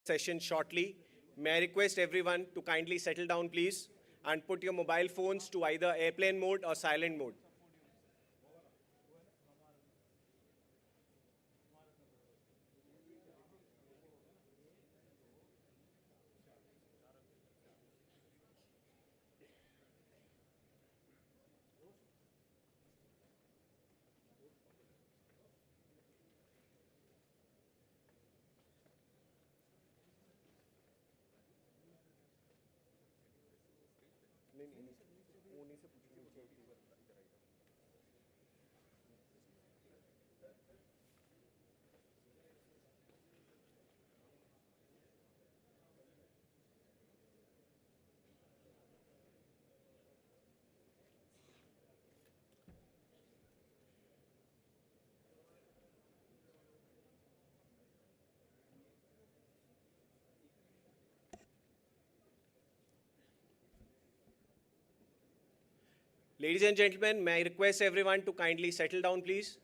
session shortly. May I request everyone to kindly settle down, please, and put your mobile phones to either airplane mode or silent mode. Ladies and gentlemen, may I request everyone to kindly settle down, please.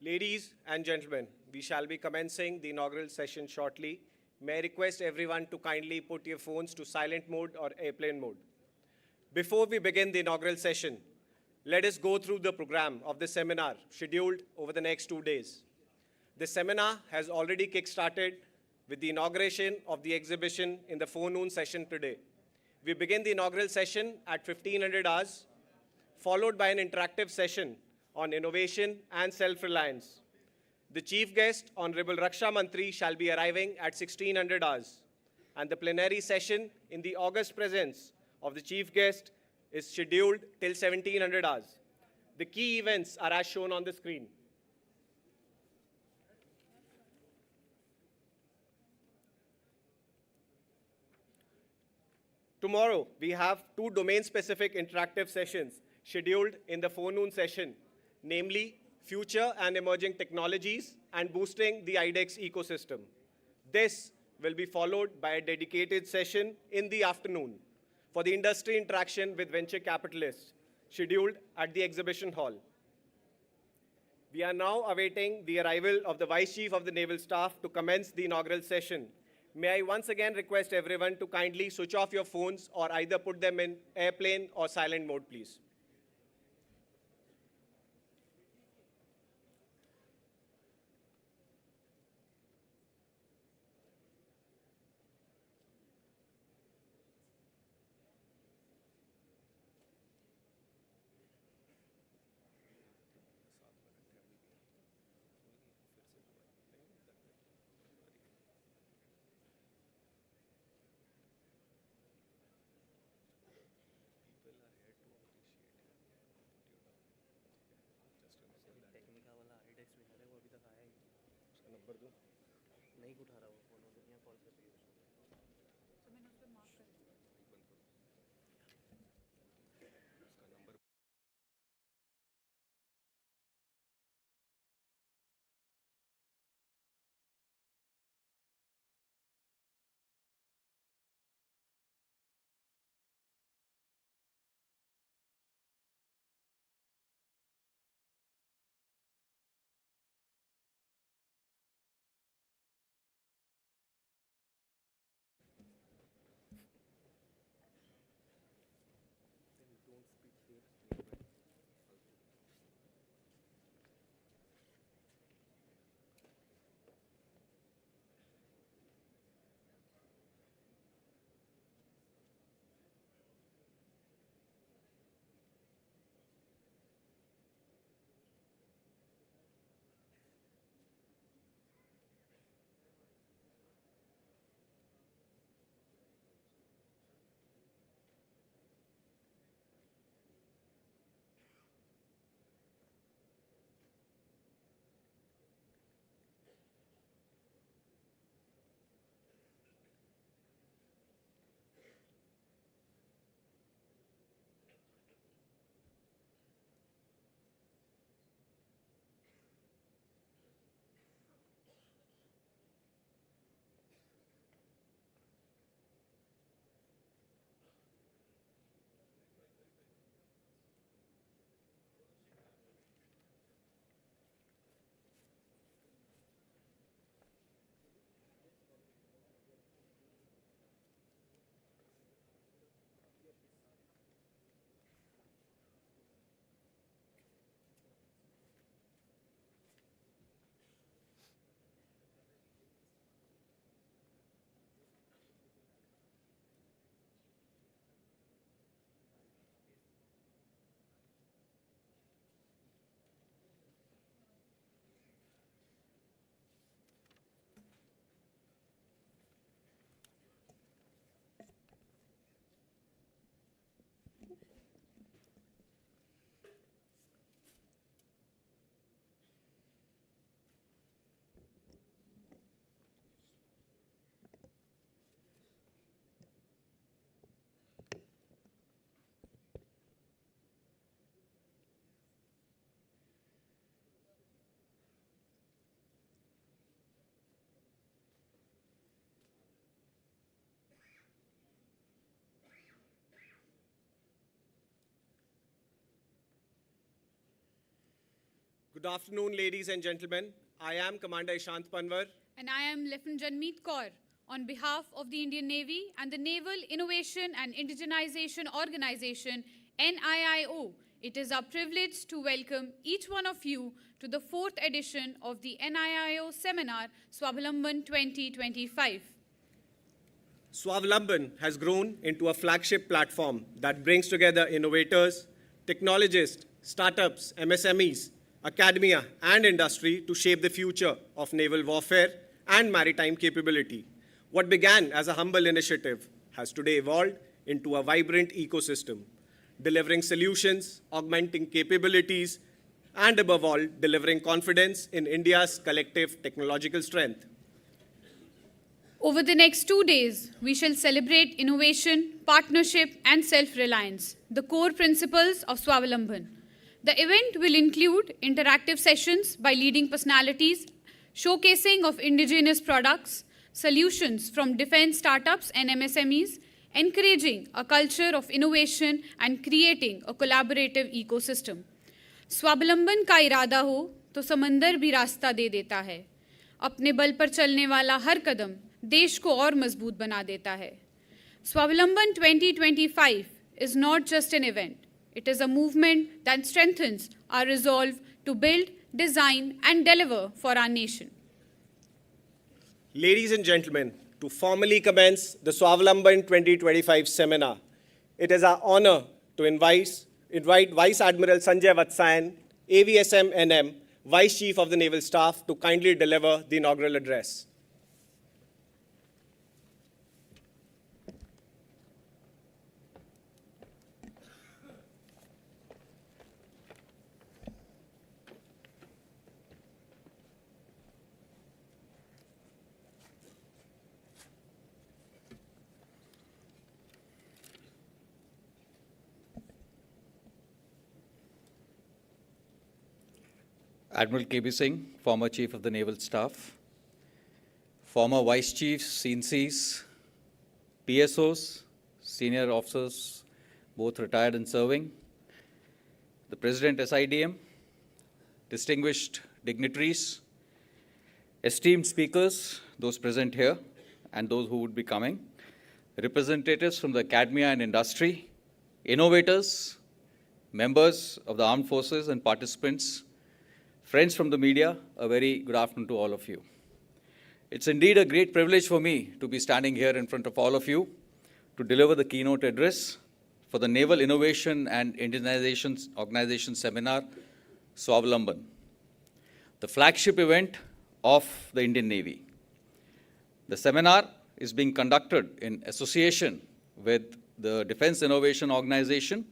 Ladies and gentlemen, we shall be commencing the inaugural session shortly. May I request everyone to kindly put your phones to silent mode or airplane mode. Before we begin the inaugural session, let us go through the program of the seminar scheduled over the next 2 days. The seminar has already kick-started with the inauguration of the exhibition in the forenoon session today. We begin the inaugural session at 1500 hours, followed by an interactive session on innovation and self-reliance. The chief guest, Honorable Raksha Mantri, shall be arriving at 1600 hours, and the plenary session in the august presence of the chief guest is scheduled till 1700 hours. The key events are as shown on the screen. Tomorrow, we have 2 domain-specific interactive sessions scheduled in the forenoon session, namely Future and Emerging Technologies and Boosting the IDEX Ecosystem. This will be followed by a dedicated session in the afternoon for the industry interaction with venture capitalists, scheduled at the exhibition hall. We are now awaiting the arrival of the Vice Chief of the Naval Staff to commence the inaugural session. May I once again request everyone to kindly switch off your phones or either put them in airplane or silent mode, please. Number दूं? नहीं उठा रहा वो phone, दुनिया call कर रही है उसको। तो मैंने उस पर मार्क कर दिया। उसका number Good afternoon, ladies and gentlemen. I am Commander Ishant Panwar. And I am Lieutenant Janmeet Kaur. On behalf of the Indian Navy and the Naval Innovation and Indigenization Organization, NIIO, it is our privilege to welcome each one of you to the 4th edition of the NIIO seminar, SWAVLAMBAN 2025. SWAVLAMBAN has grown into a flagship platform that brings together innovators, technologists, startups, MSMEs, academia, and industry to shape the future of naval warfare and maritime capability. What began as a humble initiative has today evolved into a vibrant ecosystem, delivering solutions, augmenting capabilities, and above all, delivering confidence in India's collective technological strength. Over the next 2 days, we shall celebrate innovation, partnership, and self-reliance, the core principles of SWAVLAMBAN. The event will include interactive sessions by leading personalities, showcasing of indigenous products, solutions from defense startups and MSMEs, encouraging a culture of innovation and creating a collaborative ecosystem. स्वावलंबन का इरादा हो तो समंदर भी रास्ता दे देता है. अपने बल पर चलने वाला हर कदम देश को और मजबूत बना देता है. स्वावलंबन 2025 is not just an event. It is a movement that strengthens our resolve to build, design, and deliver for our nation. Ladies and gentlemen, to formally commence the SWAVLAMBAN 2025 seminar, it is our honor to invite Vice Admiral Sanjay Vatsayan, AVSM NM, Vice Chief of the Naval Staff, to kindly deliver the inaugural address. Admiral K.B. Singh, former Chief of the Naval Staff, former Vice Chiefs, CNCs, PSOs, senior officers, both retired and serving, the President SIDM, distinguished dignitaries, esteemed speakers, those present here and those who would be coming, representatives from the academia and industry, innovators, members of the armed forces and participants, friends from the media, a very good afternoon to all of you. It's indeed a great privilege for me to be standing here in front of all of you to deliver the keynote address for the Naval Innovation and Indigenization Organization Seminar, SWAVLAMBAN, the flagship event of the Indian Navy. The seminar is being conducted in association with the Defense Innovation Organization,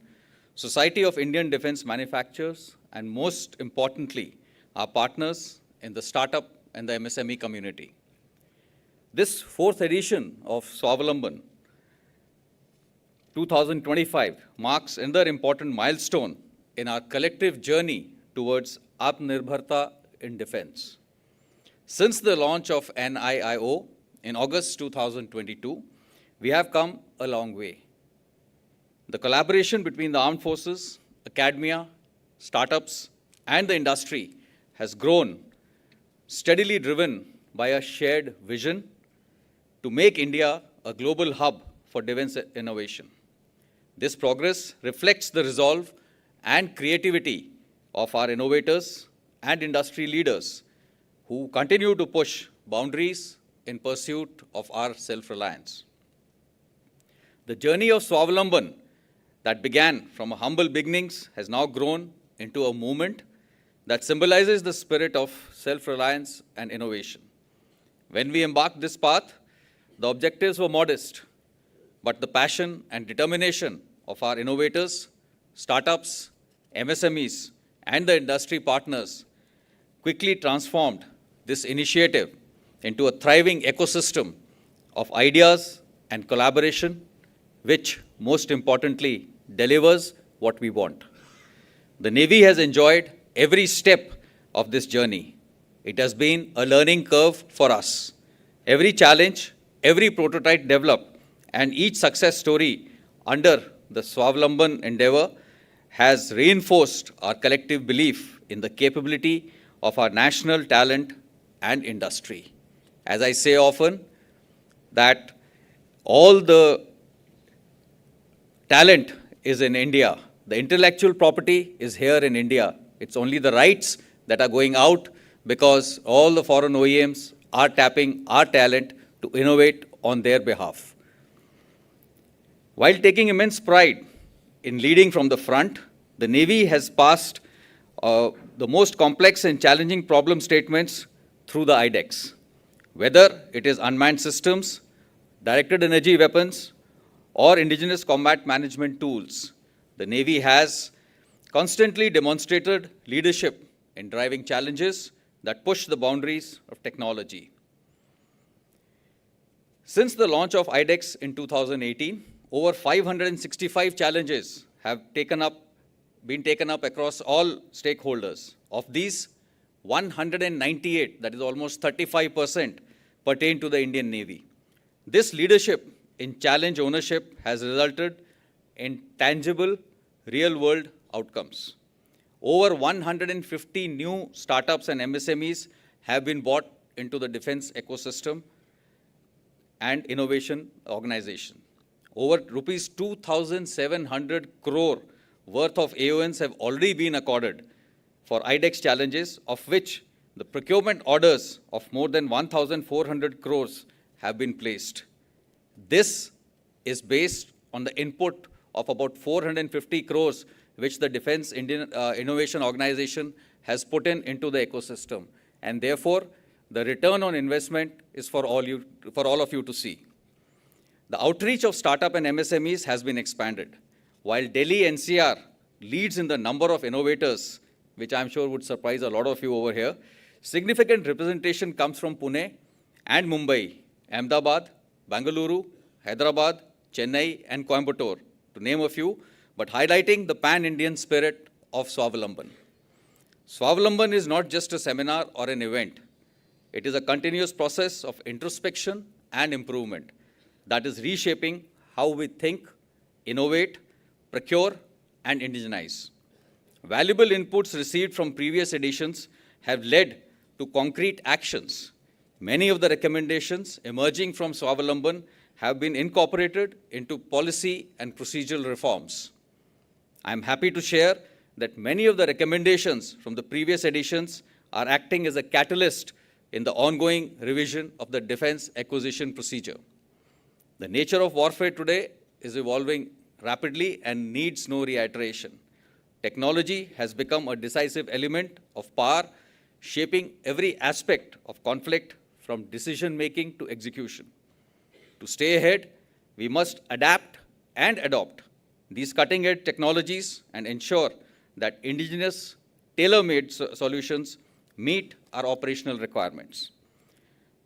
Society of Indian Defense Manufacturers, and most importantly, our partners in the startup and the MSME community. This fourth edition of SWAVLAMBAN 2025 marks another important milestone in our collective journey towards Atmanirbharta in defense. Since the launch of NIIO in August 2022, we have come a long way. The collaboration between the armed forces, academia, startups, and the industry has grown, steadily driven by a shared vision to make India a global hub for defense innovation. This progress reflects the resolve and creativity of our innovators and industry leaders who continue to push boundaries in pursuit of our self-reliance. The journey of SWAVLAMBAN that began from humble beginnings has now grown into a movement that symbolizes the spirit of self-reliance and innovation. When we embarked this path, the objectives were modest, but the passion and determination of our innovators, startups, MSMEs, and the industry partners quickly transformed this initiative into a thriving ecosystem of ideas and collaboration, which, most importantly, delivers what we want. The Navy has enjoyed every step of this journey. It has been a learning curve for us. Every challenge, every prototype developed, and each success story under the SWAVLAMBAN endeavor has reinforced our collective belief in the capability of our national talent and industry. As I say often, that all the talent is in India. The intellectual property is here in India. It's only the rights that are going out because all the foreign OEMs are tapping our talent to innovate on their behalf. While taking immense pride in leading from the front, the Navy has passed the most complex and challenging problem statements through the IDEX. Whether it is unmanned systems, directed energy weapons, or indigenous combat management tools, the Navy has constantly demonstrated leadership in driving challenges that push the boundaries of technology. Since the launch of IDEX in 2018, over 565 challenges have been taken up across all stakeholders. Of these, 198, that is almost 35%, pertain to the Indian Navy. This leadership in challenge ownership has resulted in tangible, real-world outcomes. Over 150 new startups and MSMEs have been brought into the defense ecosystem and innovation organization. Over rupees 2,700 crore worth of AONs have already been accorded for IDEX challenges, of which the procurement orders of more than 1,400 crores have been placed. This is based on the input of about 450 crores, which the Defense Innovation Organization has put into the ecosystem. And therefore, the return on investment is for all of you to see. The outreach of startup and MSMEs has been expanded. While Delhi NCR leads in the number of innovators, which I'm sure would surprise a lot of you over here, significant representation comes from Pune and Mumbai, Ahmedabad, Bangalore, Hyderabad, Chennai, and Coimbatore, to name a few, but highlighting the pan-Indian spirit of SWAVLAMBAN. SWAVLAMBAN is not just a seminar or an event. It is a continuous process of introspection and improvement that is reshaping how we think, innovate, procure, and indigenize. Valuable inputs received from previous editions have led to concrete actions. Many of the recommendations emerging from SWAVLAMBAN have been incorporated into policy and procedural reforms. I am happy to share that many of the recommendations from the previous editions are acting as a catalyst in the ongoing revision of the defense acquisition procedure. The nature of warfare today is evolving rapidly and needs no reiteration. Technology has become a decisive element of power, shaping every aspect of conflict from decision-making to execution. To stay ahead, we must adapt and adopt these cutting-edge technologies and ensure that indigenous, tailor-made solutions meet our operational requirements.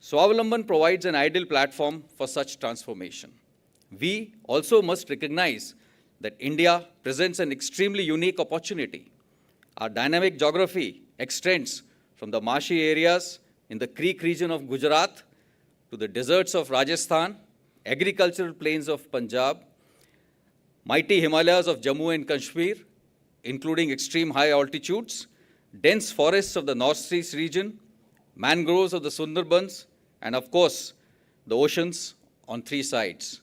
SWAVLAMBAN provides an ideal platform for such transformation. We also must recognize that India presents an extremely unique opportunity. Our dynamic geography extends from the marshy areas in the Creek region of Gujarat to the deserts of Rajasthan, agricultural plains of Punjab, mighty Himalayas of Jammu and Kashmir, including extreme high altitudes, dense forests of the Northeast region, mangroves of the Sundarbans, and of course, the oceans on three sides.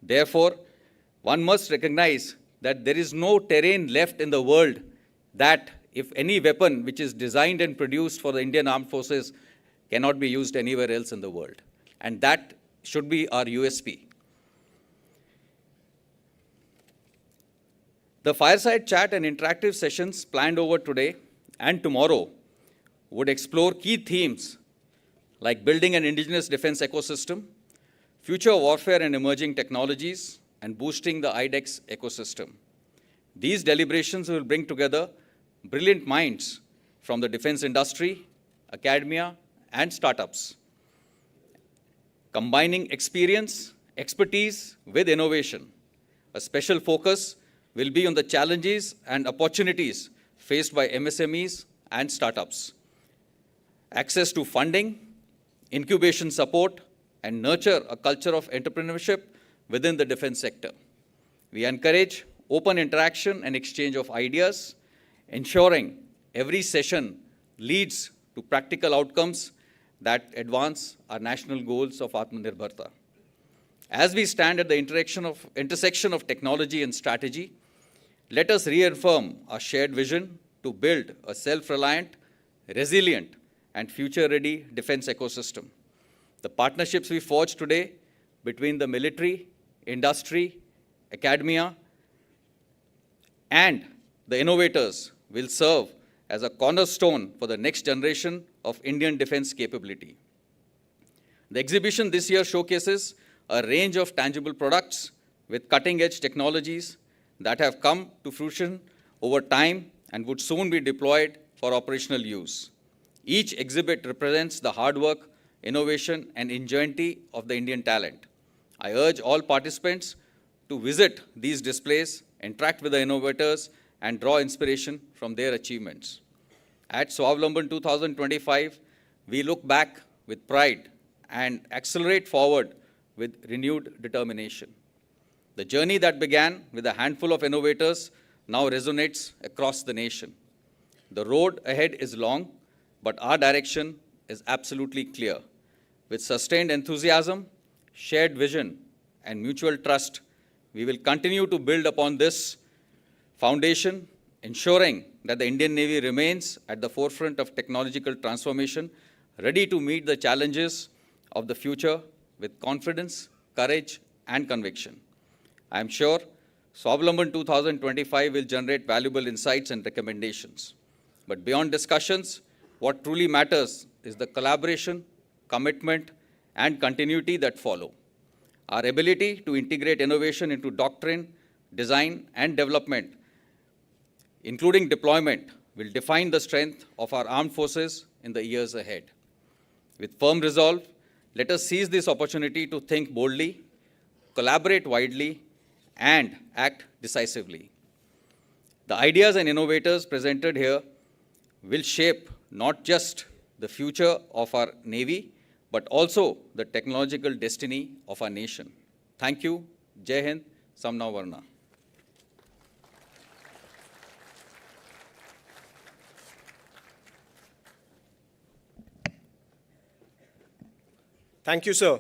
Therefore, one must recognize that there is no terrain left in the world that, if any weapon which is designed and produced for the Indian Armed Forces cannot be used anywhere else in the world. And that should be our USP. The fireside chat and interactive sessions planned over today and tomorrow would explore key themes like building an indigenous defense ecosystem, future warfare and emerging technologies, and boosting the IDEX ecosystem. These deliberations will bring together brilliant minds from the defense industry, academia, and startups, combining experience, expertise with innovation. A special focus will be on the challenges and opportunities faced by MSMEs and startups. Access to funding, incubation support, and nurture a culture of entrepreneurship within the defense sector. We encourage open interaction and exchange of ideas, ensuring every session leads to practical outcomes that advance our national goals of Atmanirbharta. As we stand at the intersection of technology and strategy, let us reaffirm our shared vision to build a self-reliant, resilient, and future-ready defense ecosystem. The partnerships we forge today between the military, industry, academia, and the innovators will serve as a cornerstone for the next generation of Indian defense capability. The exhibition this year showcases a range of tangible products with cutting-edge technologies that have come to fruition over time and would soon be deployed for operational use. Each exhibit represents the hard work, innovation, and ingenuity of the Indian talent. I urge all participants to visit these displays, interact with the innovators, and draw inspiration from their achievements. At SWAVLAMBAN 2025, we look back with pride and accelerate forward with renewed determination. The journey that began with a handful of innovators now resonates across the nation. The road ahead is long, but our direction is absolutely clear. With sustained enthusiasm, shared vision, and mutual trust, we will continue to build upon this foundation, ensuring that the Indian Navy remains at the forefront of technological transformation, ready to meet the challenges of the future with confidence, courage, and conviction. I am sure SWAVLAMBAN 2025 will generate valuable insights and recommendations. But beyond discussions, what truly matters is the collaboration, commitment, and continuity that follow. Our ability to integrate innovation into doctrine, design, and development, including deployment, will define the strength of our armed forces in the years ahead. With firm resolve, let us seize this opportunity to think boldly, collaborate widely, and act decisively. The ideas and innovators presented here will shape not just the future of our Navy, but also the technological destiny of our nation. Thank you. Jai Hind, Samna Varna. Thank you, sir.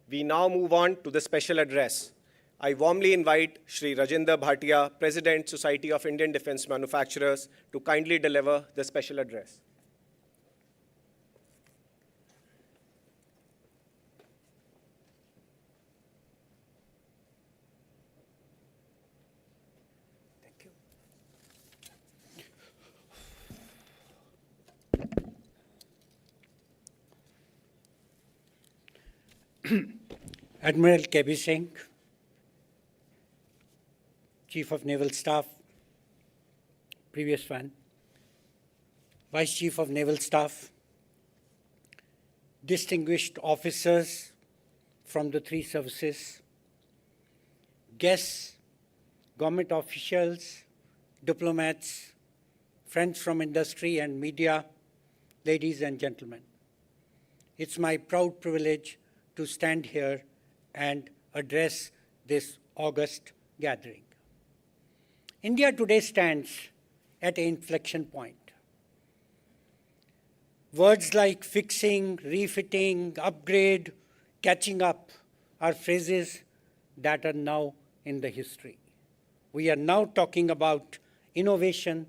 We now move on to the special address. I warmly invite Shri Rajinder Bhatia, President, Society of Indian Defence Manufacturers, to kindly deliver the special address. Admiral K.B. Singh, Chief of Naval Staff, previous one, Vice Chief of Naval Staff, distinguished officers from the three services, guests, government officials, diplomats, friends from industry and media, ladies and gentlemen. It's my proud privilege to stand here and address this august gathering. India today stands at an inflection point. Words like fixing, refitting, upgrade, catching up are phrases that are now in the history. We are now talking about innovation,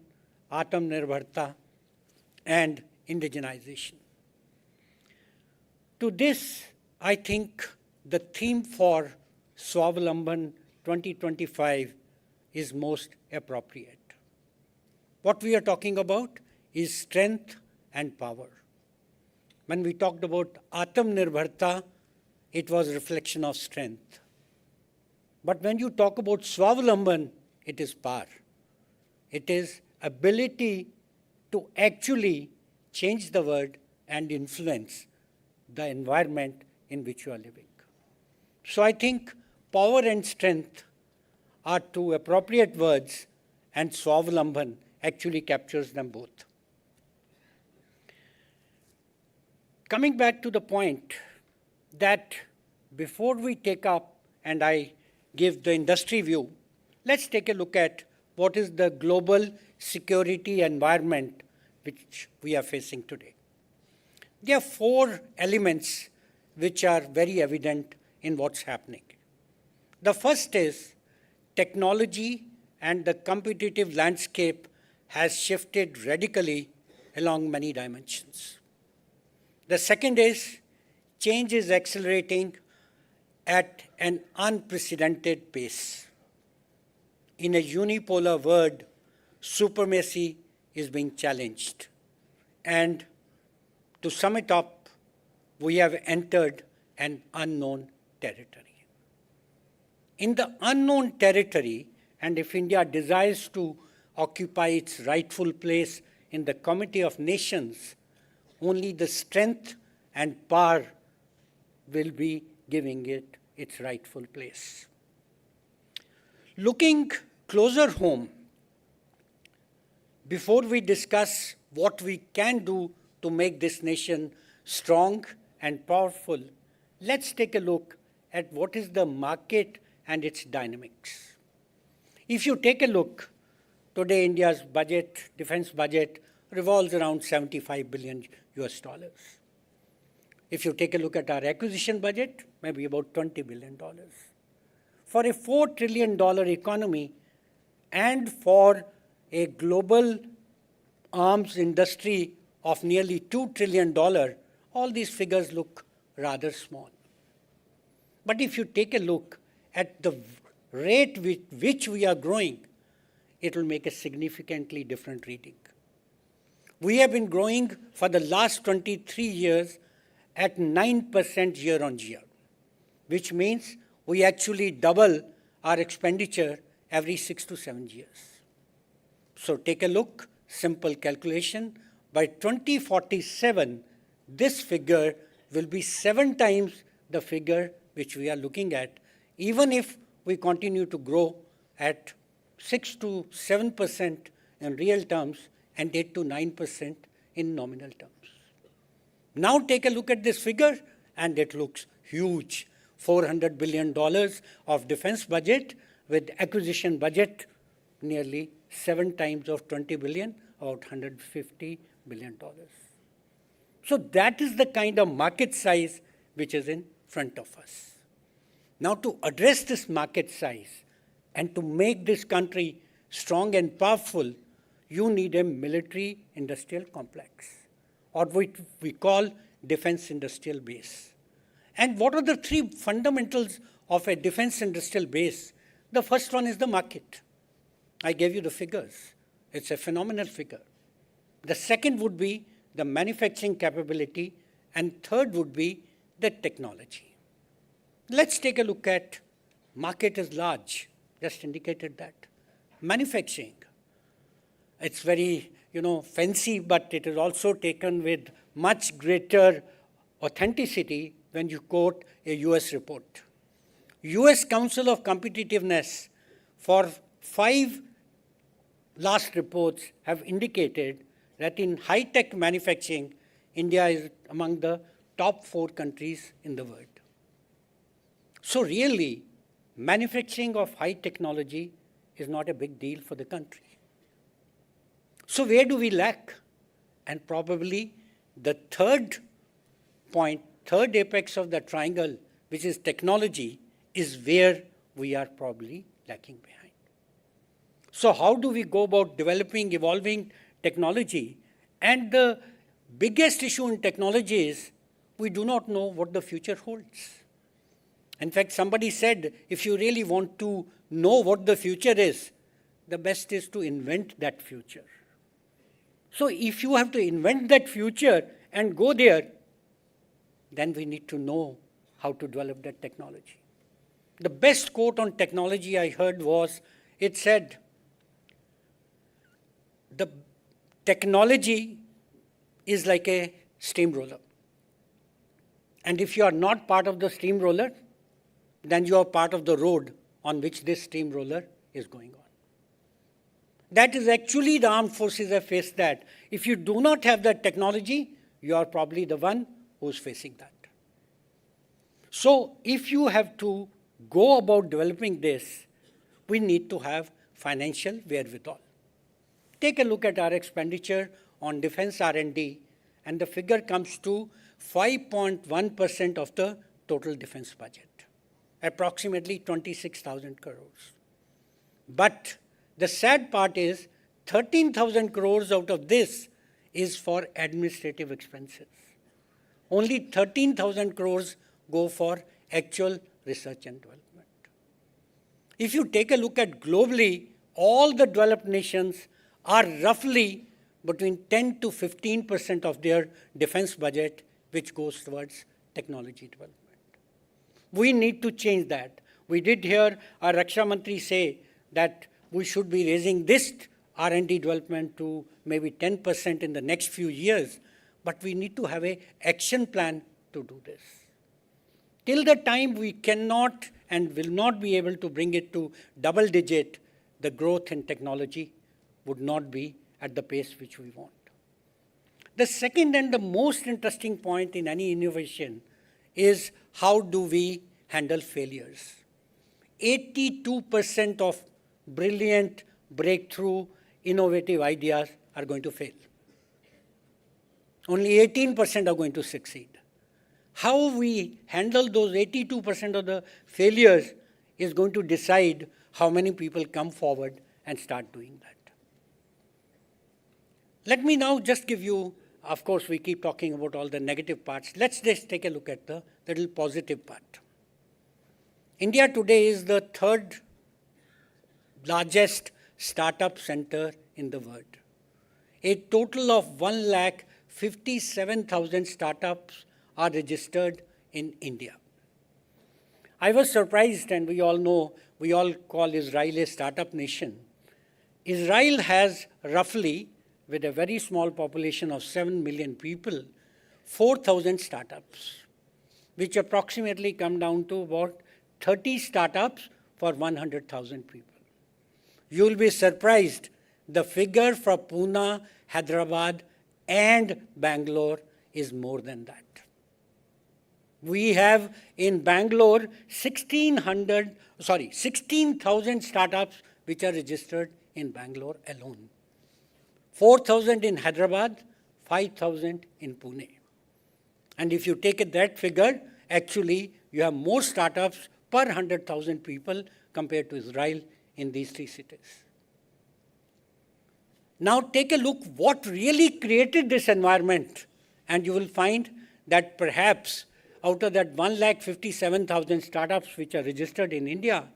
Atmanirbharta, and indigenization. To this, I think the theme for SWAVLAMBAN-2025 is most appropriate. What we are talking about is strength and power. When we talked about Atmanirbharta, it was a reflection of strength. But when you talk about SWAVLAMBAN, it is power. It is ability to actually change the world and influence the environment in which you are living. So I think power and strength are two appropriate words, and SWAVLAMBAN actually captures them both. Coming back to the point that before we take up and I give the industry view, let's take a look at what is the global security environment which we are facing today. There are four elements which are very evident in what's happening. The first is technology and the competitive landscape has shifted radically along many dimensions. The second is change is accelerating at an unprecedented pace. In a unipolar world, supremacy is being challenged. And to sum it up, we have entered an unknown territory. In the unknown territory, and if India desires to occupy its rightful place in the Committee of Nations, only the strength and power will be giving it its rightful place. Looking closer home, before we discuss what we can do to make this nation strong and powerful, let's take a look at what is the market and its dynamics. If you take a look, today India's budget, defense budget, revolves around $75 billion US. If you take a look at our acquisition budget, maybe about $20 billion. For a $4 trillion economy and for a global arms industry of nearly $2 trillion, all these figures look rather small. But if you take a look at the rate with which we are growing, it will make a significantly different reading. We have been growing for the last 23 years at 9% year on year, which means we actually double our expenditure every 6 to 7 years. So take a look, simple calculation. By 2047, this figure will be 7 times the figure which we are looking at, even if we continue to grow at 6 to 7% in real terms and 8 to 9% in nominal terms. Now take a look at this figure, and it looks huge. $400 billion of defense budget with acquisition budget nearly 7 times of 20 billion, about $150 billion. So that is the kind of market size which is in front of us. Now to address this market size and to make this country strong and powerful, you need a military industrial complex, or what we call defense industrial base. And what are the 3 fundamentals of a defense industrial base? The first one is the market. I gave you the figures. It's a phenomenal figure. The second would be the manufacturing capability, and third would be the technology. Let's take a look at market is large, just indicated that. Manufacturing, it's very, fancy, but it is also taken with much greater authenticity when you quote a US report. US Council of Competitiveness for 5 last reports have indicated that in high-tech manufacturing, India is among the top 4 countries in the world. So really, manufacturing of high technology is not a big deal for the country. So where do we lack? And probably the third point, third apex of the triangle, which is technology, is where we are probably lacking behind. So how do we go about developing, evolving technology? And the biggest issue in technology is we do not know what the future holds. In fact, somebody said, if you really want to know what the future is, the best is to invent that future. So if you have to invent that future and go there, then we need to know how to develop that technology. The best quote on technology I heard was, it said, the technology is like a steamroller. And if you are not part of the steamroller, then you are part of the road on which this steamroller is going on. That is actually the armed forces have faced that. If you do not have that technology, you are probably the one who's facing that. So if you have to go about developing this, we need to have financial wherewithal. Take a look at our expenditure on defense R&D, and the figure comes to 5.1% of the total defense budget, approximately 26,000 crores. But the sad part is 13,000 crores out of this is for administrative expenses. Only 13,000 crores go for actual research and development. If you take a look at globally, all the developed nations are roughly between 10 to 15% of their defense budget, which goes towards technology development. We need to change that. We did hear our Raksha Mantri say that we should be raising this R&D development to maybe 10% in the next few years, but we need to have an action plan to do this. Till the time we cannot and will not be able to bring it to double digit, the growth in technology would not be at the pace which we want. The second and the most interesting point in any innovation is how do we handle failures. 82% of brilliant, breakthrough, innovative ideas are going to fail. Only 18% are going to succeed. How we handle those 82% of the failures is going to decide how many people come forward and start doing that. Let me now just give you, of course, we keep talking about all the negative parts. Let's just take a look at the little positive part. India today is the third largest startup center in the world. A total of 1,57,000 startups are registered in India. I was surprised, and we all know, we all call Israel a startup nation. Israel has roughly, with a very small population of 7 million people, 4,000 startups, which approximately come down to about 30 startups for 100,000 people. You will be surprised the figure for Pune, Hyderabad, and Bangalore is more than that. We have in Bangalore 16,000 startups which are registered in Bangalore alone. 4,000 in Hyderabad, 5,000 in Pune. And if you take that figure, actually you have more startups per 100,000 people compared to Israel in these three cities. Now take a look what really created this environment, and you will find that perhaps out of that 1,57,000 startups which are registered in India,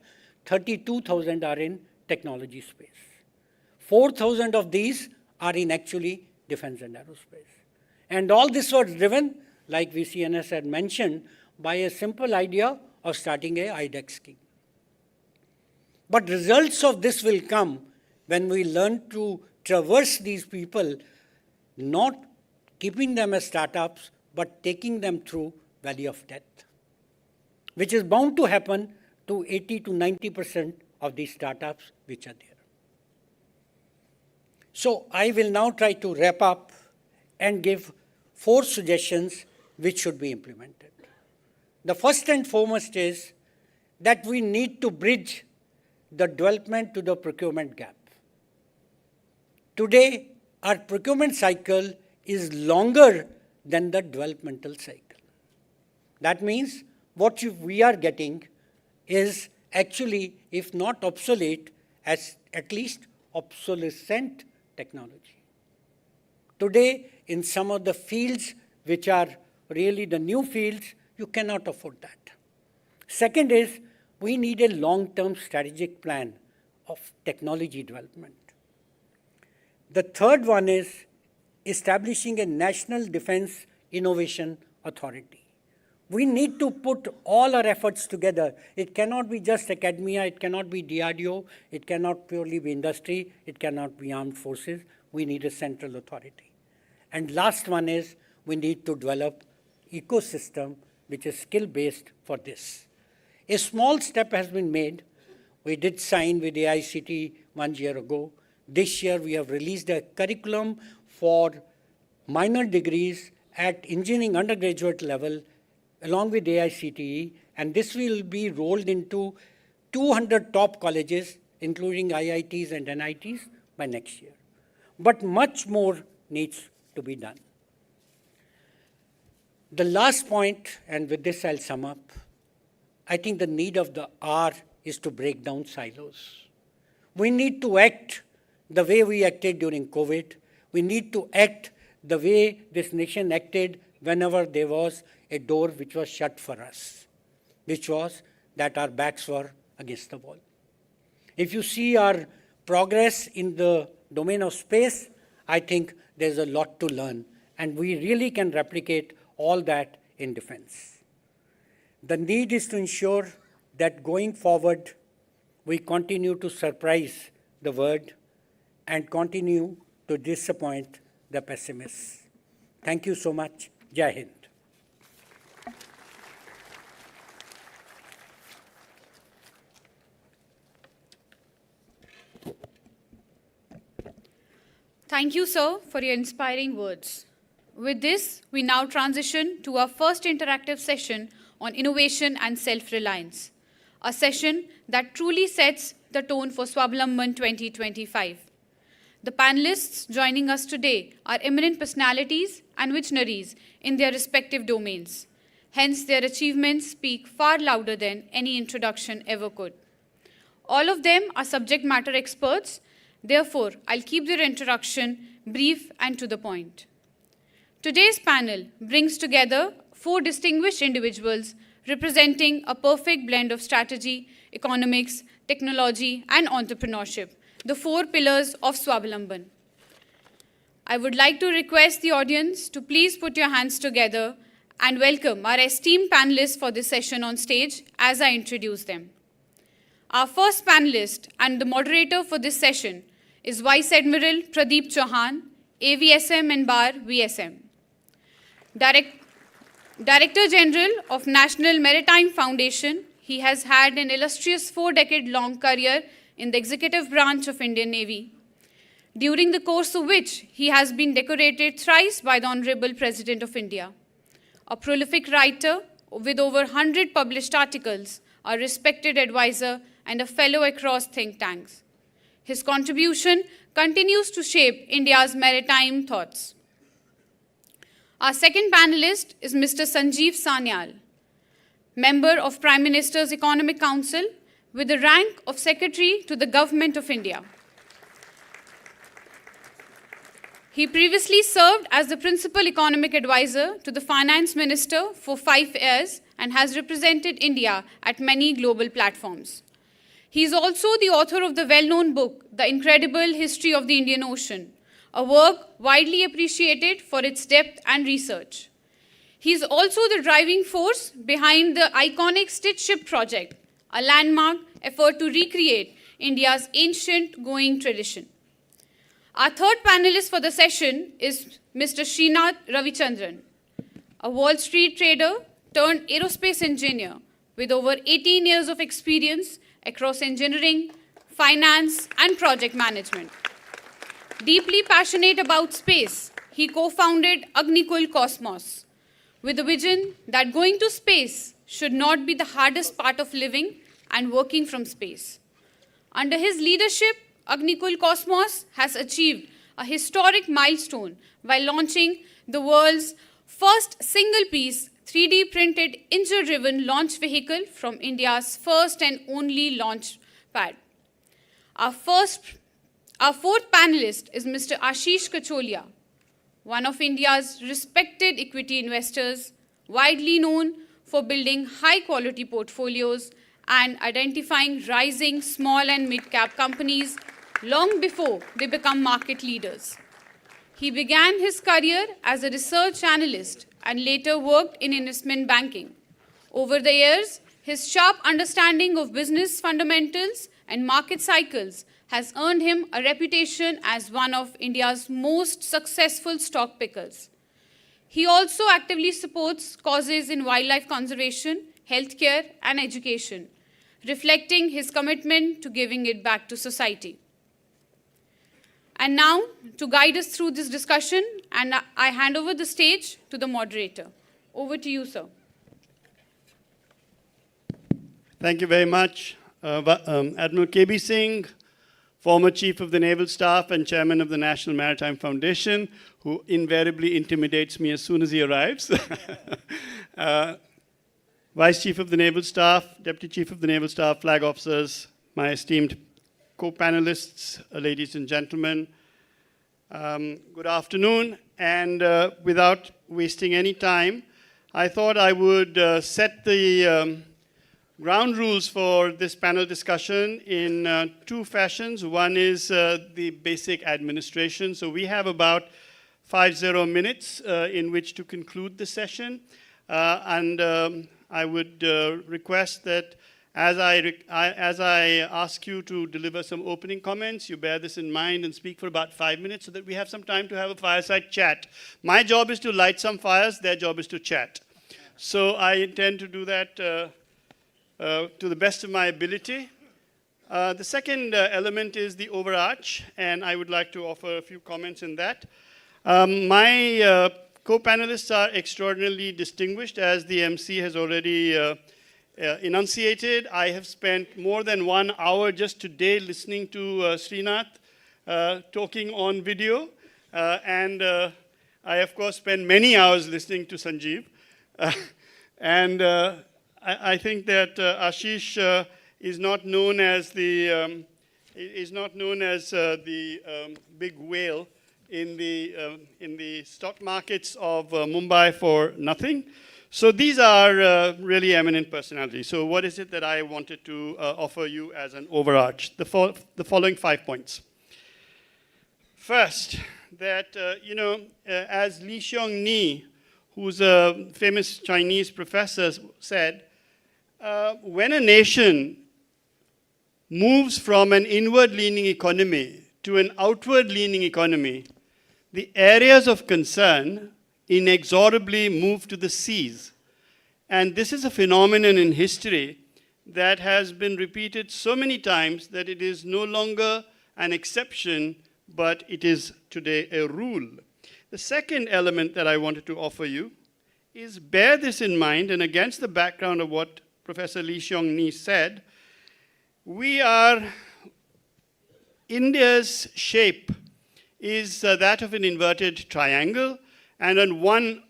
32,000 are in technology space. 4,000 of these are in actually defense and aerospace. And all this was driven, like VCNS had mentioned, by a simple idea of starting a IDEX scheme. But results of this will come when we learn to traverse these people, not keeping them as startups, but taking them through valley of death, which is bound to happen to 80 to 90% of these startups which are there. So I will now try to wrap up and give 4 suggestions which should be implemented. The first and foremost is that we need to bridge the development to the procurement gap. Today, our procurement cycle is longer than the developmental cycle. That means what we are getting is actually, if not obsolete, as at least obsolescent technology. Today, in some of the fields which are really the new fields, you cannot afford that. Second is, we need a long-term strategic plan of technology development. The third one is establishing a National Defense Innovation Authority. We need to put all our efforts together. It cannot be just academia, it cannot be DRDO, it cannot purely be industry, it cannot be armed forces. We need a central authority. And last one is we need to develop ecosystem which is skill-based for this. A small step has been made. We did sign with the AICTE 1 year ago. This year we have released a curriculum for minor degrees at engineering undergraduate level along with AICTE, and this will be rolled into 200 top colleges, including IITs and NITs, by next year. But much more needs to be done. The last point, and with this I'll sum up, I think the need of the hour is to break down silos. We need to act the way we acted during COVID. We need to act the way this nation acted whenever there was a door which was shut for us, which was that our backs were against the wall. If you see our progress in the domain of space, I think there's a lot to learn, and we really can replicate all that in defense. The need is to ensure that going forward, we continue to surprise the world and continue to disappoint the pessimists. Thank you so much. Jai Hind. Thank you, sir, for your inspiring words. With this, we now transition to our first interactive session on innovation and self-reliance, a session that truly sets the tone for SWAVLAMBAN 2025. The panelists joining us today are eminent personalities and visionaries in their respective domains. Hence, their achievements speak far louder than any introduction ever could. All of them are subject matter experts. Therefore, I'll keep their introduction brief and to the point. Today's panel brings together 4 distinguished individuals representing a perfect blend of strategy, economics, technology, and entrepreneurship, the 4 pillars of SWAVLAMBAN. I would like to request the audience to please put your hands together and welcome our esteemed panelists for this session on stage as I introduce them. Our first panelist and the moderator for this session is Vice Admiral Pradeep Chauhan, AVSM and Bar VSM. Director General of National Maritime Foundation, he has had an illustrious 4-decade-long career in the executive branch of Indian Navy. during the course of which he has been decorated thrice by the Honorable President of India. A prolific writer with over 100 published articles, a respected advisor, and a fellow across think tanks. His contribution continues to shape India's maritime thoughts. Our second panelist is Mr. Sanjeev Sanyal, member of Prime Minister's Economic Council with the rank of Secretary to the Government of India. He previously served as the Principal Economic Advisor to the Finance Minister for 5 years and has represented India at many global platforms. He is also the author of the well-known book, The Incredible History of the Indian Ocean, a work widely appreciated for its depth and research. He is also the driving force behind the iconic Stitch Ship project, a landmark effort to recreate India's ancient going tradition. Our third panelist for the session is Mr. Srinath Ravichandran, a Wall Street trader turned aerospace engineer with over 18 years of experience across engineering, finance, and project management. Deeply passionate about space, he co-founded Agnikul Cosmos, with the vision that going to space should not be the hardest part of living and working from space. Under his leadership, Agnikul Cosmos has achieved a historic milestone by launching the world's first single-piece 3D printed engine-driven launch vehicle from India's first and only launch pad. Our fourth panelist is Mr. Ashish Kacholia, one of India's respected equity investors, widely known for building high-quality portfolios and identifying rising small and mid-cap companies long before they become market leaders. He began his career as a research analyst and later worked in investment banking. Over the years, his sharp understanding of business fundamentals and market cycles has earned him a reputation as one of India's most successful stock pickers. He also actively supports causes in wildlife conservation, healthcare, and education, reflecting his commitment to giving it back to society. And now, to guide us through this discussion, and I hand over the stage to the moderator. Over to you, sir. Thank you very much. Admiral K.B. Singh, former Chief of the Naval Staff and Chairman of the National Maritime Foundation, who invariably intimidates me as soon as he arrives. Vice Chief of the Naval Staff, Deputy Chief of the Naval Staff, flag officers, my esteemed co-panelists, ladies and gentlemen, good afternoon. And without wasting any time, I thought I would set the ground rules for this panel discussion in two fashions. One is the basic administration. So we have about 50 minutes in which to conclude the session. I would request that as I ask you to deliver some opening comments, you bear this in mind and speak for about 5 minutes so that we have some time to have a fireside chat. My job is to light some fires, their job is to chat. So I intend to do that to the best of my ability. The second element is the overarch, and I would like to offer a few comments in that. My co-panelists are extraordinarily distinguished, as the MC has already enunciated. I have spent more than 1 hour just today listening to Srinath talking on video. And I, of course, spent many hours listening to Sanjeev. I think that Ashish is not known as the big whale in the stock markets of Mumbai for nothing. So these are really eminent personalities. So what is it that I wanted to offer you as an overarch? The following 5 points. First, that as Li Xiongni, who's a famous Chinese professor, said, when a nation moves from an inward-leaning economy to an outward-leaning economy, the areas of concern inexorably move to the seas. And this is a phenomenon in history that has been repeated so many times that it is no longer an exception, but it is today a rule. The second element that I wanted to offer you is bear this in mind, and against the background of what Professor Lee Seong Ni said, India's shape is that of an inverted triangle, and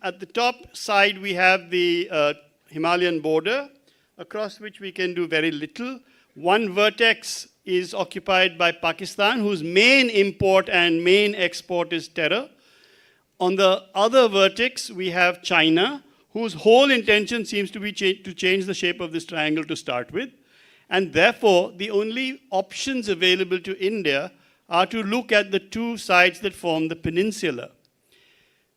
at the top side we have the Himalayan border, across which we can do very little. One vertex is occupied by Pakistan, whose main import and main export is terror. On the other vertex, we have China, whose whole intention seems to be to change the shape of this triangle to start with. And therefore, the only options available to India are to look at the two sides that form the peninsula.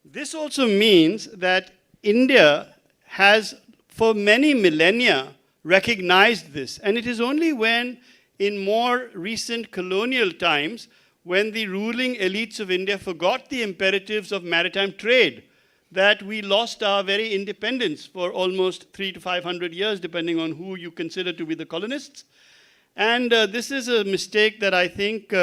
This also means that India has, for many millennia, recognized this. And it is only when, in more recent colonial times, when the ruling elites of India forgot the imperatives of maritime trade, that we lost our very independence for almost 300 to 500 years, depending on who you consider to be the colonists. And this is a mistake that I think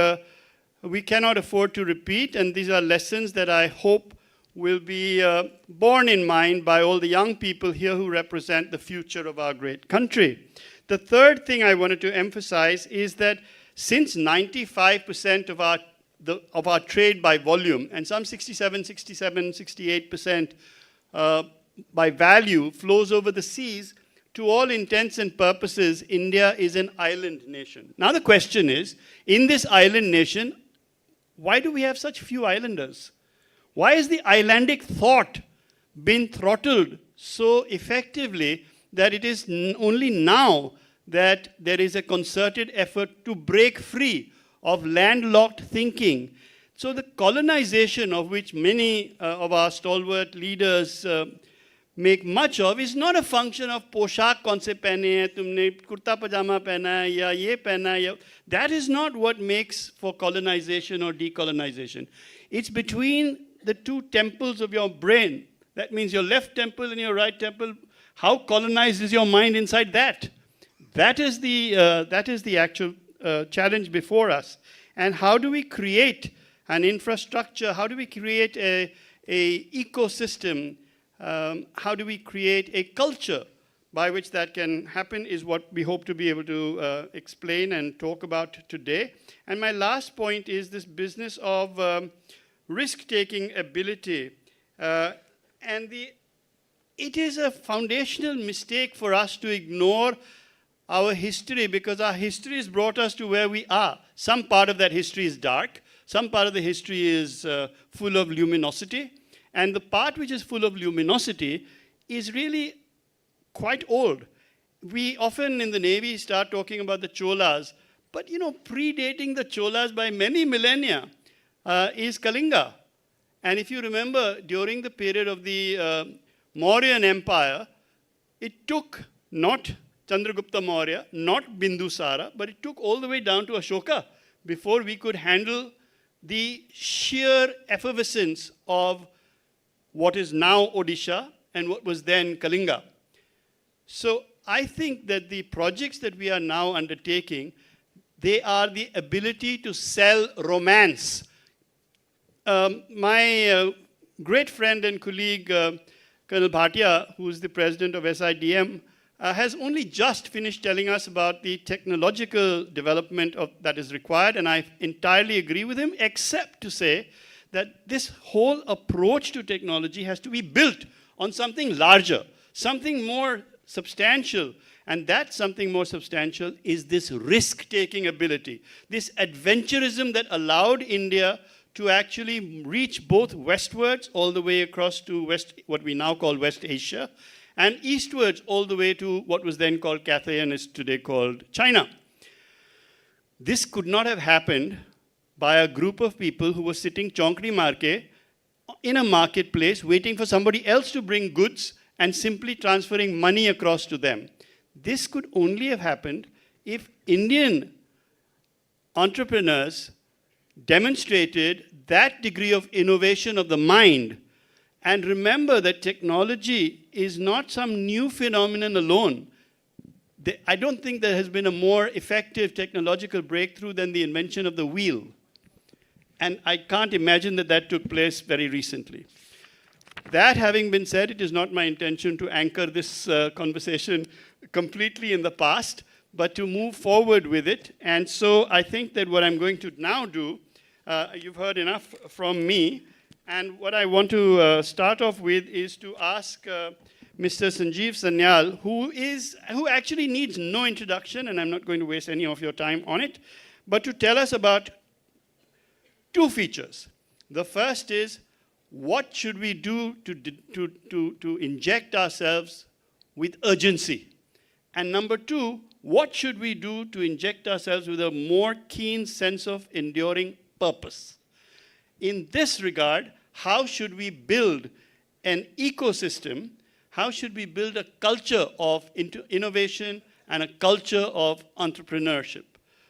we cannot afford to repeat, and these are lessons that I hope will be borne in mind by all the young people here who represent the future of our great country. The third thing I wanted to emphasize is that since 95% of our trade by volume, and some 68% by value flows over the seas, to all intents and purposes, India is an island nation. Now the question is, in this island nation, why do we have such few islanders? Why has the islandic thought been throttled so effectively that it is only now that there is a concerted effort to break free of landlocked thinking? So the colonization of which many of our stalwart leaders make much of is not a function of पोशाक कौन से पहने हैं, तुमने कुर्ता पजामा पहना है या ये पहना है. That is not what makes for colonization or decolonization. It's between the two temples of your brain. That means your left temple and your right temple. How colonized is your mind inside that? That is the actual challenge before us. And how do we create an infrastructure? How do we create a ecosystem? How do we create a culture by which that can happen is what we hope to be able to explain and talk about today. And my last point is this business of risk-taking ability. It is a foundational mistake for us to ignore our history, because our history has brought us to where we are. Some part of that history is dark. Some part of the history is full of luminosity. And the part which is full of luminosity is really quite old. We often in the Navy start talking about the Cholas, but predating the Cholas by many millennia is Kalinga. And if you remember, during the period of the Mauryan Empire, it took not Chandragupta Maurya, not Bindusara, but it took all the way down to Ashoka before we could handle the sheer effervescence of what is now Odisha and what was then Kalinga. So I think that the projects that we are now undertaking, they are the ability to sell romance. My great friend and colleague, Colonel Bhatia, who is the president of SIDM, has only just finished telling us about the technological development that is required, and I entirely agree with him, except to say that this whole approach to technology has to be built on something larger, something more substantial. And that something more substantial is this risk-taking ability, this adventurism that allowed India to actually reach both westwards all the way across to what we now call West Asia, and eastwards all the way to what was then called Cathay and is today called China. This could not have happened by a group of people who were sitting chonkri marke in a marketplace waiting for somebody else to bring goods and simply transferring money across to them. This could only have happened if Indian entrepreneurs demonstrated that degree of innovation of the mind. And remember that technology is not some new phenomenon alone. I don't think there has been a more effective technological breakthrough than the invention of the wheel. and I can't imagine that that took place very recently. That having been said, it is not my intention to anchor this conversation completely in the past, but to move forward with it. And so I think that what I'm going to now do, you've heard enough from me, and what I want to start off with is to ask Mr. Sanjeev Sanyal, who actually needs no introduction, and I'm not going to waste any of your time on it, but to tell us about two features. The first is, what should we do to inject ourselves with urgency? And number two, what should we do to inject ourselves with a more keen sense of enduring purpose? In this regard, how should we build an ecosystem? How should we build a culture of innovation and a culture of entrepreneurship?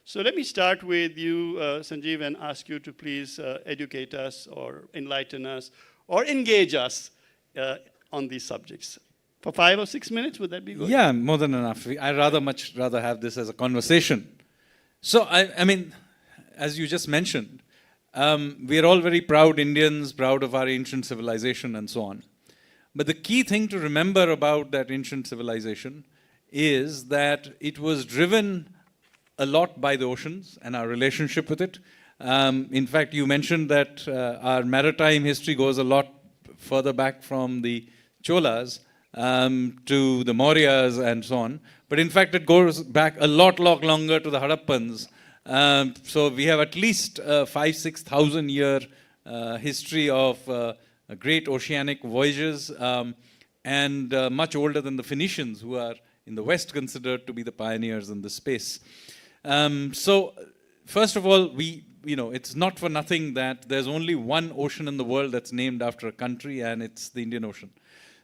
So let me start with you, Sanjeev, and ask you to please educate us or enlighten us or engage us on these subjects. For 5 or 6 minutes, would that be good? Yeah, more than enough. I'd much rather have this as a conversation. So, I mean, as you just mentioned, we are all very proud Indians, proud of our ancient civilization and so on. But the key thing to remember about that ancient civilization is that it was driven a lot by the oceans and our relationship with it. In fact, you mentioned that our maritime history goes a lot further back from the Cholas to the Mauryas and so on. But in fact, it goes back a lot longer to the Harappans. So we have at least 5,000-6,000 year history of great oceanic voyages and much older than the Phoenicians, who are in the West considered to be the pioneers in this space. So first of all, it's not for nothing that there's only one ocean in the world that's named after a country, and it's the Indian Ocean.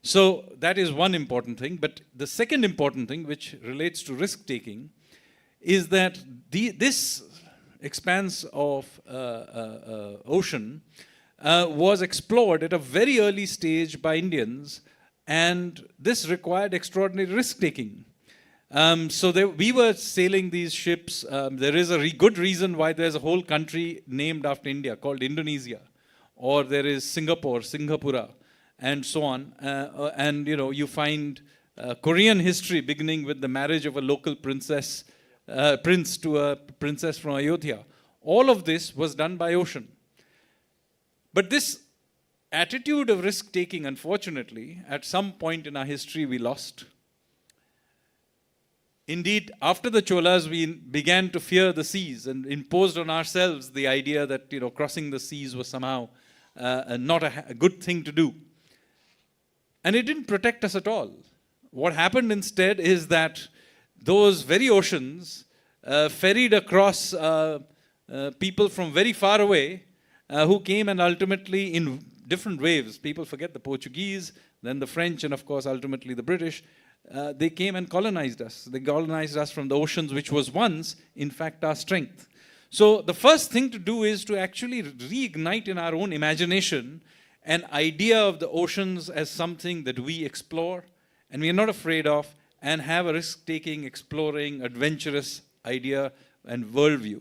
So that is one important thing. But the second important thing, which relates to risk-taking, is that this expanse of ocean was explored at a very early stage by Indians, and this required extraordinary risk-taking. So we were sailing these ships. There is a good reason why there's a whole country named after India called Indonesia, or there is Singapore, Singapura, and so on. And you find Korean history beginning with the marriage of a local prince to a princess from Ayodhya. All of this was done by ocean. But this attitude of risk-taking, unfortunately, at some point in our history we lost. Indeed, after the Cholas, we began to fear the seas and imposed on ourselves the idea that crossing the seas was somehow not a good thing to do. And it didn't protect us at all. What happened instead is that those very oceans ferried across people from very far away who came, and ultimately in different waves. People forget the Portuguese, then the French, and of course ultimately the British. They came and colonized us. They colonized us from the oceans, which was once, in fact, our strength. So the first thing to do is to actually reignite in our own imagination an idea of the oceans as something that we explore and we are not afraid of, and have a risk-taking, exploring, adventurous idea and worldview.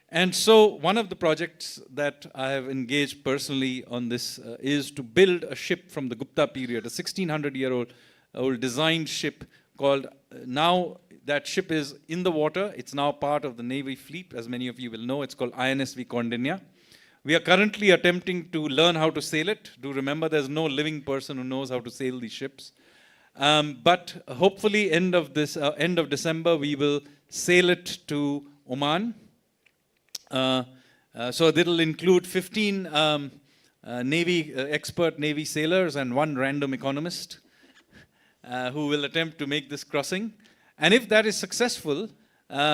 And so one of the projects that I have engaged personally on this is to build a ship from the Gupta period, a 1600-year-old designed ship called, now that ship is in the water. It's now part of the Navy fleet, as many of you will know. It's called INSV Kaundinya. We are currently attempting to learn how to sail it. Do remember, there's no living person who knows how to sail these ships. But hopefully end of December, we will sail it to Oman. So it'll include 15 expert Navy sailors and one random economist who will attempt to make this crossing. And if that is successful,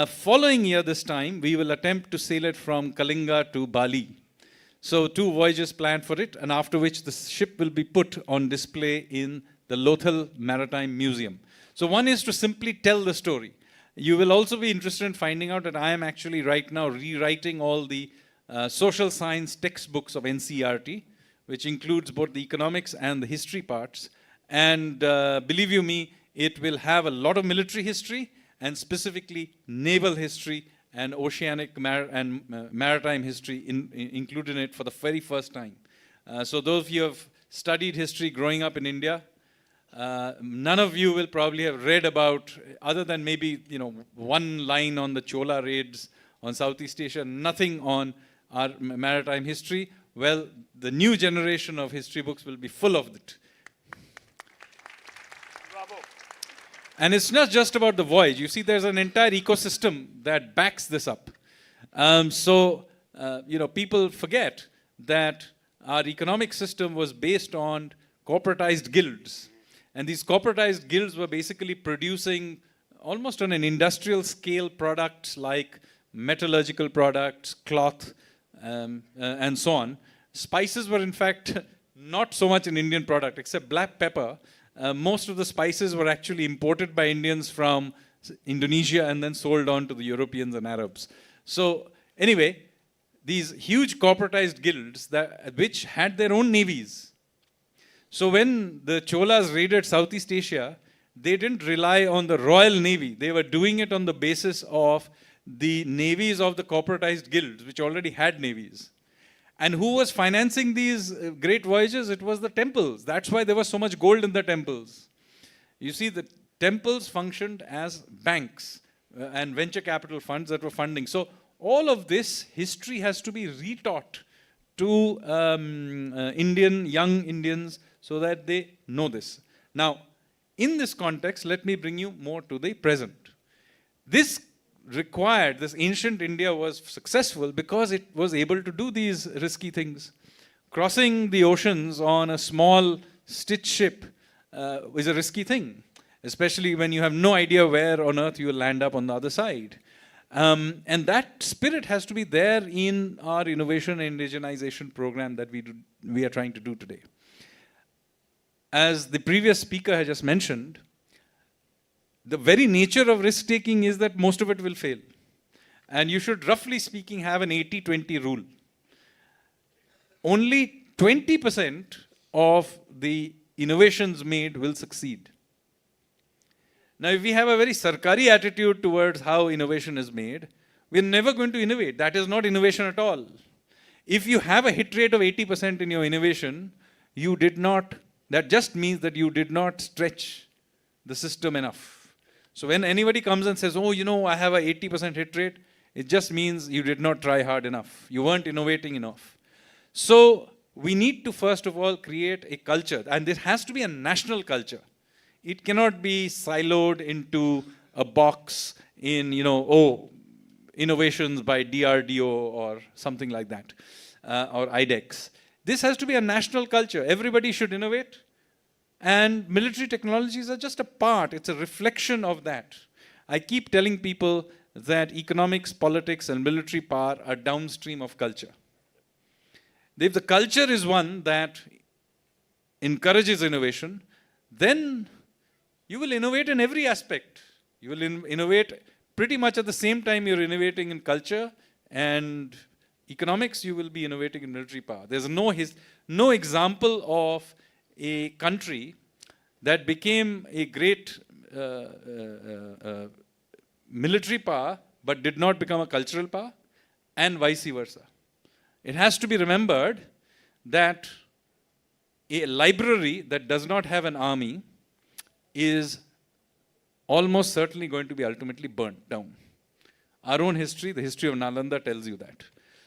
following year this time, we will attempt to sail it from Kalinga to Bali. So 2 voyages planned for it, and after which the ship will be put on display in the Lothal Maritime Museum. So one is to simply tell the story. You will also be interested in finding out that I am actually right now rewriting all the social science textbooks of NCERT, which includes both the economics and the history parts. And believe you me, it will have a lot of military history and specifically naval history and oceanic maritime history included in it for the very first time. So those of you who have studied history growing up in India, none of you will probably have read about, other than maybe one line on the Chola raids on Southeast Asia, nothing on our maritime history. Well, the new generation of history books will be full of it. Bravo. And it's not just about the voyage. You see, there's an entire ecosystem that backs this up. People forget that our economic system was based on corporatized guilds. And these corporatized guilds were basically producing almost on an industrial scale products like metallurgical products, cloth, and so on. Spices were in fact not so much an Indian product, except black pepper. Most of the spices were actually imported by Indians from Indonesia and then sold on to the Europeans and Arabs. So anyway, these huge corporatized guilds which had their own navies. So when the Cholas raided Southeast Asia, they didn't rely on the Royal Navy. They were doing it on the basis of the navies of the corporatized guilds, which already had navies. And who was financing these great voyages? It was the temples. That's why there was so much gold in the temples. You see, the temples functioned as banks and venture capital funds that were funding. So all of this history has to be retaught to young Indians so that they know this. Now, in this context, let me bring you more to the present. This ancient India was successful because it was able to do these risky things. Crossing the oceans on a small stitch ship is a risky thing, especially when you have no idea where on earth you will land up on the other side. And that spirit has to be there in our innovation and indigenization program that we are trying to do today. As the previous speaker has just mentioned, the very nature of risk-taking is that most of it will fail. And you should, roughly speaking, have an 80-20 rule. Only 20% of the innovations made will succeed. Now, if we have a very sarkari attitude towards how innovation is made, we're never going to innovate. That is not innovation at all. If you have a hit rate of 80% in your innovation, that just means that you did not stretch the system enough. So when anybody comes and says, oh, I have a 80% hit rate, it just means you did not try hard enough. You weren't innovating enough. So we need to, first of all, create a culture. And this has to be a national culture. It cannot be siloed into a box in, innovations by DRDO or something like that, or IDEX. This has to be a national culture. Everybody should innovate. And military technologies are just a part. It's a reflection of that. I keep telling people that economics, politics, and military power are downstream of culture. If the culture is one that encourages innovation, then you will innovate in every aspect. You will innovate pretty much at the same time you're innovating in culture and economics, you will be innovating in military power. There's no example of a country that became a great military power but did not become a cultural power, and vice versa. It has to be remembered that a library that does not have an army is almost certainly going to be ultimately burnt down. Our own history, the history of Nalanda, tells you that.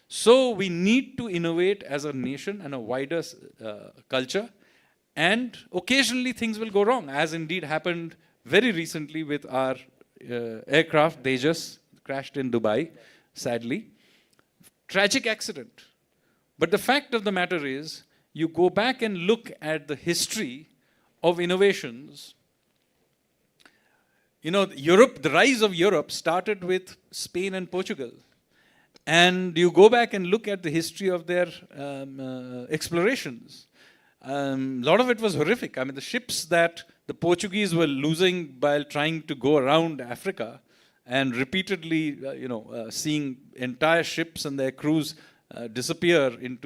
So we need to innovate as a nation and a wider culture. And occasionally things will go wrong, as indeed happened very recently with our aircraft. They just crashed in Dubai, sadly. Tragic accident. But the fact of the matter is, you go back and look at the history of innovations. Europe, the rise of Europe started with Spain and Portugal. And you go back and look at the history of their explorations. A lot of it was horrific. I mean, the ships that the Portuguese were losing while trying to go around Africa and repeatedly, seeing entire ships and their crews disappear in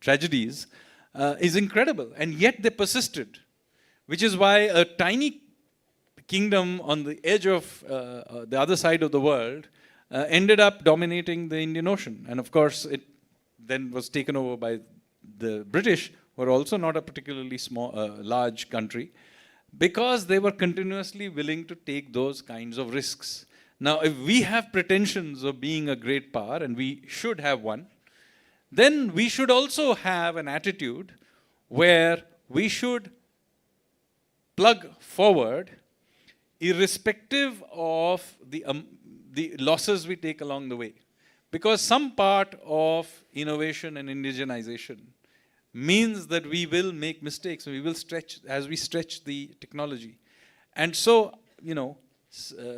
tragedies is incredible. And yet they persisted, which is why a tiny kingdom on the edge of the other side of the world ended up dominating the Indian Ocean. And of course, it then was taken over by the British, who are also not a particularly large country, because they were continuously willing to take those kinds of risks. Now, if we have pretensions of being a great power, and we should have one, then we should also have an attitude where we should plug forward irrespective of the losses we take along the way. Because some part of innovation and indigenization means that we will make mistakes and we will stretch as we stretch the technology. And so,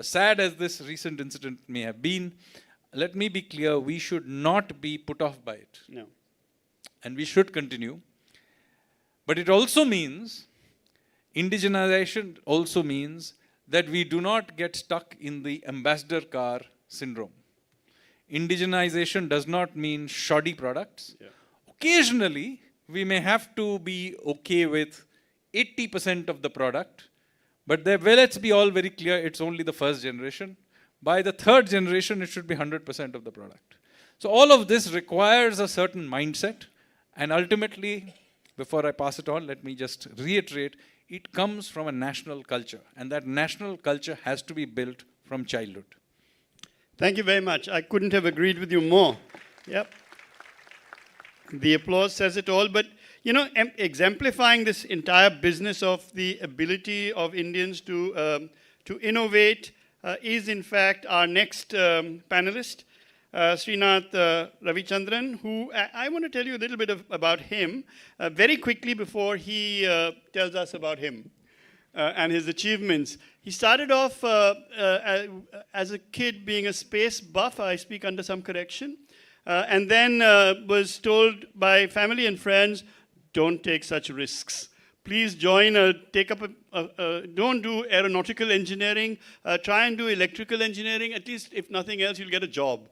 sad as this recent incident may have been, let me be clear, we should not be put off by it. No. And we should continue. But it also means, indigenization also means that we do not get stuck in the ambassador car syndrome. Indigenization does not mean shoddy products. Yeah. Occasionally, we may have to be okay with 80% of the product, but let's be all very clear, it's only the first generation. By the third generation, it should be 100% of the product. So all of this requires a certain mindset, and ultimately, before I pass it on, let me just reiterate, it comes from a national culture, and that national culture has to be built from childhood. Thank you very much. I couldn't have agreed with you more. Yep. The applause says it all. But, exemplifying this entire business of the ability of Indians to innovate is, in fact, our next panelist, Srinath Ravichandran, who I want to tell you a little bit about him very quickly before he tells us about him and his achievements. He started off as a kid being a space buff, I speak under some correction, and then was told by family and friends, don't take such risks. Please join, don't do aeronautical engineering, try and do electrical engineering, at least if nothing else, you'll get a job.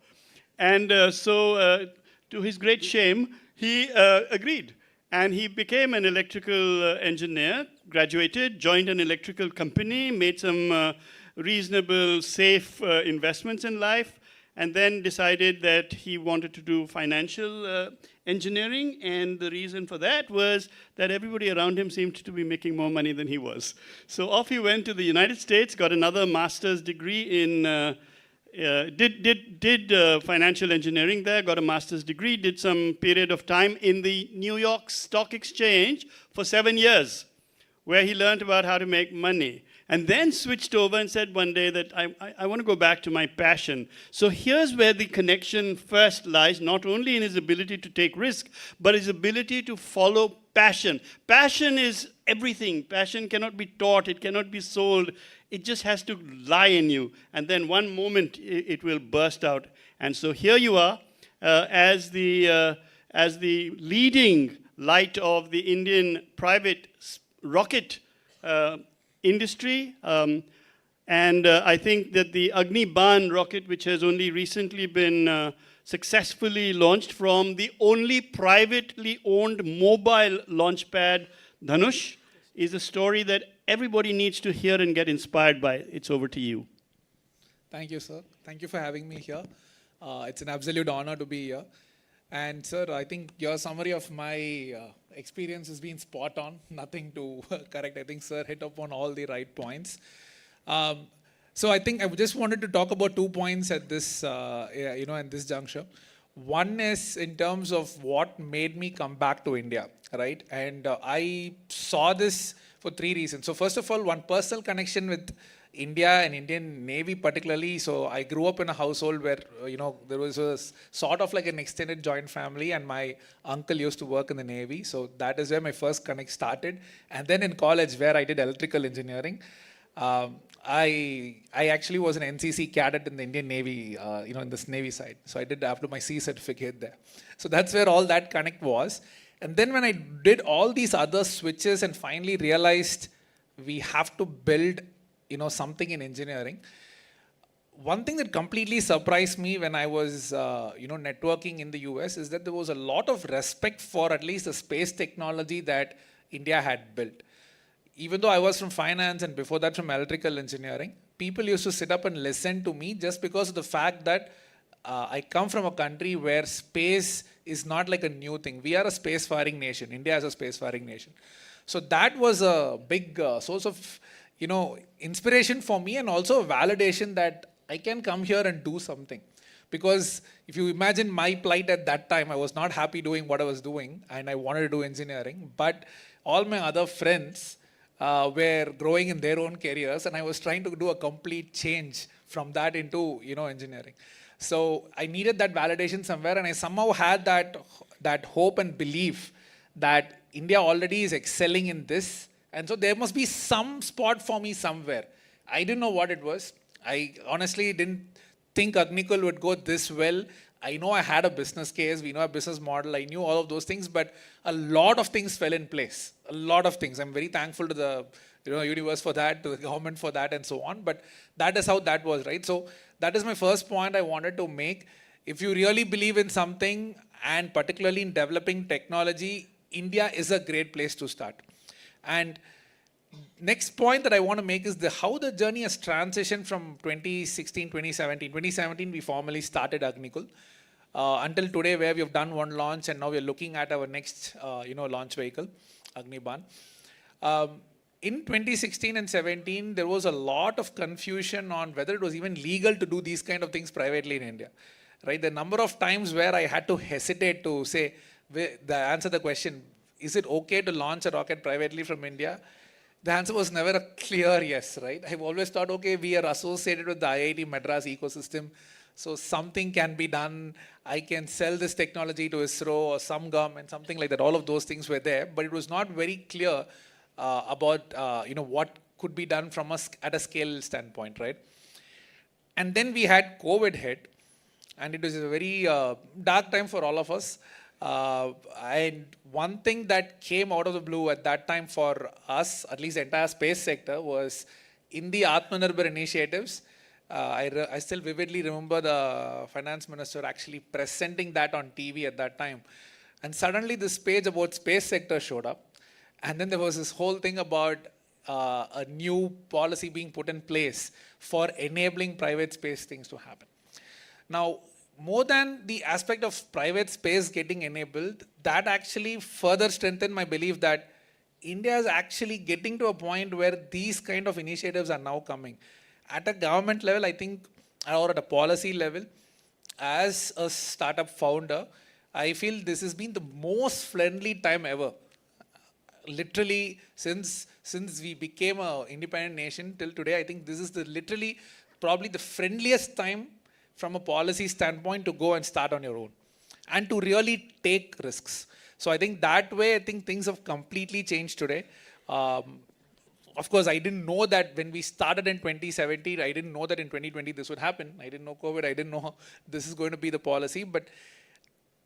And so, to his great shame, he agreed. And he became an electrical engineer, graduated, joined an electrical company, made some reasonable, safe investments in life, and then decided that he wanted to do financial engineering. And the reason for that was that everybody around him seemed to be making more money than he was. So off he went to the United States, got another master's degree in did financial engineering there, got a master's degree, did some period of time in the New York Stock Exchange for 7 years, where he learned about how to make money. And then switched over and said one day that I want to go back to my passion. So here's where the connection first lies, not only in his ability to take risk, but his ability to follow passion. Passion is everything. Passion cannot be taught, it cannot be sold. It just has to lie in you. And then one moment it will burst out. And so here you are as the leading light of the Indian private rocket industry. And I think that the Agni-Ban rocket, which has only recently been successfully launched from the only privately owned mobile launch pad, Dhanush, is a story that everybody needs to hear and get inspired by. It's over to you. Thank you, sir. Thank you for having me here. It's an absolute honor to be here. And sir, I think your summary of my experience has been spot on. Nothing to correct. I think sir hit upon all the right points. So I think I just wanted to talk about 2 points at this, in this juncture. One is in terms of what made me come back to India, right? And I saw this for 3 reasons. So first of all, one personal connection with India and Indian Navy particularly. So I grew up in a household where, there was a sort of like an extended joint family, and my uncle used to work in the Navy. So that is where my first connect started. And then in college, where I did electrical engineering, I actually was an NCC cadet in the Indian Navy, in this Navy side. So I did after my C certificate there. So that's where all that connect was. And then when I did all these other switches and finally realized we have to build, something in engineering, one thing that completely surprised me when I was, networking in the US is that there was a lot of respect for at least the space technology that India had built. even though I was from finance and before that from electrical engineering, people used to sit up and listen to me just because of the fact that I come from a country where space is not like a new thing. We are a spacefaring nation. India is a spacefaring nation. So that was a big source of, inspiration for me, and also a validation that I can come here and do something. Because if you imagine my plight at that time, I was not happy doing what I was doing and I wanted to do engineering. But all my other friends were growing in their own careers, and I was trying to do a complete change from that into, engineering. So I needed that validation somewhere, and I somehow had that hope and belief that India already is excelling in this, and so there must be some spot for me somewhere. I didn't know what it was. I honestly didn't think Agnikul would go this well. I know I had a business case, we know a business model, I knew all of those things, but a lot of things fell in place. A lot of things. I'm very thankful to the universe for that, to the government for that, and so on. But that is how that was, right? So that is my first point I wanted to make. If you really believe in something, and particularly in developing technology, India is a great place to start. And next point that I want to make is how the journey has transitioned from 2016, 2017. 2017, we formally started Agnikul. Until today, where we have done one launch, and now we are looking at our next, launch vehicle, Agniban. In 2016 and 17, there was a lot of confusion on whether it was even legal to do these kind of things privately in India. Right? The number of times where I had to hesitate to say, answer the question, is it okay to launch a rocket privately from India? The answer was never a clear yes, right? I've always thought, okay, we are associated with the IIT Madras ecosystem, so something can be done. I can sell this technology to ISRO or some government, something like that. All of those things were there, but it was not very clear about what could be done from at a scale standpoint, right? And then we had COVID hit, and it was a very dark time for all of us. And one thing that came out of the blue at that time for us, at least the entire space sector, was in the Atmanirbhar initiatives. I still vividly remember the finance minister actually presenting that on TV at that time. And suddenly this page about space sector showed up. And then there was this whole thing about a new policy being put in place for enabling private space things to happen. Now, more than the aspect of private space getting enabled, that actually further strengthened my belief that India is actually getting to a point where these kind of initiatives are now coming. At a government level, I think, or at a policy level, as a startup founder, I feel this has been the most friendly time ever. Literally, since we became an independent nation till today, I think this is literally probably the friendliest time from a policy standpoint to go and start on your own and to really take risks. So I think that way, I think things have completely changed today. Of course, I didn't know that when we started in 2017, I didn't know that in 2020 this would happen. I didn't know COVID, I didn't know this is going to be the policy, but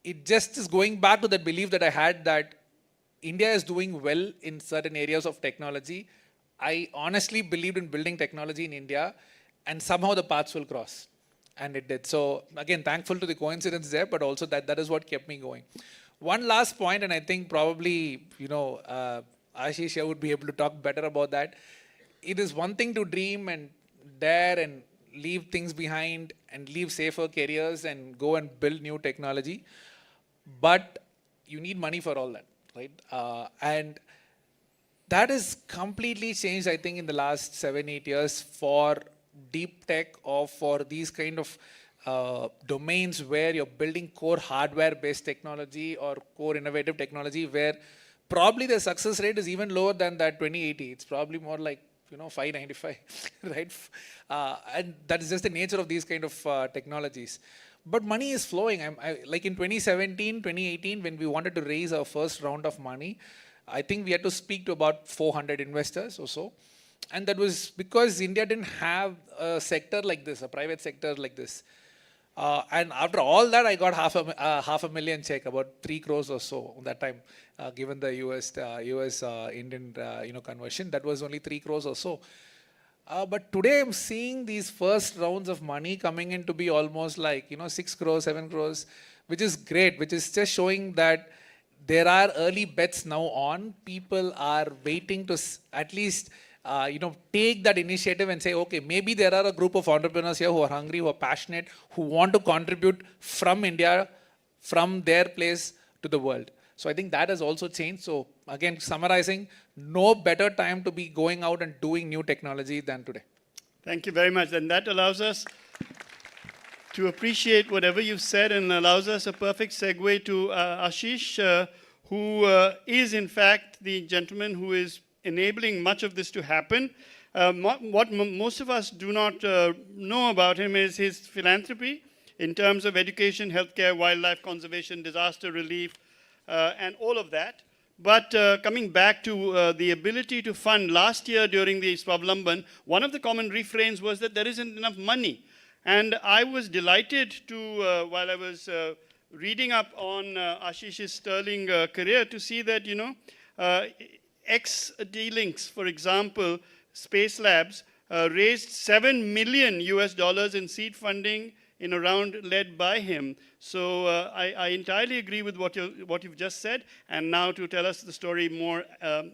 it just is going back to that belief that I had that India is doing well in certain areas of technology. I honestly believed in building technology in India, and somehow the paths will cross. And it did. So again, thankful to the coincidence there, but also that is what kept me going. One last point, and I think probably, Ashish would be able to talk better about that. It is one thing to dream and dare and leave things behind and leave safer careers and go and build new technology. But you need money for all that, right? And that has completely changed, I think, in the last 7-8 years for deep tech or for these kind of domains where you're building core hardware-based technology or core innovative technology, where probably the success rate is even lower than that 2080. It's probably more like 595, right? And that is just the nature of these kind of technologies. But money is flowing. Like in 2017, 2018, when we wanted to raise our first round of money, I think we had to speak to about 400 investors or so. And that was because India didn't have a sector like this, a private sector like this. And after all that, I got half a million check, about 3 crores or so that time, given the US Indian conversion. That was only 3 crores or so. But today I'm seeing these first rounds of money coming in to be almost like 6 crores, 7 crores, which is great, which is just showing that there are early bets now on. People are waiting to at least take that initiative and say, okay, maybe there are a group of entrepreneurs here who are hungry, who are passionate, who want to contribute from India, from their place to the world. So I think that has also changed. So again, summarizing, no better time to be going out and doing new technology than today. Thank you very much. And that allows us to appreciate whatever you've said and allows us a perfect segue to Ashish, who is in fact the gentleman who is enabling much of this to happen. What most of us do not know about him is his philanthropy in terms of education, healthcare, wildlife conservation, disaster relief, and all of that. But coming back to the ability to fund, last year during the SWAVLAMBAN, one of the common refrains was that there isn't enough money. And I was delighted to, while I was reading up on Ashish's sterling career, to see that, X-D-Links, for example, Space Labs, raised $7 million in seed funding in a round led by him. So I entirely agree with what you've just said. And now to tell us the story more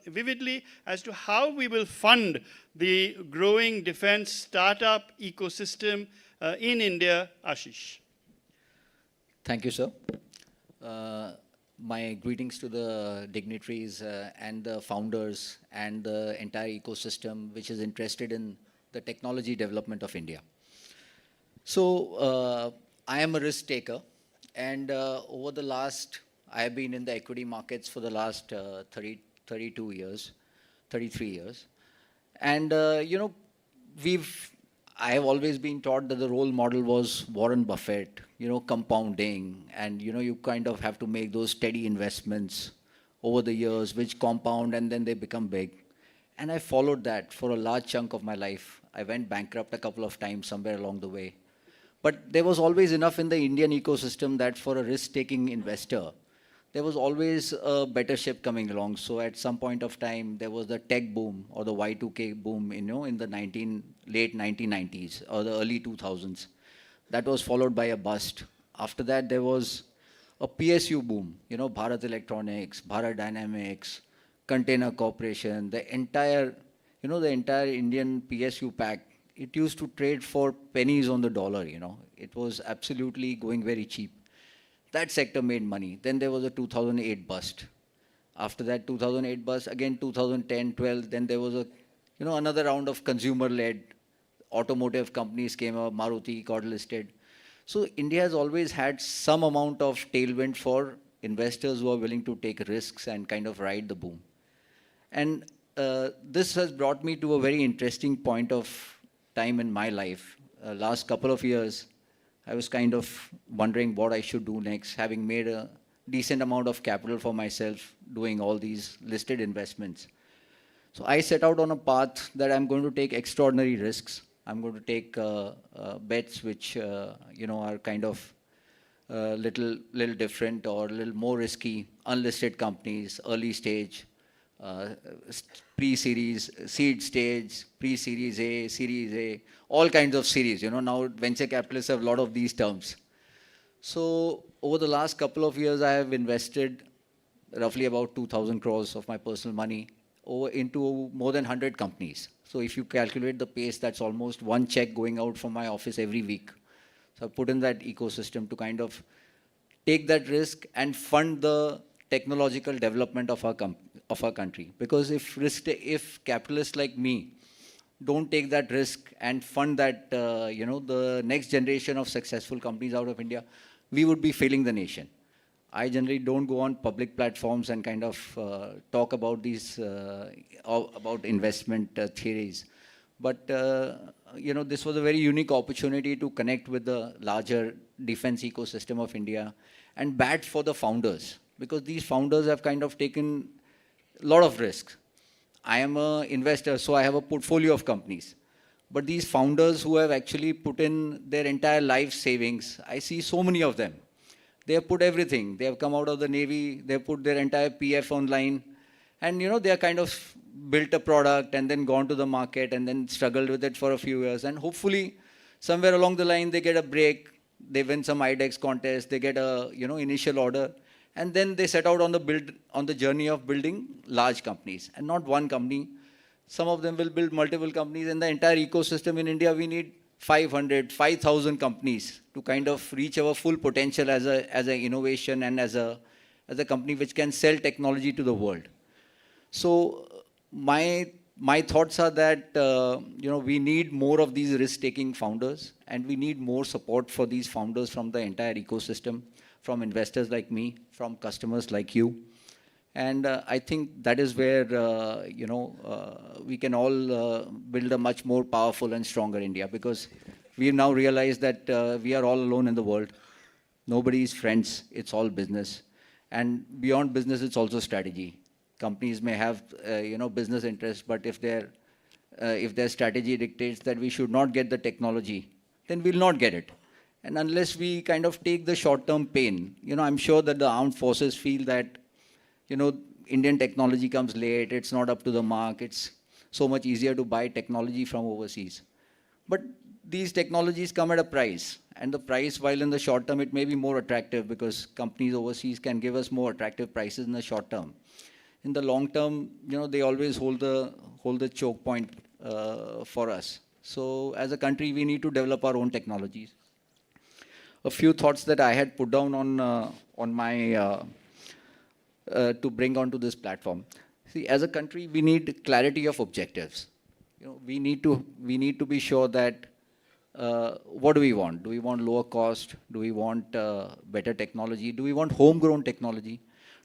vividly as to how we will fund the growing defense startup ecosystem in India, Ashish. Thank you, sir. My greetings to the dignitaries and the founders and the entire ecosystem which is interested in the technology development of India. So I am a risk taker, and over the last, I have been in the equity markets for the last 33 years. And, I have always been taught that the role model was Warren Buffett, compounding, and, you kind of have to make those steady investments over the years, which compound and then they become big. And I followed that for a large chunk of my life. I went bankrupt a couple of times somewhere along the way. But there was always enough in the Indian ecosystem that for a risk-taking investor, there was always a better ship coming along. So at some point of time, there was the tech boom or the Y2K boom, in the late 1990s or the early 2000s. That was followed by a bust. After that, there was a PSU boom, Bharat Electronics, Bharat Dynamics, Container Corporation, the entire Indian PSU pack. It used to trade for pennies on the dollar, It was absolutely going very cheap. That sector made money. Then there was a 2008 bust. After that 2008 bust, again 2010, 12, then there was another round of consumer-led automotive companies came up, Maruti got listed. So India has always had some amount of tailwind for investors who are willing to take risks and kind of ride the boom. And this has brought me to a very interesting point of time in my life. Last couple of years, I was kind of wondering what I should do next, having made a decent amount of capital for myself, doing all these listed investments. So I set out on a path that I'm going to take extraordinary risks. I'm going to take bets which, are kind of little different or a little more risky, unlisted companies, early stage, pre-series, seed stage, pre-series A, series A, all kinds of series. Now venture capitalists have a lot of these terms. So over the last couple of years, I have invested roughly about 2,000 crores of my personal money into more than 100 companies. So if you calculate the pace, that's almost one check going out from my office every week. So I put in that ecosystem to kind of take that risk and fund the technological development of our country. Because if capitalists like me don't take that risk and fund that, the next generation of successful companies out of India, we would be failing the nation. I generally don't go on public platforms and kind of talk about these, about investment theories. But, this was a very unique opportunity to connect with the larger defense ecosystem of India and bat for the founders, because these founders have kind of taken a lot of risks. I am an investor, so I have a portfolio of companies. But these founders who have actually put in their entire life savings, I see so many of them. They have put everything. They have come out of the Navy, they have put their entire PF online, and they are kind of built a product and then gone to the market and then struggled with it for a few years. And hopefully, somewhere along the line, they get a break, they win some IDEX contest, they get a initial order, And then they set out on the journey of building large companies, and not one company. Some of them will build multiple companies. In the entire ecosystem in India, we need 500, 5,000 companies to kind of reach our full potential as an innovation and as a company which can sell technology to the world. So my thoughts are that we need more of these risk-taking founders, and we need more support for these founders from the entire ecosystem, from investors like me, from customers like you. And I think that is where we can all build a much more powerful and stronger India, because we now realize that we are all alone in the world. Nobody is friends. It's all business. And beyond business, it's also strategy. Companies may have business interests, but if their strategy dictates that we should not get the technology, then we'll not get it. And unless we kind of take the short-term pain, I'm sure that the armed forces feel that Indian technology comes late, it's not up to the mark, it's so much easier to buy technology from overseas. But these technologies come at a price, and the price, while in the short term it may be more attractive because companies overseas can give us more attractive prices in the short term. In the long term, they always hold the choke point for us. So as a country, we need to develop our own technologies. A few thoughts that I had put down on my to bring onto this platform. See, as a country, we need clarity of objectives. We need to be sure that what do we want? Do we want lower cost? Do we want better technology? Do we want homegrown technology?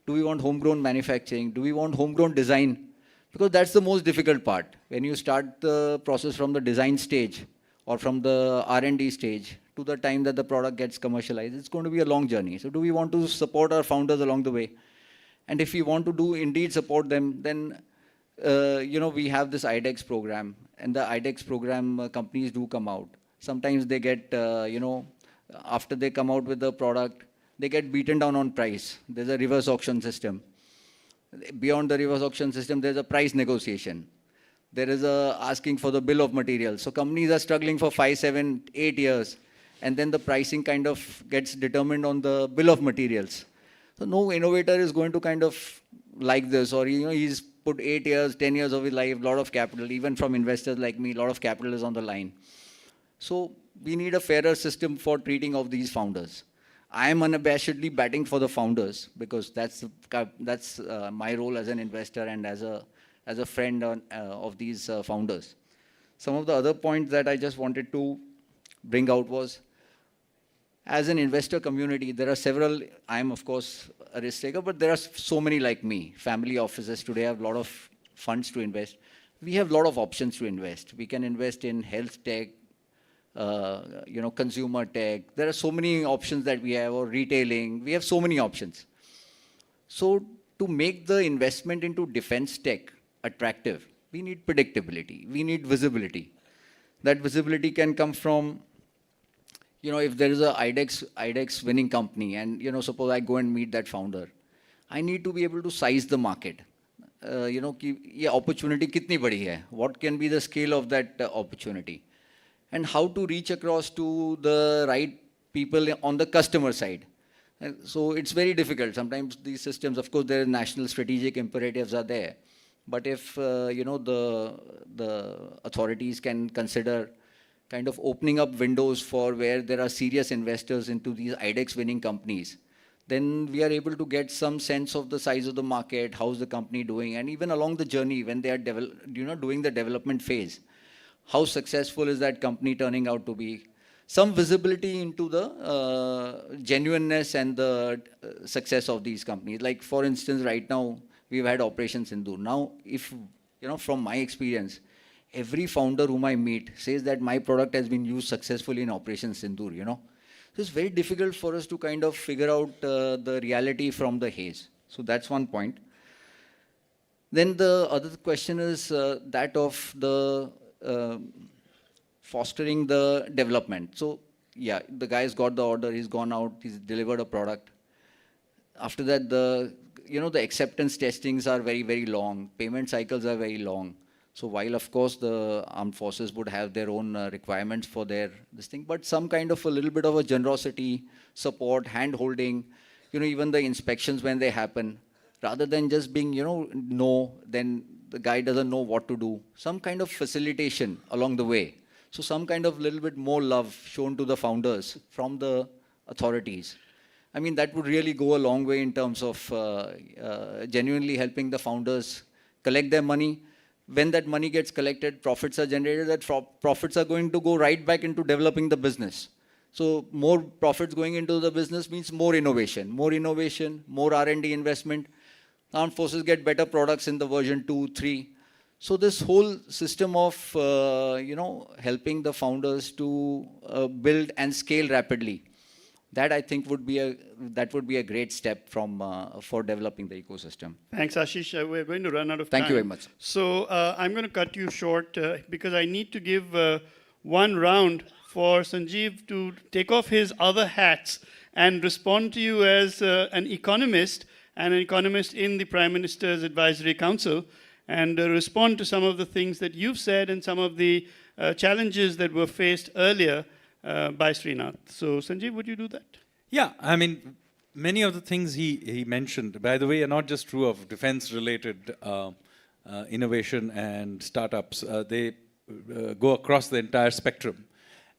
Do we want homegrown manufacturing? Do we want homegrown design? Because that's the most difficult part. When you start the process from the design stage or from the R&D stage to the time that the product gets commercialized, it's going to be a long journey. So do we want to support our founders along the way? And if we want to indeed support them, then we have this IDEX program, and the IDEX program companies do come out. Sometimes they get, after they come out with the product, they get beaten down on price. There's a reverse auction system. Beyond the reverse auction system, there's a price negotiation. There is a asking for the bill of materials. So companies are struggling for 5, 7, 8 years, and then the pricing kind of gets determined on the bill of materials. So no innovator is going to kind of like this, or he's put 8 years, 10 years of his life, a lot of capital, even from investors like me, a lot of capital is on the line. So we need a fairer system for treating of these founders. I am unabashedly batting for the founders, because that's my role as an investor and as a friend of these founders. Some of the other points that I just wanted to bring out was, as an investor community, there are several. I am, of course, a risk taker, but there are so many like me. Family offices today have a lot of funds to invest. We have a lot of options to invest. We can invest in health tech, consumer tech. There are so many options that we have, or retailing. We have so many options. So to make the investment into defense tech attractive, we need predictability. We need visibility. That visibility can come from, if there is a IDEX winning company, and, suppose I go and meet that founder, I need to be able to size the market. Ye opportunity kitni badi hai? What can be the scale of that opportunity? And how to reach across to the right people on the customer side. So it's very difficult. Sometimes these systems, of course, their national strategic imperatives are there. But if, the authorities can consider kind of opening up windows for where there are serious investors into these IDEX winning companies, then we are able to get some sense of the size of the market, how's the company doing, and even along the journey when they are doing the development phase, how successful is that company turning out to be. Some visibility into the genuineness and the success of these companies. Like, for instance, right now, we've had Operation Sindoor. Now, if, from my experience, every founder whom I meet says that my product has been used successfully in Operation Sindoor, So it's very difficult for us to kind of figure out the reality from the haze. So that's one point. Then the other question is that of the fostering the development. So yeah, the guy's got the order, he's gone out, he's delivered a product. After that, the acceptance testings are very, very long. Payment cycles are very long. So while, of course, the armed forces would have their own requirements for this thing, but some kind of a little bit of a generosity, support, hand-holding, even the inspections when they happen, rather than just being, no, then the guy doesn't know what to do. Some kind of facilitation along the way. So some kind of little bit more love shown to the founders from the authorities. I mean, that would really go a long way in terms of genuinely helping the founders collect their money. When that money gets collected, profits are generated, that profits are going to go right back into developing the business. So more profits going into the business means more innovation, more R&D investment. Armed forces get better products in the version 2, 3. So this whole system of, helping the founders to build and scale rapidly, that I think would be a great step for developing the ecosystem. Thanks, Ashish. We're going to run out of time. Thank you very much. So I'm going to cut you short because I need to give one round for Sanjeev to take off his other hats and respond to you as an economist and an economist in the Prime Minister's Advisory Council, and respond to some of the things that you've said and some of the challenges that were faced earlier by Srinath. So Sanjeev, would you do that? Yeah, I mean, many of the things he mentioned, by the way, are not just true of defense-related innovation and startups. They go across the entire spectrum.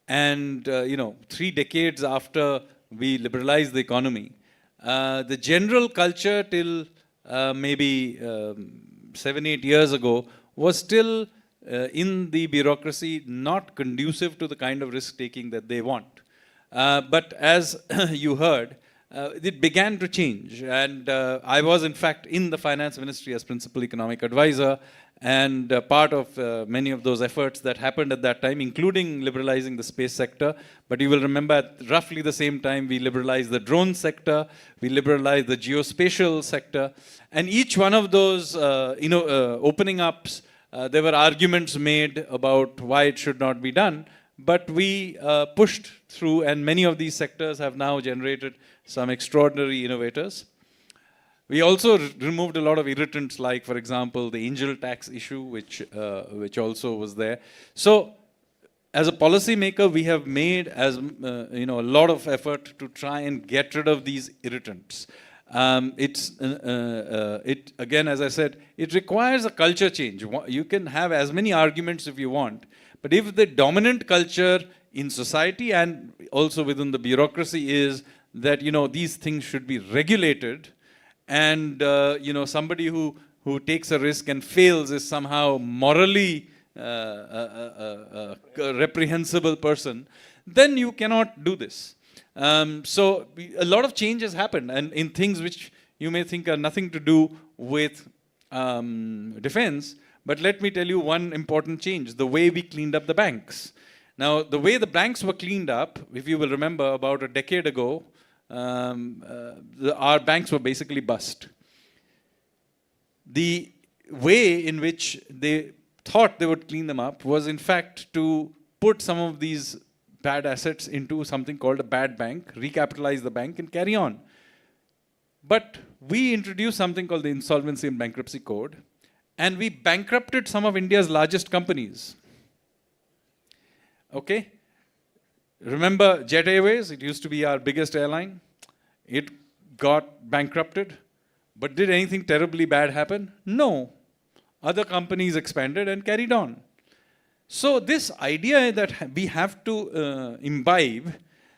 And, 3 decades after we liberalized the economy, the general culture till maybe 7-8 years ago was still in the bureaucracy not conducive to the kind of risk-taking that they want. But as you heard, it began to change. And I was, in fact, in the finance ministry as principal economic advisor, and part of many of those efforts that happened at that time, including liberalizing the space sector. But you will remember at roughly the same time, we liberalized the drone sector, we liberalized the geospatial sector. And each one of those opening ups, there were arguments made about why it should not be done. But we pushed through, and many of these sectors have now generated some extraordinary innovators. We also removed a lot of irritants, like, for example, the angel tax issue, which also was there. So, as a policymaker, we have made a lot of effort to try and get rid of these irritants. Again, as I said, it requires a culture change. You can have as many arguments if you want, but if the dominant culture in society and also within the bureaucracy is that, these things should be regulated, and, somebody who takes a risk and fails is somehow morally a reprehensible person, then you cannot do this. So a lot of change has happened, and in things which you may think are nothing to do with defense, but let me tell you one important change, the way we cleaned up the banks. Now, the way the banks were cleaned up, if you will remember, about a decade ago, our banks were basically bust. The way in which they thought they would clean them up was, in fact, to put some of these bad assets into something called a bad bank, recapitalize the bank, and carry on. But we introduced something called the Insolvency and Bankruptcy Code, and we bankrupted some of India's largest companies. Okay? Remember Jet Airways? It used to be our biggest airline. It got bankrupted. But did anything terribly bad happen? No. Other companies expanded and carried on. So this idea that we have to imbibe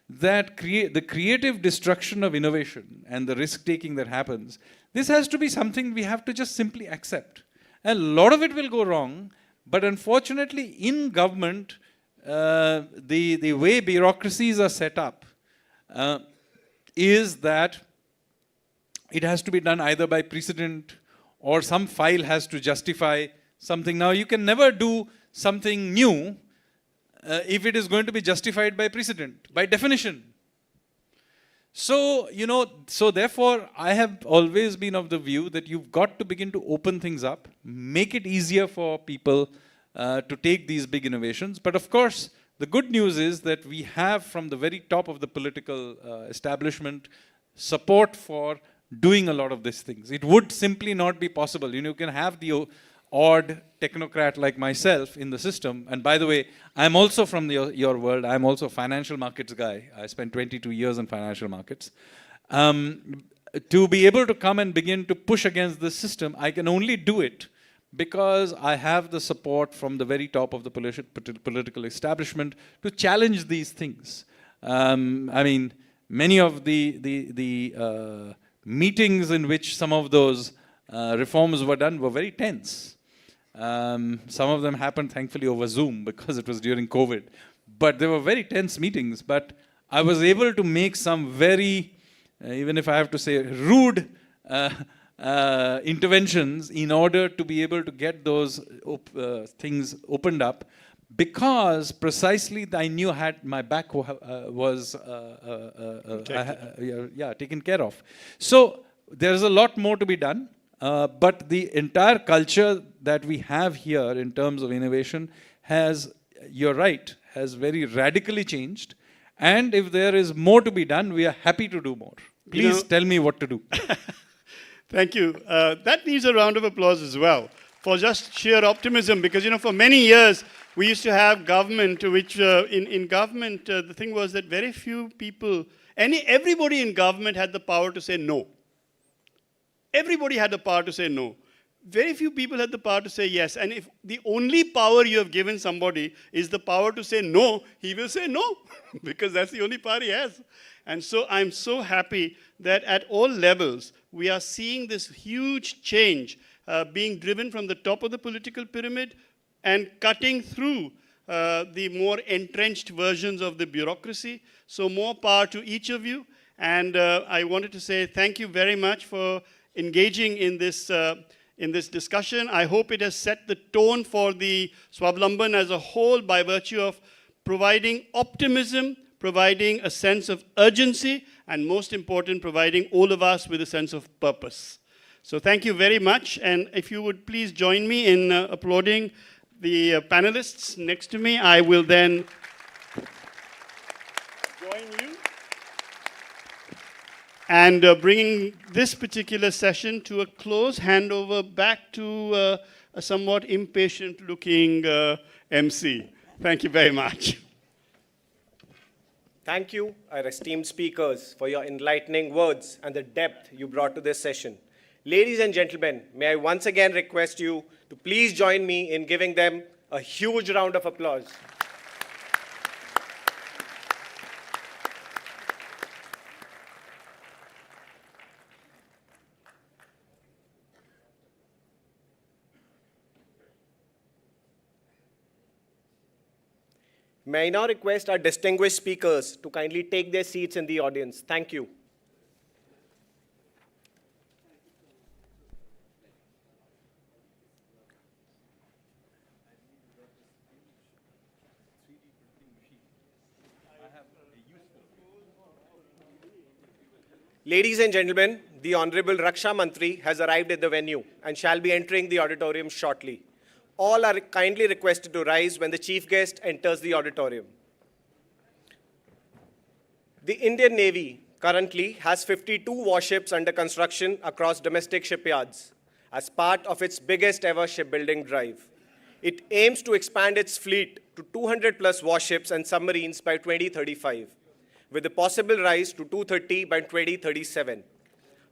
that the creative destruction of innovation and the risk-taking that happens, this has to be something we have to just simply accept. And a lot of it will go wrong, but unfortunately in government, the way bureaucracies are set up is that it has to be done either by precedent or some file has to justify something. Now, you can never do something new if it is going to be justified by precedent, by definition. So, so therefore, I have always been of the view that you've got to begin to open things up, make it easier for people to take these big innovations. But of course, the good news is that we have, from the very top of the political establishment, support for doing a lot of these things. It would simply not be possible. You can have the odd technocrat like myself in the system. And by the way, I'm also from your world. I'm also a financial markets guy. I spent 22 years in financial markets. To be able to come and begin to push against this system, I can only do it because I have the support from the very top of the political establishment to challenge these things. I mean, many of the meetings in which some of those reforms were done were very tense. Some of them happened, thankfully, over Zoom because it was during COVID. But they were very tense meetings. But I was able to make some very, even if I have to say, rude interventions in order to be able to get those things opened up, because precisely I knew my back was taken care of. So there's a lot more to be done, but the entire culture that we have here in terms of innovation has, you're right, has very radically changed. And if there is more to be done, we are happy to do more. Please tell me what to do. Thank you. That needs a round of applause as well for just sheer optimism, because, for many years we used to have government, which in government, the thing was that very few people, everybody in government had the power to say no. Everybody had the power to say no. Very few people had the power to say yes. And if the only power you have given somebody is the power to say no, he will say no, because that's the only power he has. And so I'm so happy that at all levels, we are seeing this huge change being driven from the top of the political pyramid and cutting through the more entrenched versions of the bureaucracy. So more power to each of you. And I wanted to say thank you very much for engaging in this discussion. I hope it has set the tone for the SWAVLAMBAN as a whole by virtue of providing optimism, providing a sense of urgency, and most important, providing all of us with a sense of purpose. So thank you very much. And if you would please join me in applauding the panelists next to me, I will then join you. And bringing this particular session to a close, hand over back to a somewhat impatient-looking MC. Thank you very much. Thank you, our esteemed speakers, for your enlightening words and the depth you brought to this session. Ladies and gentlemen, may I once again request you to please join me in giving them a huge round of applause. May I now request our distinguished speakers to kindly take their seats in the audience. Thank you. Ladies and gentlemen, the Honorable Raksha Mantri has arrived at the venue and shall be entering the auditorium shortly. All are kindly requested to rise when the chief guest enters the auditorium. The Indian Navy currently has 52 warships under construction across domestic shipyards as part of its biggest ever shipbuilding drive. It aims to expand its fleet to 200 plus warships and submarines by 2035, with a possible rise to 230 by 2037.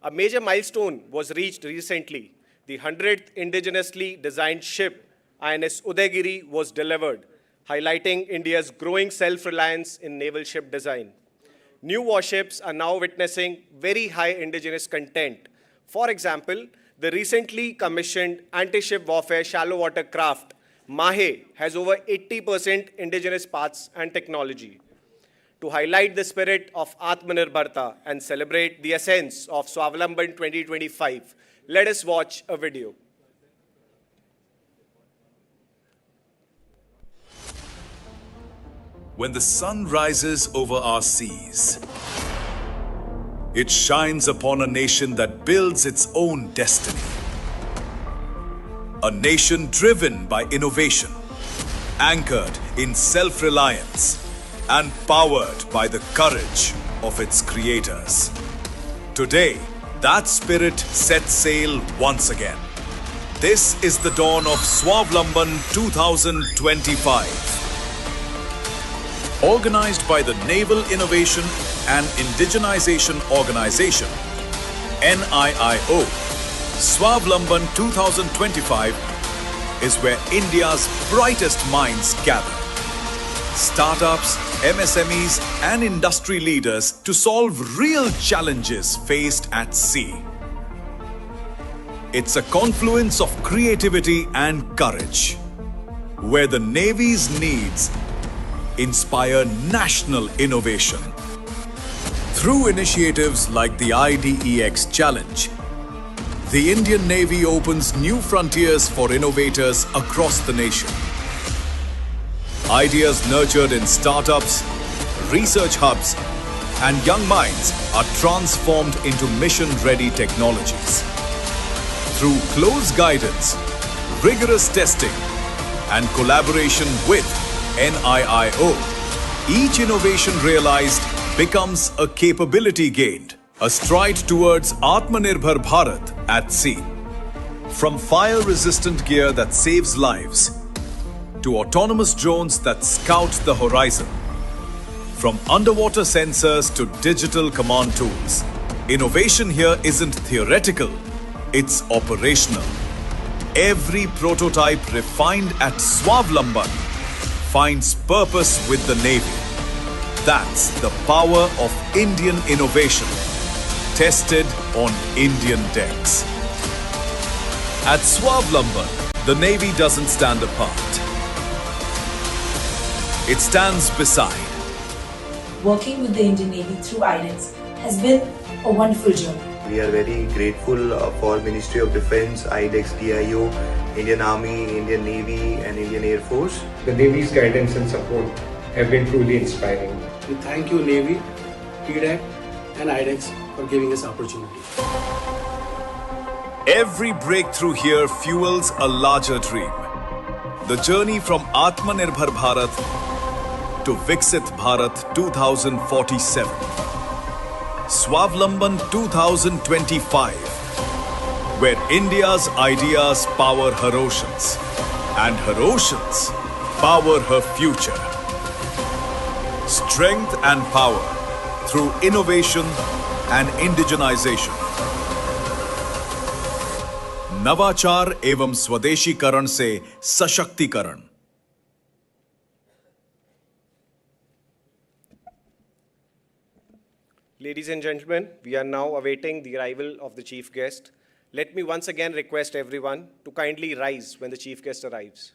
A major milestone was reached recently. The 100th indigenously designed ship, INS Udaygiri, was delivered, highlighting India's growing self-reliance in naval ship design. New warships are now witnessing very high indigenous content. For example, the recently commissioned anti-ship warfare shallow water craft, Mahe, has over 80% indigenous parts and technology. To highlight the spirit of Atmanirbharta and celebrate the essence of SWAVLAMBAN-2025, let us watch a video. When the sun rises over our seas, it shines upon a nation that builds its own destiny. A nation driven by innovation, anchored in self-reliance, and powered by the courage of its creators. Today, that spirit sets sail once again. This is the dawn of SWAVLAMBAN 2025. Organized by the Naval Innovation and Indigenization Organization, NIIO, SWAVLAMBAN 2025 is where India's brightest minds gather. Startups, MSMEs and industry leaders to solve real challenges faced at sea. It's a confluence of creativity and courage, where the Navy's needs inspire national innovation. Through initiatives like the IDEX Challenge, the Indian Navy opens new frontiers for innovators across the nation. Ideas nurtured in startups, research hubs, and young minds are transformed into mission-ready technologies. Through close guidance, rigorous testing, and collaboration with NIIO, each innovation realized becomes a capability gained, a stride towards Atmanirbhar Bharat at sea. From fire-resistant gear that saves lives, to autonomous drones that scout the horizon. From underwater sensors to digital command tools, innovation here isn't theoretical, it's operational. Every prototype refined at SWAVLAMBAN finds purpose with the Navy. That's the power of Indian innovation, tested on Indian decks. At SWAVLAMBAN, the Navy doesn't stand apart. It stands beside. Working with the Indian Navy through IDEX has been a wonderful journey. We are very grateful for Ministry of Defence, IDEX, DIO, Indian Army, Indian Navy and Indian Air Force. The Navy's guidance and support have been truly inspiring. We thank you Navy, TDAC and IDEX for giving us opportunity. Every breakthrough here fuels a larger dream. The journey from Atmanirbhar Bharat to Viksit Bharat 2047. SWAVLAMBAN 2025, where India's ideas power her oceans and her oceans power her future. Strength and power through innovation and indigenization. नवाचार एवं स्वदेशीकरण से सशक्तिकरण. Ladies and gentlemen, we are now awaiting the arrival of the chief guest. Let me once again request everyone to kindly rise when the chief guest arrives.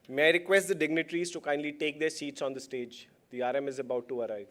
May I request the dignitaries to kindly take their seats on the stage. The RM is about to arrive.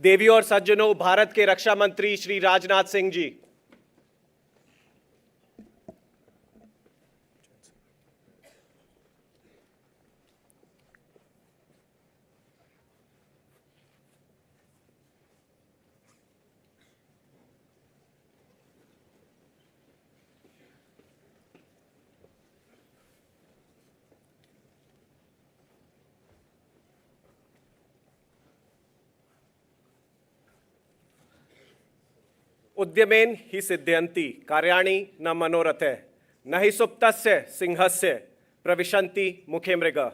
देवियों और सज्जनों, भारत के रक्षा मंत्री श्री राजनाथ सिंह जी, उद्यमेन हि सिद्ध्यन्ति कार्याणि न मनोरथे न हि सुप्तस्य सिंहस्य प्रविशन्ति मुखे मृगा.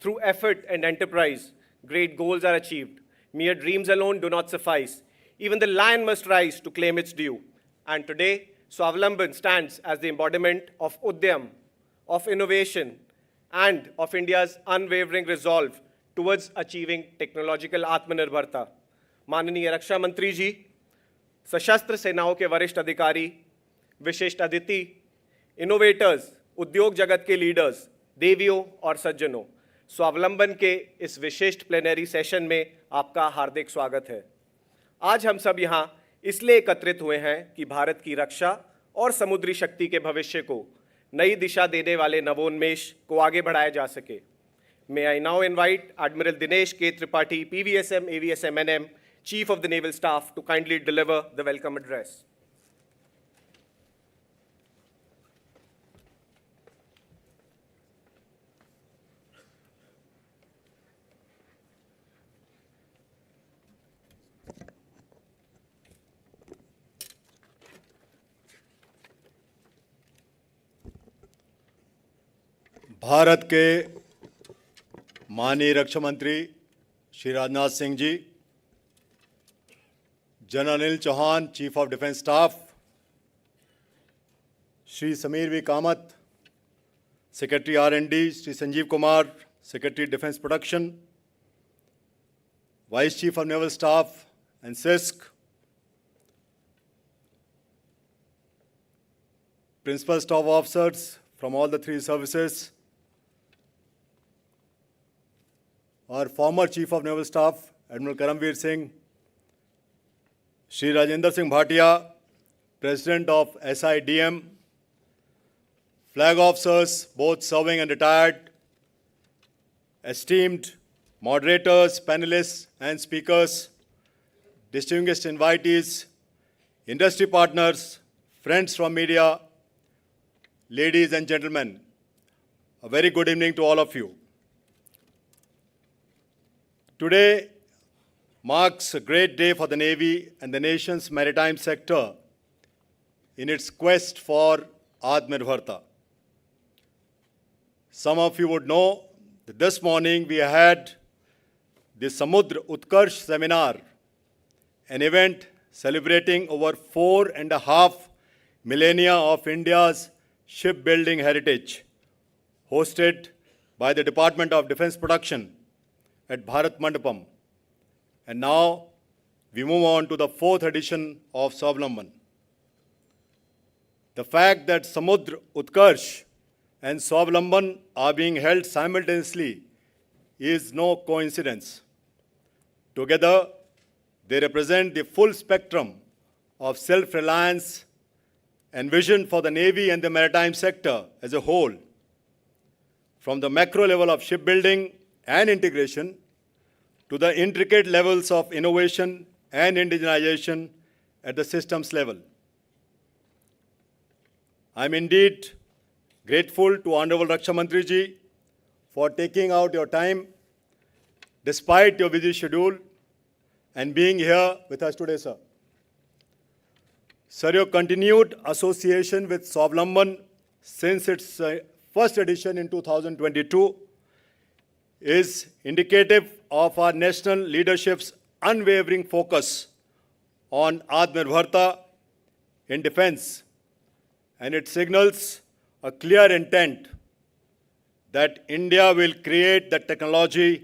Through effort and enterprise, great goals are achieved. Mere dreams alone do not suffice. Even the lion must rise to claim its due. And today, Swavlamban stands as the embodiment of Udyam, of innovation, and of India's unwavering resolve towards achieving technological Atmanirbharta. माननीय रक्षा मंत्री जी, सशस्त्र सेनाओं के वरिष्ठ अधिकारी, विशिष्ट अतिथि, इनोवेटर्स, उद्योग जगत के लीडर्स, देवियों और सज्जनों, स्वावलंबन के इस विशिष्ट प्लेनरी सेशन में आपका हार्दिक स्वागत है. आज हम सब यहाँ इसलिए एकत्रित हुए हैं कि भारत की रक्षा और समुद्री शक्ति के भविष्य को नई दिशा देने वाले नवोन्मेष को आगे बढ़ाया जा सके. May I now invite Admiral Dinesh K. Tripathi, PVSM, AVSM, NM, Chief of the Naval Staff, to kindly deliver the welcome address. Bharat के माननीय रक्षा मंत्री Shri Rajnath Singh ji, general Anil Chauhan, chief of defence staff, Shri Sameer V Kamat, secretary R&D, Shri Sanjeev Kumar, secretary defence production, vice chief of naval staff and CISC, principal staff officers from all the three services, our former Chief of Naval Staff, Admiral Karamveer Singh, Shri Rajendra Singh Bhatia, President of SIDM, flag officers, both serving and retired, esteemed moderators, panelists, and speakers, distinguished invitees, industry partners, friends from media, ladies and gentlemen, a very good evening to all of you. Today marks a great day for the Navy and the nation's maritime sector in its quest for Atmanirbharta. Some of you would know that this morning we had the Samudra Utkarsh seminar, an event celebrating over 4.5 millennia of India's shipbuilding heritage, hosted by the Department of Defense Production at Bharat Mandapam. And now we move on to the 4th edition of SWAVLAMBAN. The fact that Samudra Utkarsh and SWAVLAMBAN are being held simultaneously is no coincidence. Together, they represent the full spectrum of self-reliance and vision for the Navy and the maritime sector as a whole, from the macro level of shipbuilding and integration to the intricate levels of innovation and indigenization at the systems level. I'm indeed grateful to Honorable Raksha Mantri ji for taking out your time despite your busy schedule and being here with us today, sir. Sir, your continued association with SWAVLAMBAN since its first edition in 2022 is indicative of our national leadership's unwavering focus on Atmanirbharta in defense, and it signals a clear intent that India will create the technology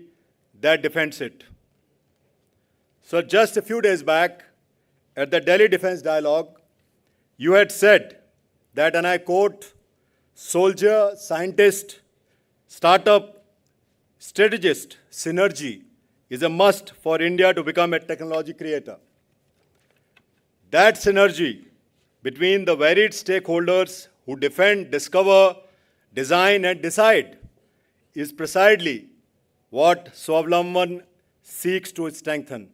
that defends it. So just a few days back, at the Delhi Defense Dialogue, you had said that, and I quote, soldier, scientist, startup, strategist synergy is a must for India to become a technology creator. That synergy between the varied stakeholders who defend, discover, design, and decide is precisely what SWAVLAMBAN seeks to strengthen.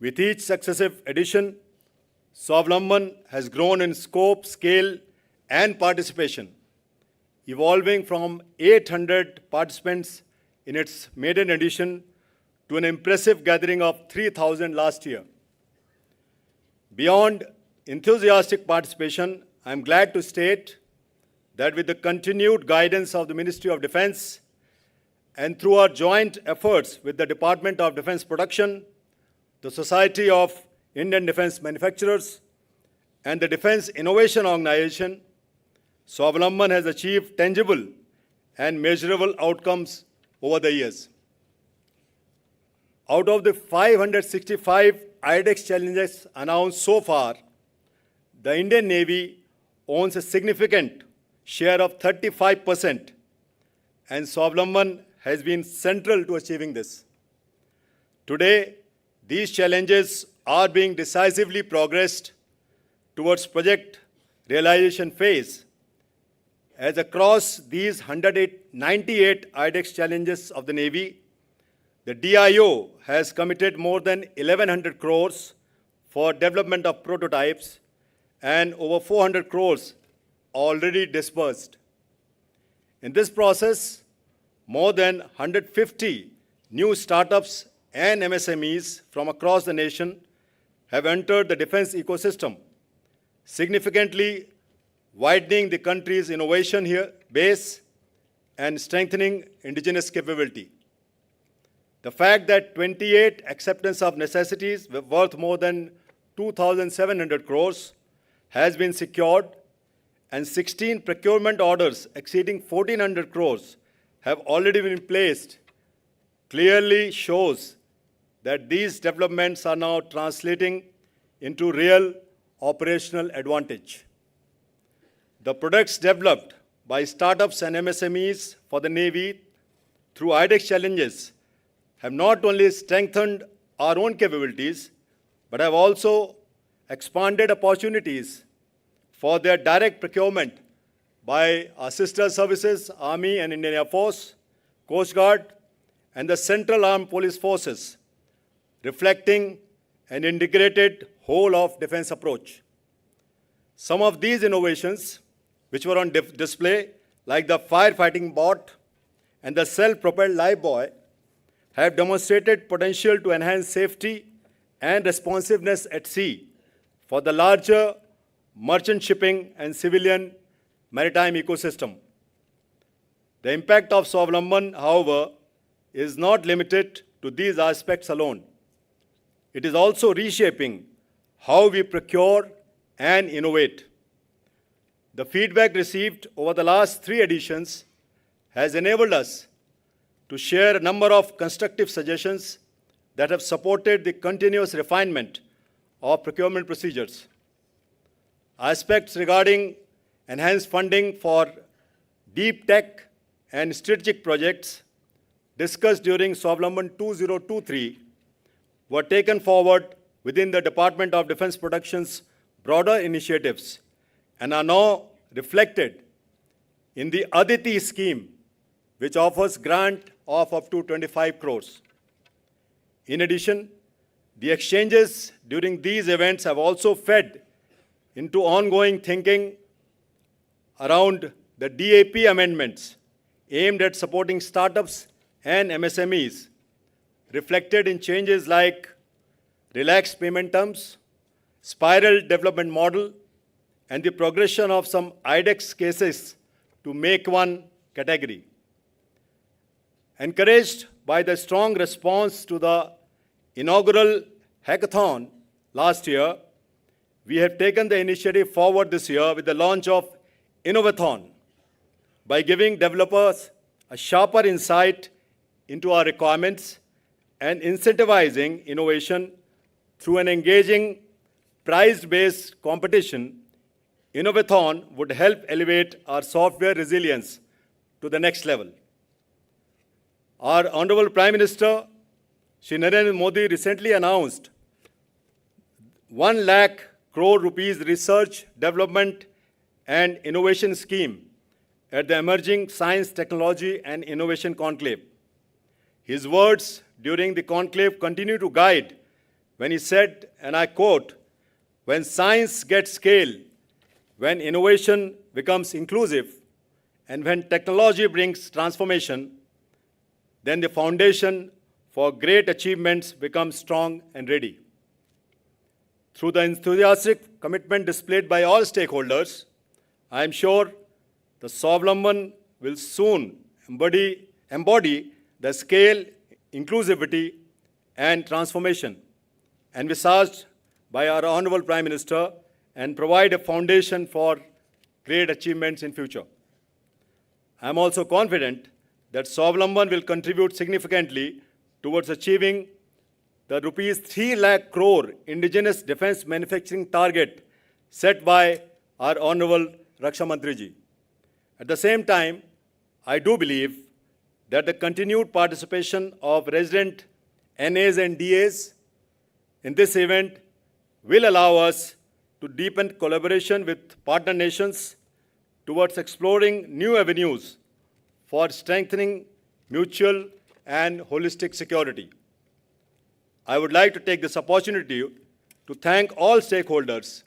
With each successive edition, SWAVLAMBAN has grown in scope, scale, and participation, evolving from 800 participants in its maiden edition to an impressive gathering of 3,000 last year. Beyond enthusiastic participation, I am glad to state that with the continued guidance of the Ministry of Defense and through our joint efforts with the Department of Defense Production, the Society of Indian Defense Manufacturers, and the Defense Innovation Organization, SWAVLAMBAN has achieved tangible and measurable outcomes over the years. Out of the 565 IDEX challenges announced so far, the Indian Navy owns a significant share of 35%, and SWAVLAMBAN has been central to achieving this. Today, these challenges are being decisively progressed towards project realization phase, as across these 198 IDEX challenges of the Navy, the DIO has committed more than 1,100 crores for development of prototypes and over 400 crores already disbursed. In this process, more than 150 new startups and MSMEs from across the nation have entered the defense ecosystem, significantly widening the country's innovation base and strengthening indigenous capability. The fact that 28 acceptance of necessities worth more than 2,700 crores has been secured and 16 procurement orders exceeding 1,400 crores have already been placed clearly shows that these developments are now translating into real operational advantage. The products developed by startups and MSMEs for the Navy through IDEX challenges have not only strengthened our own capabilities, but have also expanded opportunities for their direct procurement by our sister services, Army and Indian Air Force, Coast Guard, and the Central Armed Police Forces, reflecting an integrated whole of defense approach. Some of these innovations, which were on display, like the firefighting bot and the self-propelled lifebuoy, have demonstrated potential to enhance safety and responsiveness at sea for the larger merchant shipping and civilian maritime ecosystem. The impact of SWAVLAMBAN, however, is not limited to these aspects alone. It is also reshaping how we procure and innovate. The feedback received over the last 3 editions has enabled us to share a number of constructive suggestions that have supported the continuous refinement of procurement procedures. Aspects regarding enhanced funding for deep tech and strategic projects discussed during SWAVLAMBAN 2023 were taken forward within the Department of Defense Production's broader initiatives and are now reflected in the Aditi scheme, which offers grant of up to 25 crores. In addition, the exchanges during these events have also fed into ongoing thinking around the DAP amendments aimed at supporting startups and MSMEs, reflected in changes like relaxed payment terms, spiral development model, and the progression of some IDEX cases to Make One category. Encouraged by the strong response to the inaugural hackathon last year, we have taken the initiative forward this year with the launch of Innovathon by giving developers a sharper insight into our requirements and incentivizing innovation through an engaging prize-based competition. Innovathon would help elevate our software resilience to the next level. Our Honorable Prime Minister Shri Narendra Modi recently announced 1 lakh crore rupees research, development and innovation scheme at the Emerging Science, Technology and Innovation Conclave. His words during the conclave continue to guide when he said, and I quote, "When science gets scale, when innovation becomes inclusive, and when technology brings transformation, then the foundation for great achievements becomes strong and ready." Through the enthusiastic commitment displayed by all stakeholders, I am sure the SWAVLAMBAN will soon embody the scale, inclusivity, and transformation envisaged by our Honorable Prime Minister and provide a foundation for great achievements in future. I am also confident that SWAVLAMBAN will contribute significantly towards achieving the rupees 3 lakh crore indigenous defense manufacturing target set by our Honorable Raksha Mantri ji. At the same time, I do believe that the continued participation of resident NAs and DAs in this event will allow us to deepen collaboration with partner nations towards exploring new avenues for strengthening mutual and holistic security. I would like to take this opportunity to thank all stakeholders,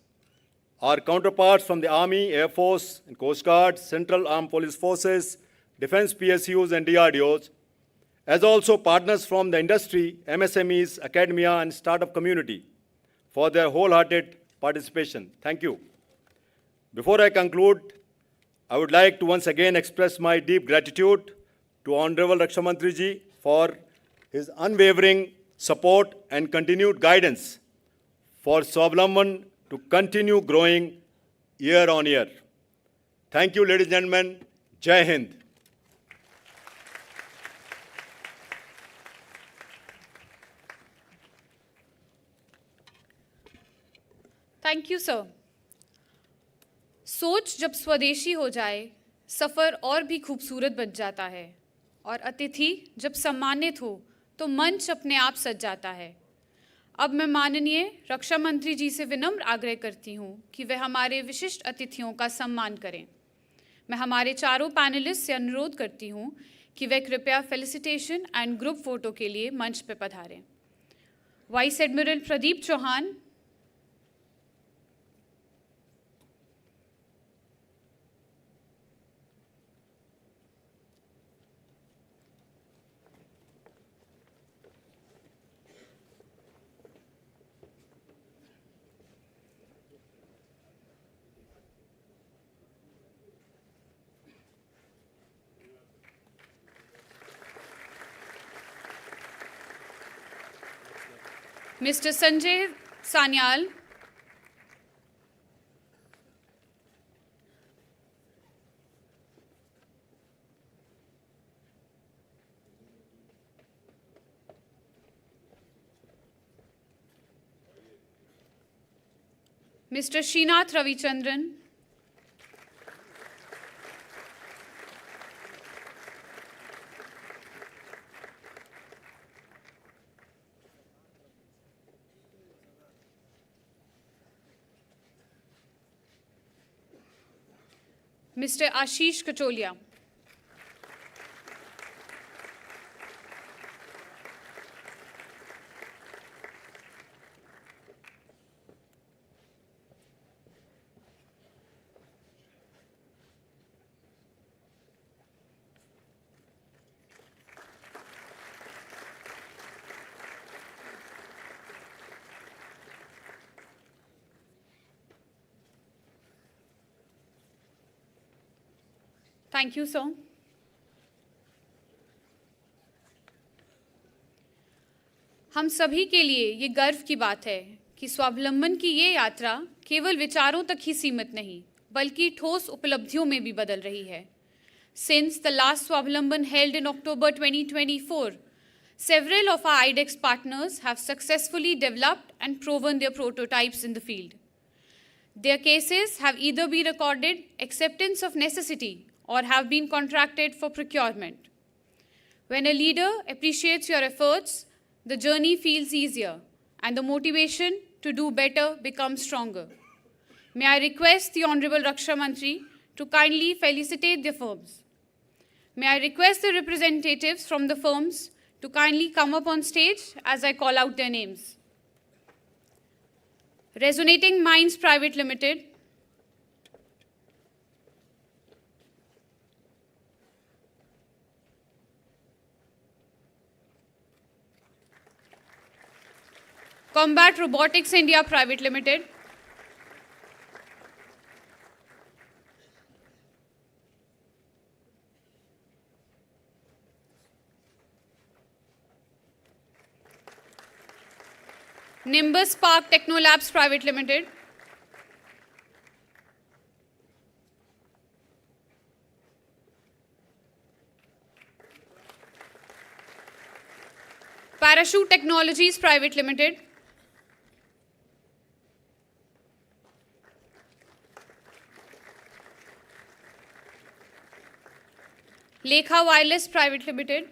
our counterparts from the Army, Air Force, and Coast Guard, Central Armed Police Forces, Defense PSUs and DRDOs, as also partners from the industry, MSMEs, academia, and startup community for their wholehearted participation. Thank you. Before I conclude, I would like to once again express my deep gratitude to Honorable Raksha Mantri ji for his unwavering support and continued guidance for SWAVLAMBAN to continue growing year on year. Thank you, ladies and gentlemen. Jai Hind. Thank you sir. सोच जब स्वदेशी हो जाए, सफ़र और भी खूबसूरत बन जाता है, और अतिथि जब सम्मानित हो तो मंच अपने आप सज जाता है। अब मैं माननीय रक्षा मंत्री जी से विनम्र आग्रह करती हूँ कि वे हमारे विशिष्ट अतिथियों का सम्मान करें। मैं हमारे चारों पैनलिस्ट से अनुरोध करती हूँ कि वे कृपया फेलिसिटेशन एंड ग्रुप फोटो के लिए मंच पर पधारें। Vice admiral Pradeep Chauhan, Mr. Sanjay Sanyal, Mr. Srinath Ravichandran, Mr. Ashish Kacholia, thank you sir. हम सभी के लिए ये गर्व की बात है कि स्वावलंबन की ये यात्रा केवल विचारों तक ही सीमित नहीं, बल्कि ठोस उपलब्धियों में भी बदल रही है। Since the last Swavlamban held in October 2024, several of our IDEX partners have successfully developed and proven their prototypes in the field. Their cases have either been recorded acceptance of necessity or have been contracted for procurement. When a leader appreciates your efforts, the journey feels easier and the motivation to do better becomes stronger. May I request the Honorable Raksha Mantri to kindly felicitate the firms. May I request the representatives from the firms to kindly come up on stage as I call out their names. Resonating Minds Private Limited, Combat Robotics India Private Limited, Nimbus Park Technolabs Private Limited, Parachute Technologies Private Limited, Lekha Wireless Private Limited,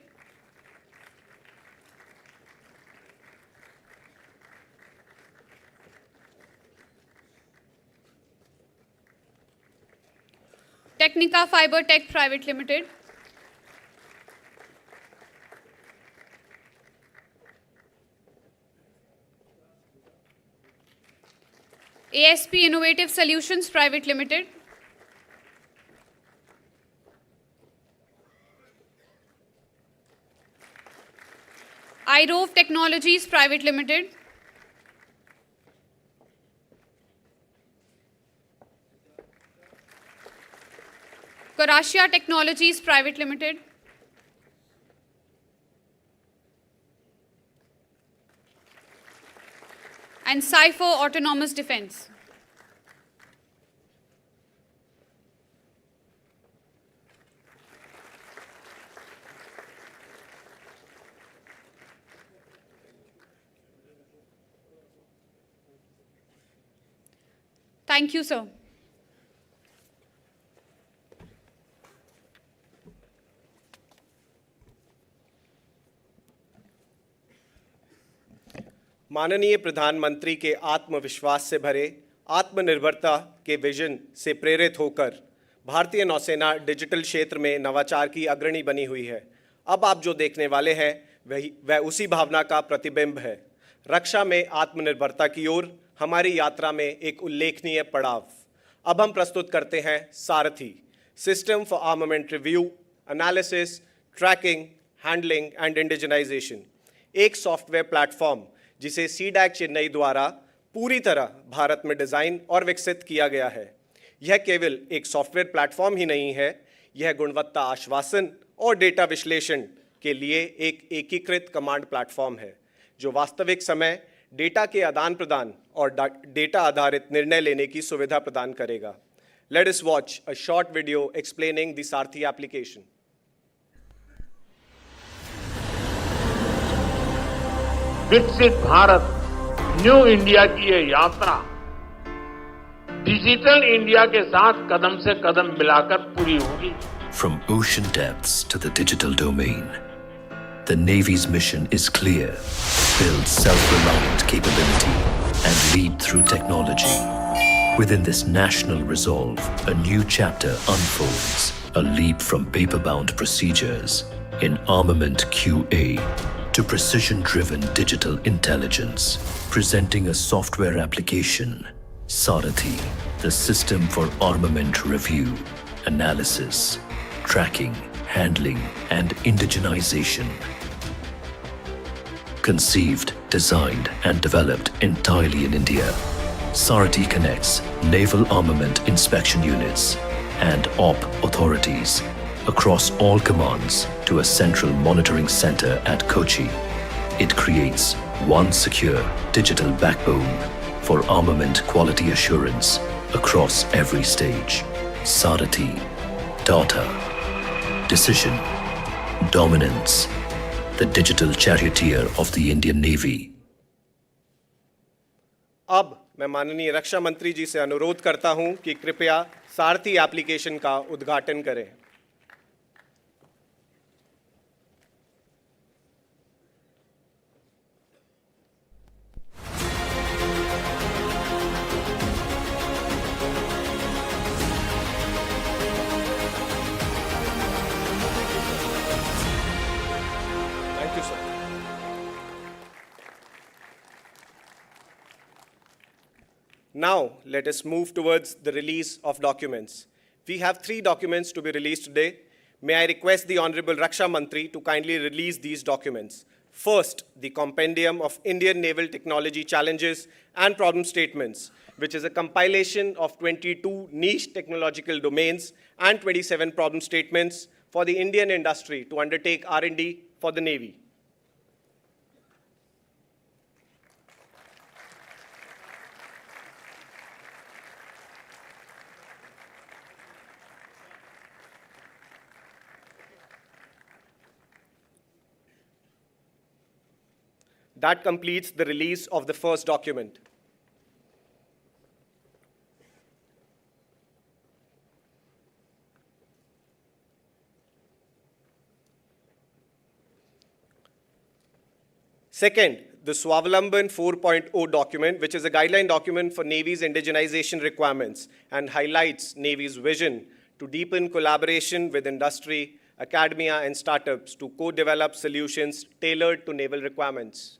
Technica Fiber Tech Private Limited, ASP Innovative Solutions Private Limited, iRove Technologies Private Limited, Karashia Technologies Private Limited, and Cypher Autonomous Defense. Thank you, sir. माननीय प्रधानमंत्री के आत्मविश्वास से भरे आत्मनिर्भरता के vision से प्रेरित होकर भारतीय नौसेना डिजिटल क्षेत्र में नवाचार की अग्रणी बनी हुई है। अब आप जो देखने वाले हैं वह उसी भावना का प्रतिबिंब है। रक्षा में आत्मनिर्भरता की ओर हमारी यात्रा में एक उल्लेखनीय पड़ाव। अब हम प्रस्तुत करते हैं Sarathi, system for armament review, analysis, tracking, handling and indigenisation, एक सॉफ्टवेयर प्लेटफॉर्म जिसे सीडैक चेन्नई द्वारा पूरी तरह भारत में डिज़ाइन और विकसित किया गया है। यह केवल एक सॉफ्टवेयर प्लेटफॉर्म ही नहीं है, यह गुणवत्ता आश्वासन और डेटा विश्लेषण के लिए एक एकीकृत कमांड प्लेटफॉर्म है जो वास्तविक समय डेटा के आदान प्रदान और डेटा आधारित निर्णय लेने की सुविधा प्रदान करेगा। Let us watch a short video explaining the Sarthi application. विकसित भारत न्यू इंडिया की ये यात्रा डिजिटल इंडिया के साथ कदम से कदम मिलाकर पूरी होगी। From ocean depths to the digital domain, the Navy's mission is clear: build self-reliant capability and lead through technology. Within this national resolve, a new chapter unfolds, a leap from paper-bound procedures in armament QA to precision-driven digital intelligence, presenting a software application, Sarathi, the system for armament review, analysis, tracking, handling, and indigenization. Conceived, designed, and developed entirely in India, Sarathi connects naval armament inspection units and OP authorities across all commands to a central monitoring center at Kochi. It creates one secure digital backbone for armament quality assurance across every stage. Sarathi, data, decision, dominance, the digital charioteer of the Indian Navy. अब मैं माननीय रक्षा मंत्री जी से अनुरोध करता हूं कि कृपया सारथी एप्लीकेशन का उद्घाटन करें। Now, let us move towards the release of documents. We have 3 documents to be released today. May I request the Honorable Raksha Mantri to kindly release these documents. First, the Compendium of Indian Naval Technology Challenges and Problem Statements, which is a compilation of 22 niche technological domains and 27 problem statements for the Indian industry to undertake R&D for the Navy. That completes the release of the first document. Second, the SWAVLAMBAN 4.0 document, which is a guideline document for Navy's indigenization requirements and highlights Navy's vision to deepen collaboration with industry, academia, and startups to co-develop solutions tailored to naval requirements.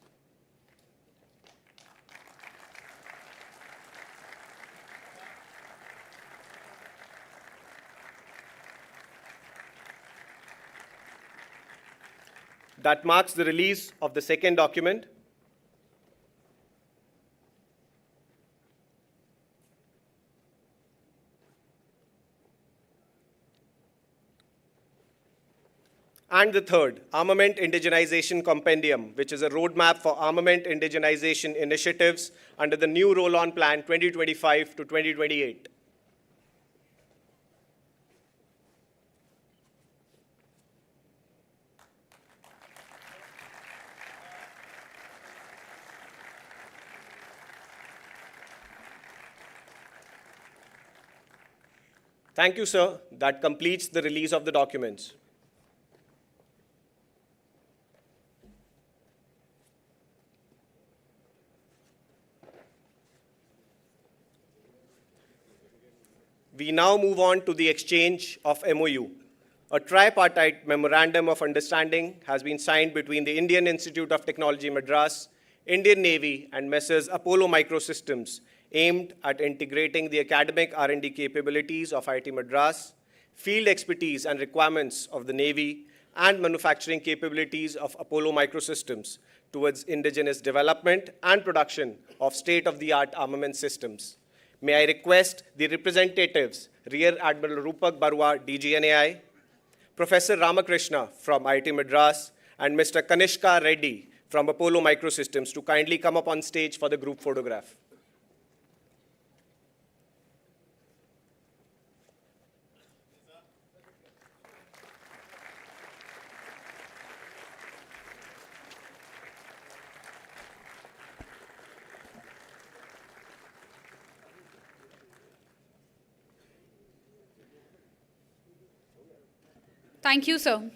That marks the release of the second document. And the third, Armament Indigenization Compendium, which is a roadmap for armament indigenization initiatives under the new roll-on plan 2025 to 2028. Thank you, sir. That completes the release of the documents. We now move on to the exchange of MOU. A tripartite memorandum of understanding has been signed between the Indian Institute of Technology Madras, Indian Navy, and Messrs. Apollo Microsystems, aimed at integrating the academic R&D capabilities of IIT Madras, field expertise and requirements of the Navy, and manufacturing capabilities of Apollo Microsystems towards indigenous development and production of state-of-the-art armament systems. May I request the representatives, Rear Admiral Rupak Barua, DGNAI, Professor Ramakrishna from IIT Madras, and Mr. Kanishka Reddy from Apollo Microsystems to kindly come up on stage for the group photograph. Thank you, sir.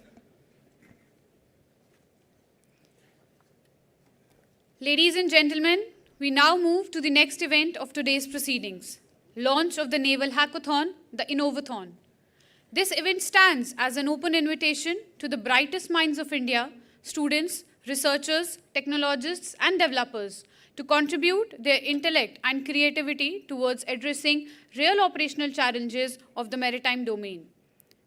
Ladies and gentlemen, we now move to the next event of today's proceedings, launch of the Naval Hackathon, the Innovathon. This event stands as an open invitation to the brightest minds of India, students, researchers, technologists, and developers to contribute their intellect and creativity towards addressing real operational challenges of the maritime domain.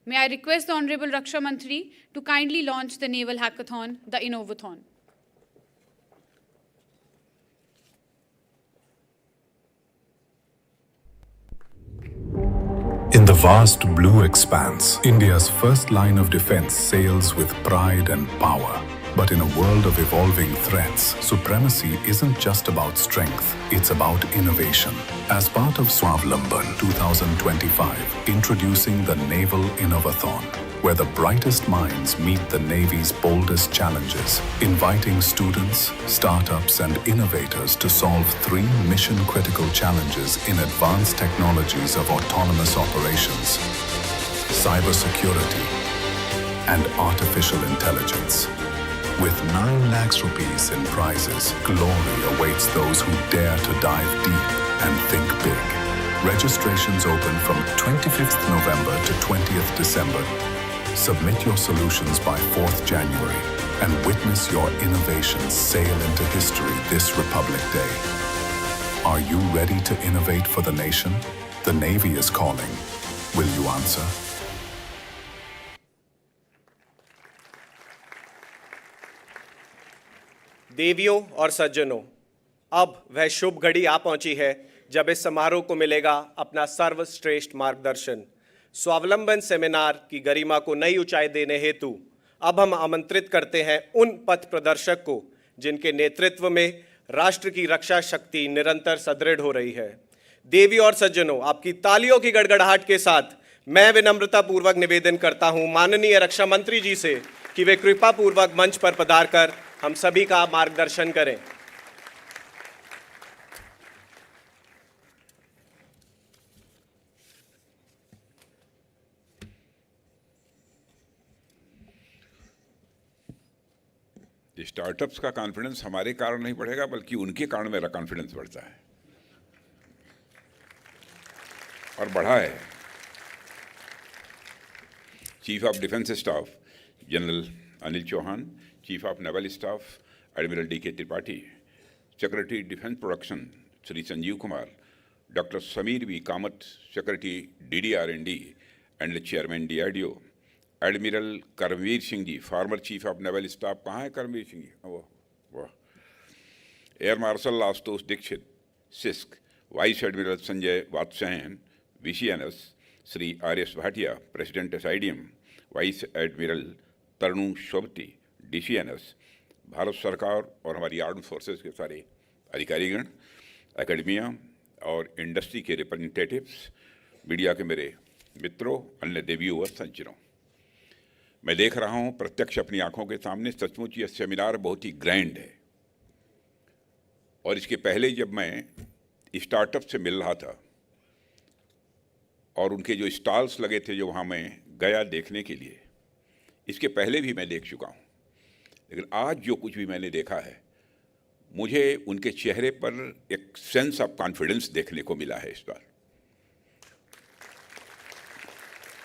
May I request the Honorable Raksha Mantri to kindly launch the Naval Hackathon, the Innovathon. In the vast blue expanse, India's first line of defense sails with pride and power. But in a world of evolving threats, supremacy isn't just about strength, it's about innovation. As part of SWAVLAMBAN 2025, introducing the Naval Innovathon, where the brightest minds meet the Navy's boldest challenges, inviting students, startups, and innovators to solve 3 mission-critical challenges in advanced technologies of autonomous operations, cybersecurity, and artificial intelligence. With 9 lakhs rupees in prizes, glory awaits those who dare to dive deep and think big. Registrations open from 25th November to 20th December. Submit your solutions by 4th January and witness your innovations sail into history this Republic Day. Are you ready to innovate for the nation? The Navy is calling. Will you answer? देवियों और सज्जनों, अब वह शुभ घड़ी आ पहुंची है जब इस समारोह को मिलेगा अपना सर्वश्रेष्ठ मार्गदर्शन। स्वावलंबन सेमिनार की गरिमा को नई ऊंचाई देने हेतु अब हम आमंत्रित करते हैं उन पथ प्रदर्शक को जिनके नेतृत्व में राष्ट्र की रक्षा शक्ति निरंतर सुदृढ़ हो रही है। देवियों और सज्जनों, आपकी तालियों की गड़गड़ाहट के साथ मैं विनम्रता पूर्वक निवेदन करता हूं माननीय रक्षा मंत्री जी से कि वे कृपा पूर्वक मंच पर पधारकर हम सभी का मार्गदर्शन करें। स्टार्टअप्स का कॉन्फिडेंस हमारे कारण नहीं बढ़ेगा, बल्कि उनके कारण मेरा कॉन्फिडेंस बढ़ता है और बढ़ा है। Chief of defence staff general Anil Chauhan, chief of naval staff admiral D K Tripathi, secretary defence production Shri Sanjeev Kumar, doctor Sameer V Kamat, secretary DDR&D and chairman DRDO, admiral Karambir Singh ji, former chief of naval staff. कहाँ है करमवीर सिंह जी? वाह। Air marshal Ashutosh Dixit, CISC, vice admiral Sanjay Vatsayan, VCNS, Shri RS Bhatia, president SIDM, vice admiral Tarun Sobti, DCNS, Bharat सरकार और हमारी armed forces के सारे अधिकारीगण, academia और इंडस्ट्री के रिप्रेजेंटेटिव्स, मीडिया के मेरे मित्रों, अन्य देवियों व सज्जनों, मैं देख रहा हूं प्रत्यक्ष अपनी आंखों के सामने, सचमुच यह सेमिनार बहुत ही ग्रैंड है। और इसके पहले जब मैं स्टार्टअप से मिल रहा था और उनके जो स्टॉल्स लगे थे जो वहाँ मैं गया देखने के लिए, इसके पहले भी मैं देख चुका हूँ, लेकिन आज जो कुछ भी मैंने देखा है, मुझे उनके चेहरे पर एक सेंस ऑफ कॉन्फिडेंस देखने को मिला है इस बार।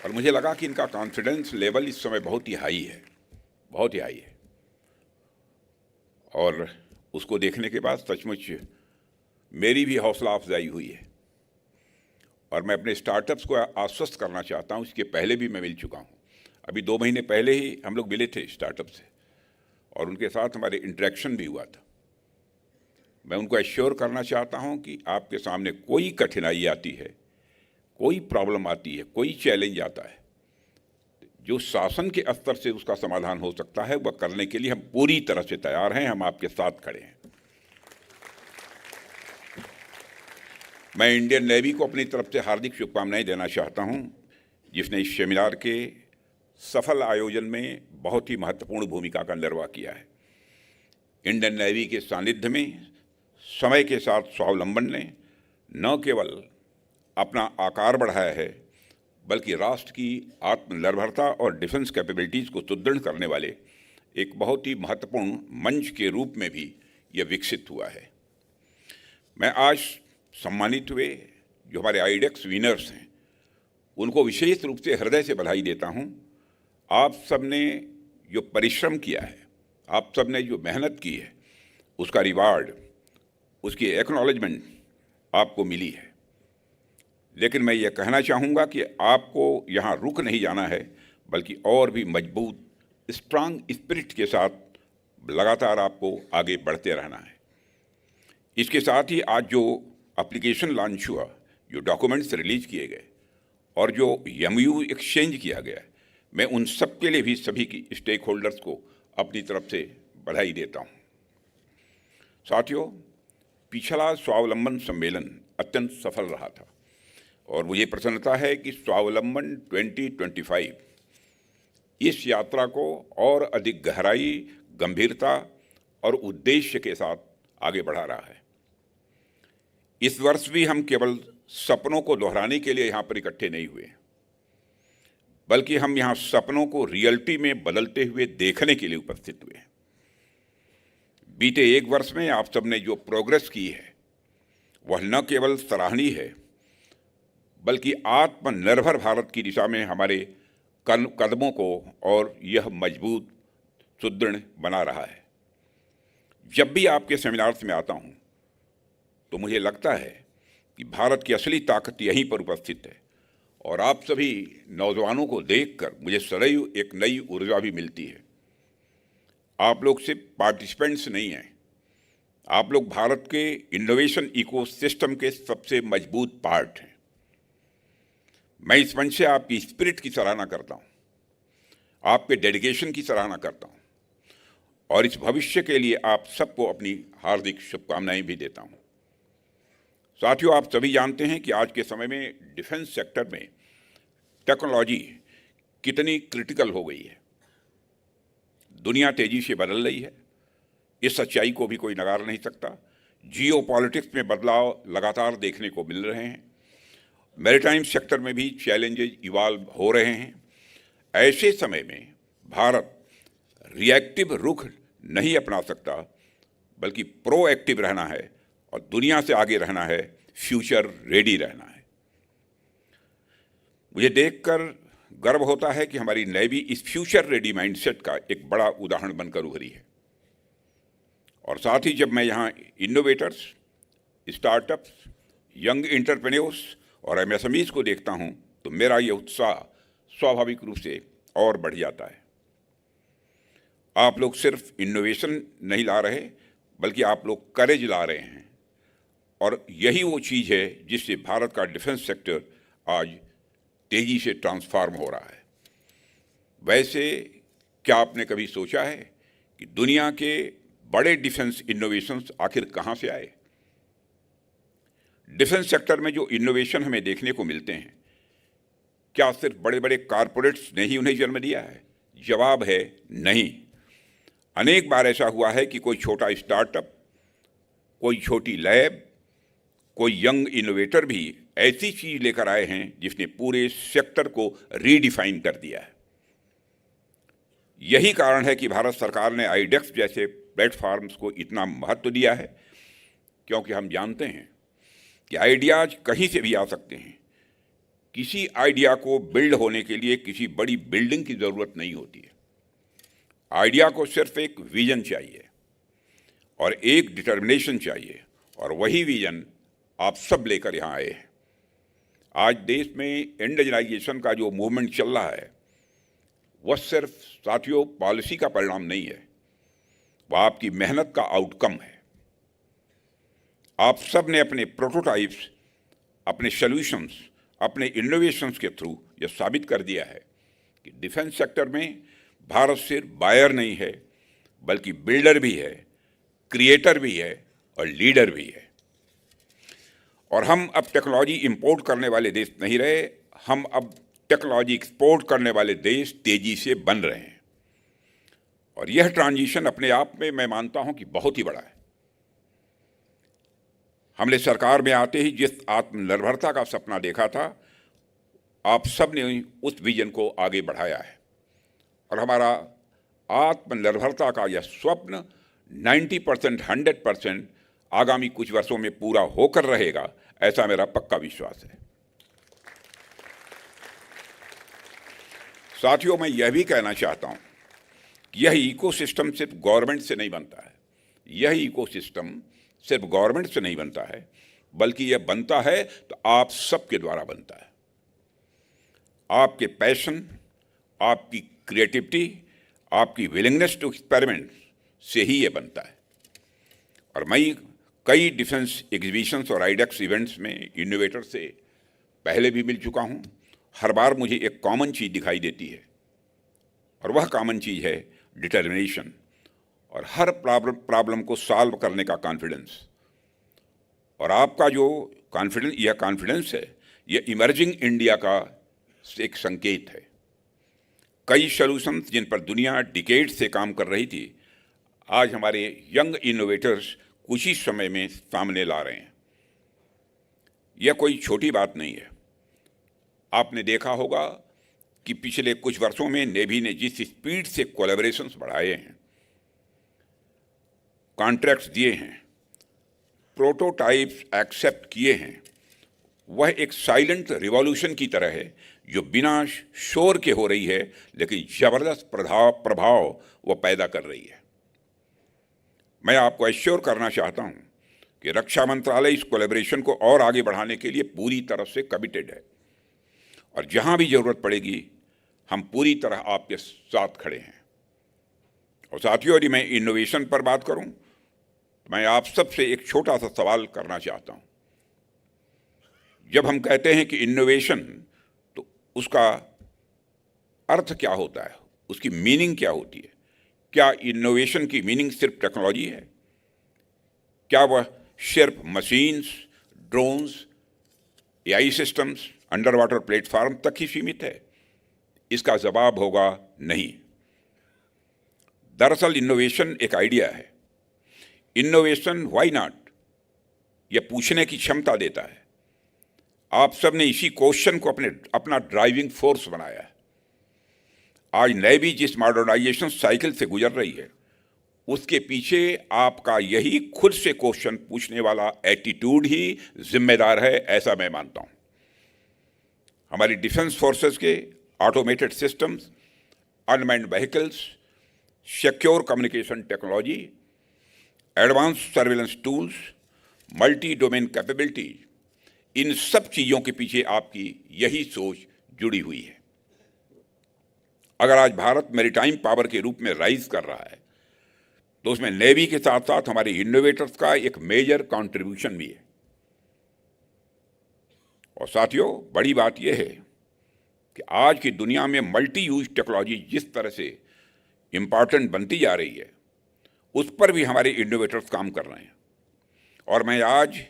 और मुझे लगा कि इनका कॉन्फिडेंस लेवल इस समय बहुत ही हाई है, बहुत ही हाई है। और उसको देखने के बाद सचमुच मेरी भी हौसला अफजाई हुई है और मैं अपने स्टार्टअप्स को आश्वस्त करना चाहता हूँ। इसके पहले भी मैं मिल चुका हूँ, अभी 2 महीने पहले ही हम लोग मिले थे स्टार्टअप से और उनके साथ हमारे इंटरेक्शन भी हुआ था। मैं उनको एश्योर करना चाहता हूँ कि आपके सामने कोई कठिनाई आती है, कोई प्रॉब्लम आती है, कोई चैलेंज आता है, जो शासन के स्तर से उसका समाधान हो सकता है, वह करने के लिए हम पूरी तरह से तैयार हैं, हम आपके साथ खड़े हैं। मैं इंडियन नेवी को अपनी तरफ से हार्दिक शुभकामनाएं देना चाहता हूं, जिसने इस सेमिनार के सफल आयोजन में बहुत ही महत्वपूर्ण भूमिका का निर्वाह किया है। इंडियन नेवी के सानिध्य में समय के साथ स्वावलंबन ने न केवल अपना आकार बढ़ाया है, बल्कि राष्ट्र की आत्मनिर्भरता और डिफेंस कैपेबिलिटीज़ को सुदृढ़ करने वाले एक बहुत ही महत्वपूर्ण मंच के रूप में भी यह विकसित हुआ है। मैं आज सम्मानित हुए जो हमारे आईडेक्स विनर्स हैं, उनको विशेष रूप से हृदय से बधाई देता हूं। आप सब ने जो परिश्रम किया है, आप सब ने जो मेहनत की है, उसका रिवार्ड, उसकी एक्नॉलेजमेंट आपको मिली है। लेकिन मैं ये कहना चाहूँगा कि आपको यहाँ रुक नहीं जाना है, बल्कि और भी मजबूत स्ट्रांग स्पिरिट के साथ लगातार आपको आगे बढ़ते रहना है। इसके साथ ही आज जो एप्लीकेशन लॉन्च हुआ, जो डॉक्यूमेंट्स रिलीज किए गए और जो MOU एक्सचेंज किया गया, मैं उन सब के लिए भी सभी की स्टेक होल्डर्स को अपनी तरफ से बधाई देता हूँ। साथियों, पिछला स्वावलंबन सम्मेलन अत्यंत सफल रहा था और मुझे प्रसन्नता है कि स्वावलंबन 2025 इस यात्रा को और अधिक गहराई, गंभीरता और उद्देश्य के साथ आगे बढ़ा रहा है। इस वर्ष भी हम केवल सपनों को दोहराने के लिए यहाँ पर इकट्ठे नहीं हुए, बल्कि हम यहाँ सपनों को रियलिटी में बदलते हुए देखने के लिए उपस्थित हुए। बीते 1 वर्ष में आप सबने जो प्रोग्रेस की है, वह न केवल सराहनीय है, बल्कि आत्मनिर्भर भारत की दिशा में हमारे कदमों को और यह मजबूत, सुदृढ़ बना रहा है। जब भी आपके सेमिनार्स में आता हूँ, तो मुझे लगता है कि भारत की असली ताकत यहीं पर उपस्थित है। और आप सभी नौजवानों को देखकर मुझे सदैव एक नई ऊर्जा भी मिलती है। आप लोग सिर्फ पार्टिसिपेंट्स नहीं हैं, आप लोग भारत के इनोवेशन इकोसिस्टम के सबसे मजबूत पार्ट हैं। मैं इस मंच से आपकी स्पिरिट की सराहना करता हूं, आपके डेडिकेशन की सराहना करता हूं और इस भविष्य के लिए आप सबको अपनी हार्दिक शुभकामनाएं भी देता हूं। साथियों, आप सभी जानते हैं कि आज के समय में डिफेंस सेक्टर में टेक्नोलॉजी कितनी क्रिटिकल हो गई है। दुनिया तेजी से बदल रही है, इस सच्चाई को भी कोई नकार नहीं सकता। जियो पॉलिटिक्स में बदलाव लगातार देखने को मिल रहे हैं, मैरीटाइम सेक्टर में भी चैलेंजेस इवॉल्व हो रहे हैं। ऐसे समय में भारत रिएक्टिव रुख नहीं अपना सकता, बल्कि प्रोएक्टिव रहना है और दुनिया से आगे रहना है, फ्यूचर रेडी रहना है। मुझे देखकर गर्व होता है कि हमारी नेवी इस फ्यूचर रेडी माइंडसेट का एक बड़ा उदाहरण बनकर उभरी है। और साथ ही जब मैं यहाँ इनोवेटर्स, स्टार्टअप्स, यंग एंटरप्रेन्योर्स और एमएसएमईज को देखता हूँ तो मेरा ये उत्साह स्वाभाविक रूप से और बढ़ जाता है। आप लोग सिर्फ इनोवेशन नहीं ला रहे, बल्कि आप लोग करेज ला रहे हैं और यही वो चीज़ है जिससे भारत का डिफेंस सेक्टर आज तेजी से ट्रांसफॉर्म हो रहा है। वैसे क्या आपने कभी सोचा है कि दुनिया के बड़े डिफेंस इनोवेशंस आखिर कहाँ से आए? डिफेंस सेक्टर में जो इनोवेशन हमें देखने को मिलते हैं, क्या सिर्फ बड़े बड़े कारपोरेट्स ने ही उन्हें जन्म दिया है? जवाब है नहीं। अनेक बार ऐसा हुआ है कि कोई छोटा स्टार्टअप, कोई छोटी लैब, कोई यंग इनोवेटर भी ऐसी चीज लेकर आए हैं जिसने पूरे सेक्टर को रीडिफाइन कर दिया है। यही कारण है कि भारत सरकार ने आईडेक्स जैसे प्लेटफॉर्म्स को इतना महत्व दिया है, क्योंकि हम जानते हैं कि आइडियाज कहीं से भी आ सकते हैं। किसी आइडिया को बिल्ड होने के लिए किसी बड़ी बिल्डिंग की ज़रूरत नहीं होती है। आइडिया को सिर्फ एक विजन चाहिए और एक डिटर्मिनेशन चाहिए, और वही विजन आप सब लेकर यहाँ आए हैं। आज देश में इंडिजनाइजेशन का जो मूवमेंट चल रहा है, वह सिर्फ साथियों पॉलिसी का परिणाम नहीं है, वह आपकी मेहनत का आउटकम है। आप सब ने अपने प्रोटोटाइप्स, अपने सॉल्यूशंस, अपने इनोवेशंस के थ्रू यह साबित कर दिया है कि डिफेंस सेक्टर में भारत सिर्फ बायर नहीं है, बल्कि बिल्डर भी है, क्रिएटर भी है और लीडर भी है। और हम अब टेक्नोलॉजी इंपोर्ट करने वाले देश नहीं रहे, हम अब टेक्नोलॉजी एक्सपोर्ट करने वाले देश तेजी से बन रहे हैं। और यह ट्रांजिशन अपने आप में मैं मानता हूं कि बहुत ही बड़ा है। हमने सरकार में आते ही जिस आत्मनिर्भरता का सपना देखा था, आप सब ने उस विजन को आगे बढ़ाया है और हमारा आत्मनिर्भरता का यह स्वप्न 90%, 100% आगामी कुछ वर्षों में पूरा होकर रहेगा, ऐसा मेरा पक्का विश्वास है। साथियों, मैं यह भी कहना चाहता हूं कि यह इकोसिस्टम सिर्फ गवर्नमेंट से नहीं बनता है। यह इकोसिस्टम सिर्फ गवर्नमेंट से नहीं बनता है, बल्कि यह बनता है तो आप सबके द्वारा बनता है। आपके पैशन, आपकी क्रिएटिविटी, आपकी विलिंगनेस टू एक्सपेरिमेंट से ही यह बनता है। और मैं कई डिफेंस एग्जीबिशंस और आइडेक्स इवेंट्स में इनोवेटर से पहले भी मिल चुका हूं। हर बार मुझे एक कॉमन चीज़ दिखाई देती है, और वह कॉमन चीज़ है डिटर्मिनेशन और हर प्रॉब्लम को सॉल्व करने का कॉन्फिडेंस। और आपका जो कॉन्फिडेंस है, यह इमर्जिंग इंडिया का एक संकेत है। कई सॉल्यूशंस जिन पर दुनिया डिकेड से काम कर रही थी, आज हमारे यंग इनोवेटर्स कुछ ही समय में सामने ला रहे हैं। यह कोई छोटी बात नहीं है। आपने देखा होगा कि पिछले कुछ वर्षों में नेवी ने जिस स्पीड से कोलैबोरेशंस बढ़ाए हैं, कॉन्ट्रैक्ट्स दिए हैं, प्रोटोटाइप्स एक्सेप्ट किए हैं, वह एक साइलेंट रिवॉल्यूशन की तरह है जो बिना शोर के हो रही है, लेकिन जबरदस्त प्रभाव वह पैदा कर रही है। मैं आपको एश्योर करना चाहता हूं कि रक्षा मंत्रालय इस कोलैबोरेशन को और आगे बढ़ाने के लिए पूरी तरह से कमिटेड है और जहां भी जरूरत पड़ेगी हम पूरी तरह आपके साथ खड़े हैं। और साथियों, यदि मैं इनोवेशन पर बात करूं, मैं आप सबसे एक छोटा सा सवाल करना चाहता हूं। जब हम कहते हैं कि इनोवेशन, तो उसका अर्थ क्या होता है, उसकी मीनिंग क्या होती है? क्या इनोवेशन की मीनिंग सिर्फ टेक्नोलॉजी है? क्या वह सिर्फ machines, drones, AI systems, under water platform तक ही सीमित है? इसका जवाब होगा नहीं। दरअसल इनोवेशन एक आइडिया है। इनोवेशन व्हाई नॉट, यह पूछने की क्षमता देता है। आप सब ने इसी क्वेश्चन को अपना ड्राइविंग फोर्स बनाया है। आज नेवी जिस मॉडर्नाइजेशन साइकिल से गुजर रही है, उसके पीछे आपका यही खुद से क्वेश्चन पूछने वाला एटीट्यूड ही जिम्मेदार है, ऐसा मैं मानता हूं। हमारी डिफेंस फोर्सेस के automated systems, unmanned vehicles, secure communication technology, advance surveillance tools, multi domain capabilities, इन सब चीजों के पीछे आपकी यही सोच जुड़ी हुई है। अगर आज भारत मैरीटाइम पावर के रूप में राइज कर रहा है, तो उसमें नेवी के साथ साथ हमारे इनोवेटर्स का एक मेजर कंट्रीब्यूशन भी है। और साथियों, बड़ी बात यह है कि आज की दुनिया में मल्टी यूज टेक्नोलॉजी जिस तरह से इंपॉर्टेंट बनती जा रही है, उस पर भी हमारे इनोवेटर्स काम कर रहे हैं। और मैं आज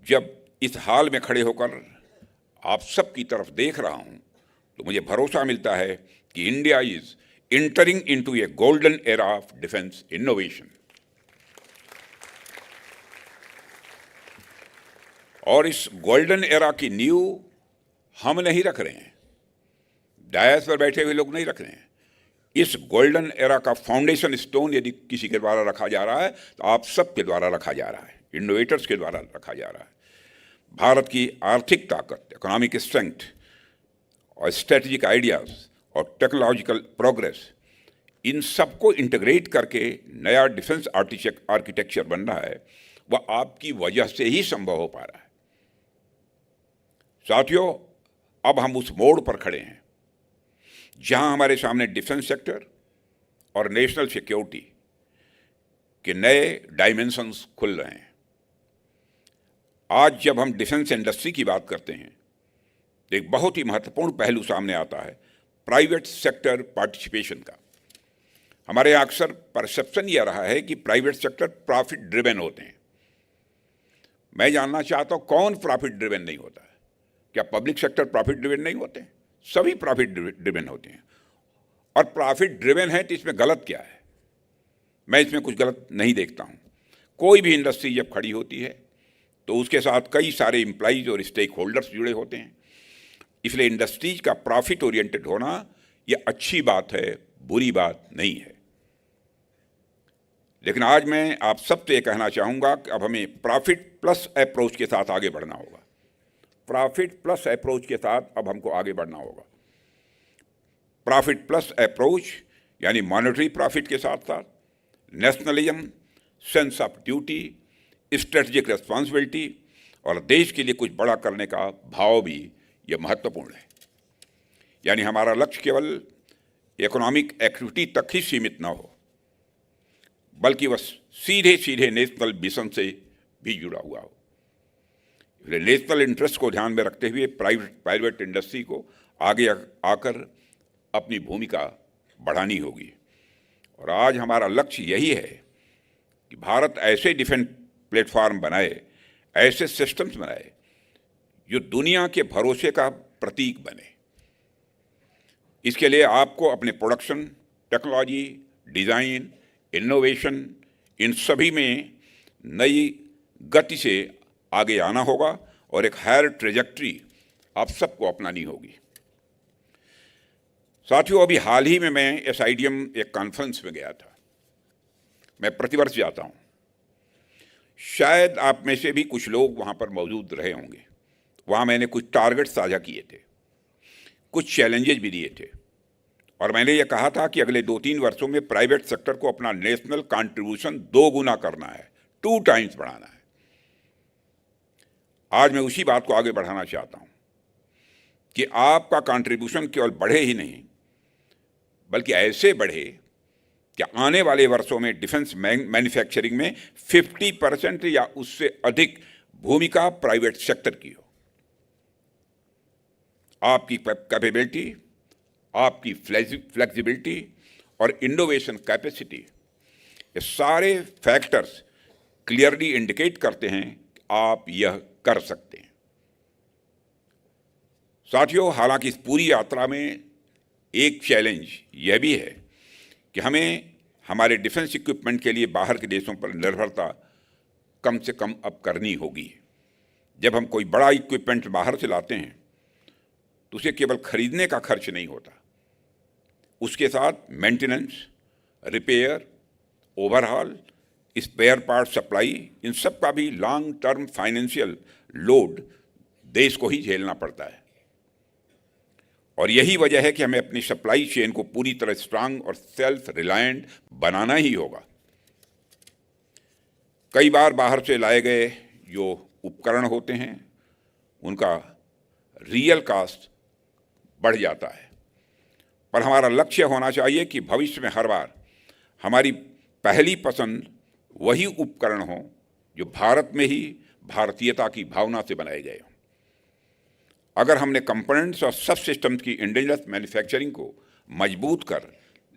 जब इस हाल में खड़े होकर आप सब की तरफ देख रहा हूं, तो मुझे भरोसा मिलता है कि India is entering into A golden era of defence innovation. और इस गोल्डन एरा की नींव हम नहीं रख रहे हैं, डायस पर बैठे हुए लोग नहीं रख रहे हैं। इस गोल्डन एरा का फाउंडेशन स्टोन यदि किसी के द्वारा रखा जा रहा है, तो आप सब के द्वारा रखा जा रहा है, इनोवेटर्स के द्वारा रखा जा रहा है। भारत की आर्थिक ताकत, इकोनॉमिक स्ट्रेंथ और स्ट्रेटेजिक आइडियाज और टेक्नोलॉजिकल प्रोग्रेस, इन सबको इंटीग्रेट करके नया डिफेंस आर्किटेक्चर बन रहा है, वह आपकी वजह से ही संभव हो पा रहा है। साथियों, अब हम उस मोड़ पर खड़े हैं जहां हमारे सामने डिफेंस सेक्टर और नेशनल सिक्योरिटी के नए डायमेंशंस खुल रहे हैं। आज जब हम डिफेंस इंडस्ट्री की बात करते हैं, तो एक बहुत ही महत्वपूर्ण पहलू सामने आता है प्राइवेट सेक्टर पार्टिसिपेशन का। हमारे यहाँ अक्सर परसेप्शन यह रहा है कि प्राइवेट सेक्टर प्रॉफिट ड्रिवन होते हैं। मैं जानना चाहता हूँ, कौन प्रॉफिट ड्रिवन नहीं होता है? क्या पब्लिक सेक्टर प्रॉफिट ड्रिवन नहीं होते? सभी प्रॉफिट ड्रिवन होते हैं। और प्रॉफिट ड्रिवन है तो इसमें गलत क्या है? मैं इसमें कुछ गलत नहीं देखता हूँ। कोई भी इंडस्ट्री जब खड़ी होती है, तो उसके साथ कई सारे एम्प्लॉइज और स्टेक होल्डर्स जुड़े होते हैं। इसलिए इंडस्ट्रीज का प्रॉफिट ओरिएंटेड होना यह अच्छी बात है, बुरी बात नहीं है। लेकिन आज मैं आप सबसे ये कहना चाहूँगा कि अब हमें प्रॉफिट प्लस अप्रोच के साथ आगे बढ़ना होगा। प्रॉफिट प्लस अप्रोच के साथ अब हमको आगे बढ़ना होगा। प्रॉफिट प्लस अप्रोच यानी मॉनेटरी प्रॉफिट के साथ साथ nationalism, sense of duty, strategic responsibility और देश के लिए कुछ बड़ा करने का भाव भी यह महत्वपूर्ण है। यानी हमारा लक्ष्य केवल इकोनॉमिक एक्टिविटी तक ही सीमित ना हो, बल्कि वह सीधे सीधे नेशनल मिशन से भी जुड़ा हुआ हो। नेशनल इंटरेस्ट को ध्यान में रखते हुए प्राइवेट इंडस्ट्री को आगे आकर अपनी भूमिका बढ़ानी होगी। और आज हमारा लक्ष्य यही है कि भारत ऐसे डिफेंस प्लेटफॉर्म बनाए, ऐसे सिस्टम्स बनाए जो दुनिया के भरोसे का प्रतीक बने। इसके लिए आपको अपने प्रोडक्शन, टेक्नोलॉजी, डिज़ाइन, इनोवेशन, इन सभी में नई गति से आगे आना होगा और एक हायर ट्रेजेक्ट्री आप सबको अपनानी होगी। साथियों, अभी हाल ही में मैं एसआईडीएम एक कॉन्फ्रेंस में गया था। मैं प्रतिवर्ष जाता हूं। शायद आप में से भी कुछ लोग वहां पर मौजूद रहे होंगे। वहां मैंने कुछ टारगेट साझा किए थे, कुछ चैलेंजेस भी दिए थे, और मैंने ये कहा था कि अगले 2-3 वर्षों में प्राइवेट सेक्टर को अपना नेशनल कंट्रीब्यूशन 2 गुना करना है, 2 टाइम्स बढ़ाना है। आज मैं उसी बात को आगे बढ़ाना चाहता हूं कि आपका कंट्रीब्यूशन केवल बढ़े ही नहीं, बल्कि ऐसे बढ़े कि आने वाले वर्षों में डिफेंस मैन्युफैक्चरिंग में 50% या उससे अधिक भूमिका प्राइवेट सेक्टर की हो। आपकी कैपेबिलिटी, आपकी फ्लेक्सिबिलिटी और इनोवेशन कैपेसिटी, ये सारे फैक्टर्स क्लियरली इंडिकेट करते हैं कि आप यह कर सकते हैं। साथियों, हालांकि इस पूरी यात्रा में एक चैलेंज यह भी है कि हमें हमारे डिफेंस इक्विपमेंट के लिए बाहर के देशों पर निर्भरता कम से कम अब करनी होगी। जब हम कोई बड़ा इक्विपमेंट बाहर से लाते हैं तो उसे केवल खरीदने का खर्च नहीं होता, उसके साथ maintenance, repair, overhaul, spare part supply, इन सब का भी लॉन्ग टर्म फाइनेंशियल लोड देश को ही झेलना पड़ता है। और यही वजह है कि हमें अपनी सप्लाई चेन को पूरी तरह स्ट्रांग और सेल्फ रिलायंट बनाना ही होगा। कई बार बाहर से लाए गए जो उपकरण होते हैं उनका रियल कॉस्ट बढ़ जाता है, पर हमारा लक्ष्य होना चाहिए कि भविष्य में हर बार हमारी पहली पसंद वही उपकरण हो जो भारत में ही भारतीयता की भावना से बनाए गए हों। अगर हमने कंपोनेंट्स और सब सिस्टम्स की इंडिजिनस मैन्युफैक्चरिंग को मजबूत कर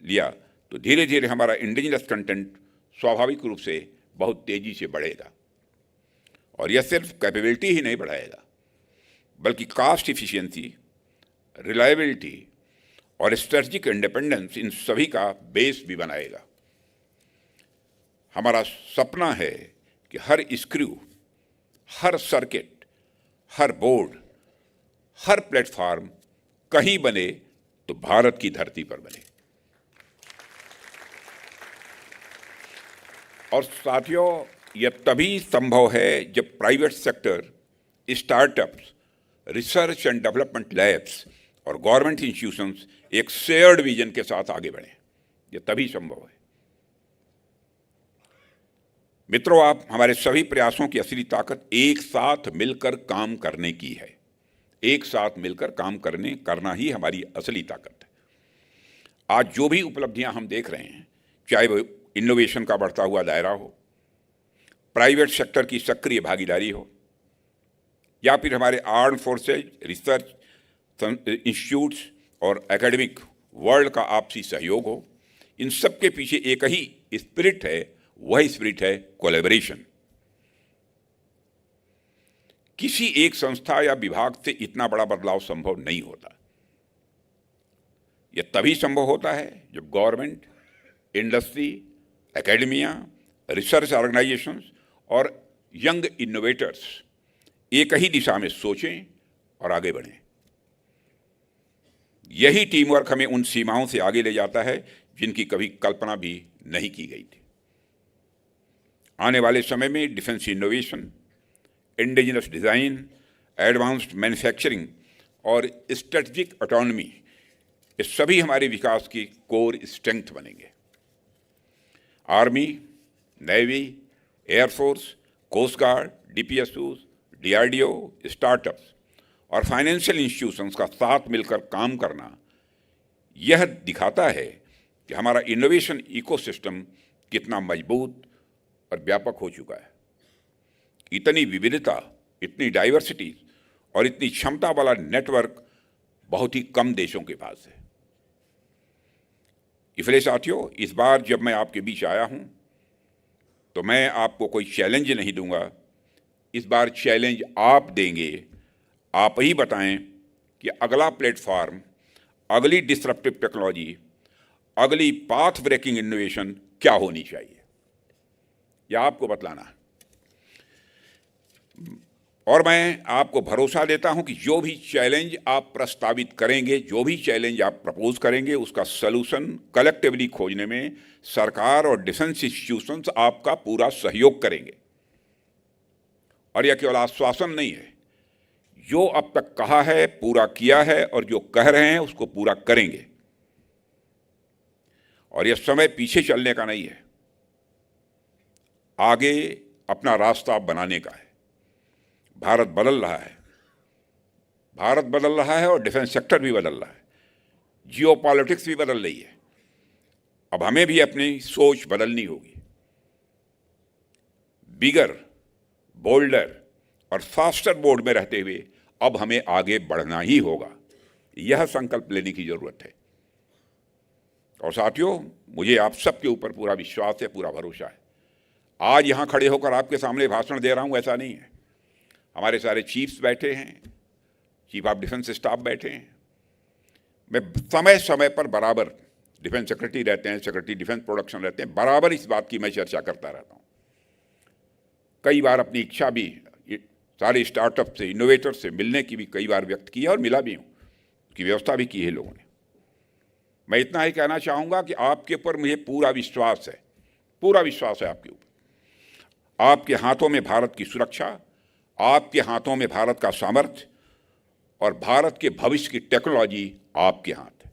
लिया तो धीरे धीरे हमारा इंडिजिनस कंटेंट स्वाभाविक रूप से बहुत तेजी से बढ़ेगा। और यह सिर्फ कैपेबिलिटी ही नहीं बढ़ाएगा, बल्कि कॉस्ट इफिशिएंसी, रिलायबिलिटी और स्ट्रेटजिक इंडिपेंडेंस, इन सभी का बेस भी बनाएगा। हमारा सपना है कि हर स्क्रू, हर सर्किट, हर बोर्ड, हर प्लेटफॉर्म कहीं बने तो भारत की धरती पर बने। और साथियों, यह तभी संभव है जब private sector, startups, research and development labs और गवर्नमेंट इंस्टीट्यूशंस एक शेयर्ड विजन के साथ आगे बढ़ें। यह तभी संभव है। मित्रों, आप हमारे सभी प्रयासों की असली ताकत एक साथ मिलकर काम करने की है। एक साथ मिलकर काम करना ही हमारी असली ताकत है। आज जो भी उपलब्धियां हम देख रहे हैं, चाहे वो इनोवेशन का बढ़ता हुआ दायरा हो, प्राइवेट सेक्टर की सक्रिय भागीदारी हो, या फिर हमारे आर्म फोर्सेज, रिसर्च इंस्टीट्यूट्स और एकेडमिक वर्ल्ड का आपसी सहयोग हो, इन सब के पीछे एक ही स्पिरिट है, वही स्पिरिट है कोलैबोरेशन। किसी एक संस्था या विभाग से इतना बड़ा बदलाव संभव नहीं होता। यह तभी संभव होता है जब government, industry, academia, research organisations और यंग इनोवेटर्स एक ही दिशा में सोचें और आगे बढ़ें। यही टीम वर्क हमें उन सीमाओं से आगे ले जाता है जिनकी कभी कल्पना भी नहीं की गई थी। आने वाले समय में defence innovation, indigenous design, advanced manufacturing और स्ट्रेटजिक ऑटोनॉमी, ये सभी हमारे विकास की कोर स्ट्रेंथ बनेंगे। Army, navy, air force, coast guard, DPSUs, DRDO, startups और फाइनेंशियल इंस्टीट्यूशंस का साथ मिलकर काम करना यह दिखाता है कि हमारा इनोवेशन इकोसिस्टम कितना मजबूत और व्यापक हो चुका है। इतनी विविधता, इतनी डाइवर्सिटी और इतनी क्षमता वाला नेटवर्क बहुत ही कम देशों के पास है। इसलिए साथियों, इस बार जब मैं आपके बीच आया हूं तो मैं आपको कोई चैलेंज नहीं दूंगा। इस बार चैलेंज आप देंगे। आप ही बताएं कि अगला प्लेटफॉर्म, अगली डिसरप्टिव टेक्नोलॉजी, अगली पाथ ब्रेकिंग इनोवेशन क्या होनी चाहिए, यह आपको बतलाना है। और मैं आपको भरोसा देता हूं कि जो भी चैलेंज आप प्रस्तावित करेंगे, जो भी चैलेंज आप प्रपोज करेंगे, उसका सलूशन कलेक्टिवली खोजने में सरकार और डिफेंस इंस्टीट्यूशंस आपका पूरा सहयोग करेंगे। और यह केवल आश्वासन नहीं है, जो अब तक कहा है पूरा किया है और जो कह रहे हैं उसको पूरा करेंगे। और यह समय पीछे चलने का नहीं है, आगे अपना रास्ता बनाने का है। भारत बदल रहा है, भारत बदल रहा है और डिफेंस सेक्टर भी बदल रहा है, जियोपॉलिटिक्स भी बदल रही है। अब हमें भी अपनी सोच बदलनी होगी। बिगर, बोल्डर और फास्टर मोड में रहते हुए अब हमें आगे बढ़ना ही होगा। यह संकल्प लेने की जरूरत है। और साथियों, मुझे आप सबके ऊपर पूरा विश्वास है, पूरा भरोसा है। आज यहां खड़े होकर आपके सामने भाषण दे रहा हूं, ऐसा नहीं है। हमारे सारे चीफ्स बैठे हैं, चीफ ऑफ डिफेंस स्टाफ बैठे हैं। मैं समय समय पर बराबर, डिफेंस सेक्रेटरी रहते हैं, सेक्रेटरी डिफेंस प्रोडक्शन रहते हैं, बराबर इस बात की मैं चर्चा करता रहता हूं। कई बार अपनी इच्छा भी सारे स्टार्टअप से, इनोवेटर से मिलने की भी कई बार व्यक्त की है और मिला भी हूं, उसकी व्यवस्था भी की है लोगों ने। मैं इतना ही कहना चाहूँगा कि आपके ऊपर मुझे पूरा विश्वास है, पूरा विश्वास है आपके ऊपर। आपके हाथों में भारत की सुरक्षा, आपके हाथों में भारत का सामर्थ्य और भारत के भविष्य की टेक्नोलॉजी आपके हाथ है।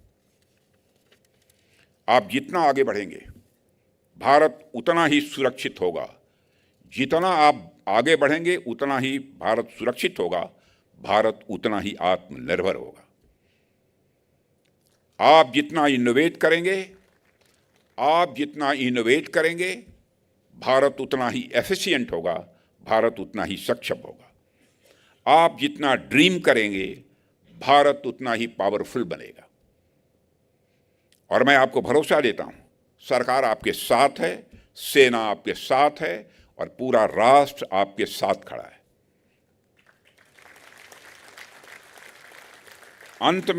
आप जितना आगे बढ़ेंगे, भारत उतना ही सुरक्षित होगा। जितना आप आगे बढ़ेंगे, उतना ही भारत सुरक्षित होगा, भारत उतना ही आत्मनिर्भर होगा। आप जितना इनोवेट करेंगे, आप जितना इनोवेट करेंगे, भारत उतना ही एफिशिएंट होगा, भारत उतना ही सक्षम होगा। आप जितना ड्रीम करेंगे, भारत उतना ही पावरफुल बनेगा। और मैं आपको भरोसा देता हूं, सरकार आपके साथ है, सेना आपके साथ है और पूरा राष्ट्र आपके साथ खड़ा है। अंत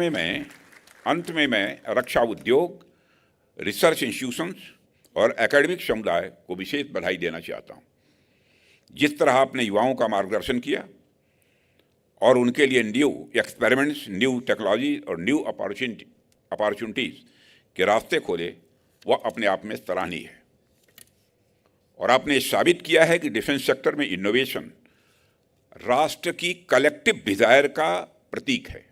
में मैं रक्षा उद्योग, रिसर्च इंस्टीट्यूशंस और एकेडमिक समुदाय को विशेष बधाई देना चाहता हूं। जिस तरह आपने युवाओं का मार्गदर्शन किया और उनके लिए न्यू एक्सपेरिमेंट्स, न्यू टेक्नोलॉजी और न्यू अपॉर्चुनिटीज के रास्ते खोले, वह अपने आप में सराहनीय है। और आपने साबित किया है कि डिफेंस सेक्टर में इनोवेशन राष्ट्र की कलेक्टिव डिजायर का प्रतीक है।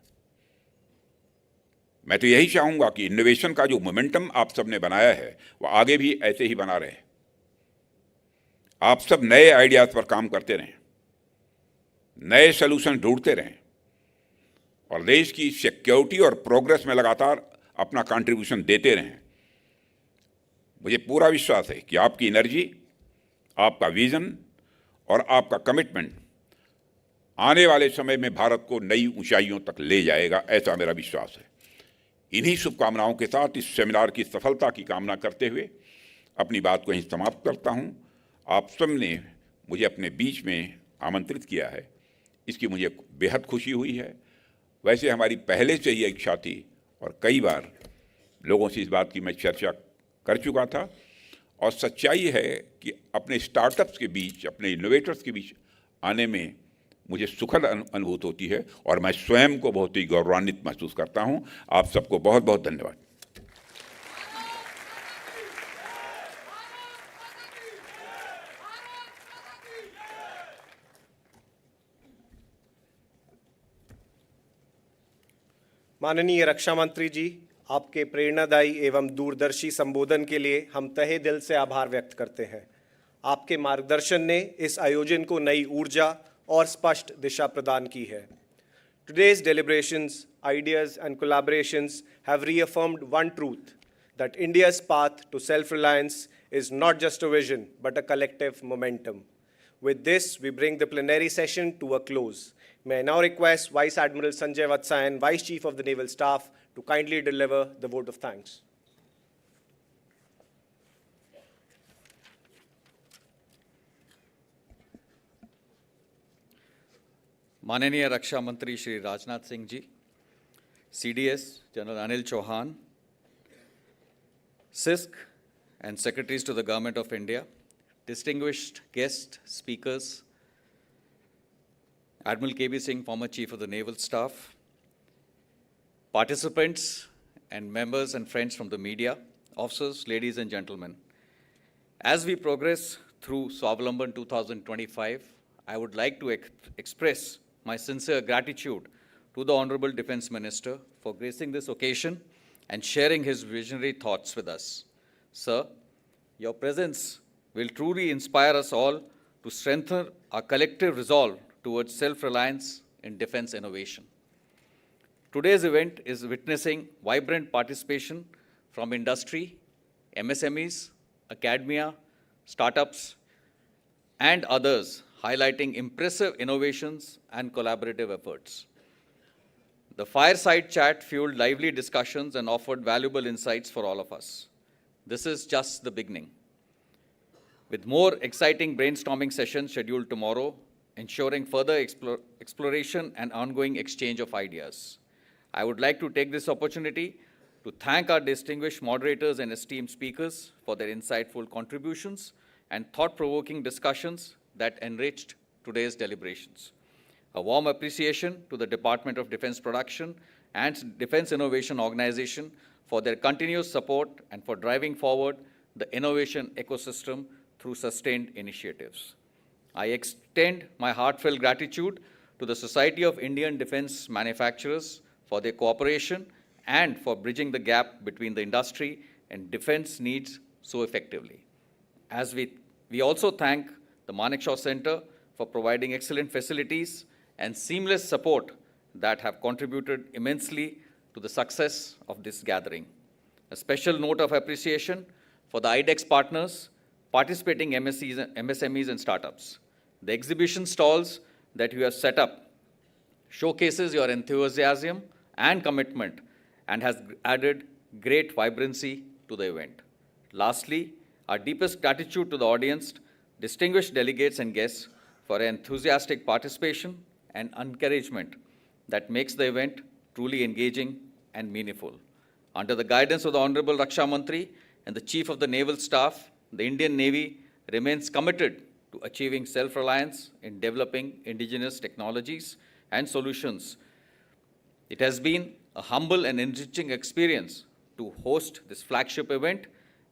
मैं तो यही चाहूंगा कि इनोवेशन का जो मोमेंटम आप सब ने बनाया है, वह आगे भी ऐसे ही बना रहे। आप सब नए आइडियाज पर काम करते रहें, नए सॉल्यूशन ढूंढते रहें और देश की सिक्योरिटी और प्रोग्रेस में लगातार अपना कंट्रीब्यूशन देते रहें। मुझे पूरा विश्वास है कि आपकी एनर्जी, आपका विजन और आपका कमिटमेंट आने वाले समय में भारत को नई ऊंचाइयों तक ले जाएगा, ऐसा मेरा विश्वास है। इन्हीं शुभकामनाओं के साथ इस सेमिनार की सफलता की कामना करते हुए अपनी बात को यहीं समाप्त करता हूं। आप सब ने मुझे अपने बीच में आमंत्रित किया है, इसकी मुझे बेहद खुशी हुई है। वैसे हमारी पहले से ही इच्छा थी और कई बार लोगों से इस बात की मैं चर्चा कर चुका था। और सच्चाई है कि अपने स्टार्टअप्स के बीच, अपने इनोवेटर्स के बीच आने में मुझे सुखद अनुभूत होती है और मैं स्वयं को बहुत ही गौरवान्वित महसूस करता हूं। आप सबको बहुत बहुत धन्यवाद। माननीय रक्षा मंत्री जी, आपके प्रेरणादायी एवं दूरदर्शी संबोधन के लिए हम तहे दिल से आभार व्यक्त करते हैं। आपके मार्गदर्शन ने इस आयोजन को नई ऊर्जा और स्पष्ट दिशा प्रदान की है। Today's deliberations, ideas and collaborations have reaffirmed one truth, that India's path to self-reliance is not just a vision, but a collective momentum. With this, we bring the plenary session to a close. May I now request Vice Admiral Sanjay Vatsayan, Vice Chief of the Naval Staff, to kindly deliver the vote of thanks. माननीय रक्षा मंत्री श्री राजनाथ सिंह जी, CDS General Anil Chauhan, CISC and secretaries to the Government of India, distinguished guest speakers, Admiral KB Singh, former Chief of the Naval Staff, participants and members and friends from the media, officers, ladies and gentlemen. As we progress through SWAVLAMBAN 2025, I would like to express my sincere gratitude to the Honorable Defence Minister for gracing this occasion and sharing his visionary thoughts with us. Sir, your presence will truly inspire us all to strengthen our collective resolve towards self-reliance in defense innovation. Today's event is witnessing vibrant participation from industry, MSMEs, academia, startups, and others, highlighting impressive innovations and collaborative efforts. The fireside chat fueled lively discussions and offered valuable insights for all of us. This is just the beginning, with more exciting brainstorming sessions scheduled tomorrow, ensuring further exploration and ongoing exchange of ideas. I would like to take this opportunity to thank our distinguished moderators and esteemed speakers for their insightful contributions and thought-provoking discussions that enriched today's deliberations. A warm appreciation to the Department of Defense Production and Defense Innovation Organization for their continuous support and for driving forward the innovation ecosystem through sustained initiatives. I extend my heartfelt gratitude to the Society of Indian Defense Manufacturers for their cooperation and for bridging the gap between the industry and defense needs so effectively. As we also thank the Manekshaw Center for providing excellent facilities and seamless support that have contributed immensely to the success of this gathering. A special note of appreciation for the IDEX partners participating MSMEs and startups. The exhibition stalls that you have set up showcases your enthusiasm and commitment and has added great vibrancy to the event. Lastly, our deepest gratitude to the audience, distinguished delegates and guests for enthusiastic participation and encouragement that makes the event truly engaging and meaningful. Under the guidance of the Honorable Raksha Mantri and the Chief of the Naval Staff, the Indian Navy remains committed to achieving self-reliance in developing indigenous technologies and solutions. It has been a humble and enriching experience to host this flagship event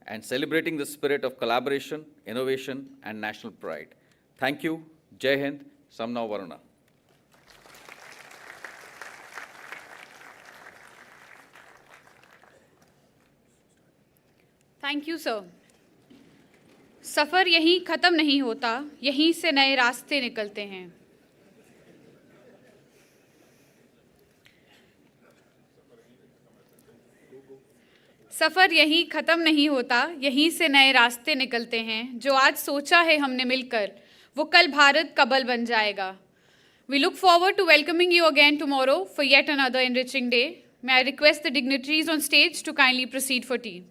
and celebrating the spirit of collaboration, innovation, and national pride. Thank you. Jai Hind. Samna Varuna. Thank you, sir. सफ़र यहीं ख़त्म नहीं होता, यहीं से नए रास्ते निकलते हैं. सफ़र यहीं ख़त्म नहीं होता, यहीं से नए रास्ते निकलते हैं. जो आज सोचा है हमने मिलकर, वो कल भारत का बल बन जाएगा. We look forward to welcoming you again tomorrow for yet another enriching day. May I request the dignitaries on stage to kindly proceed for tea.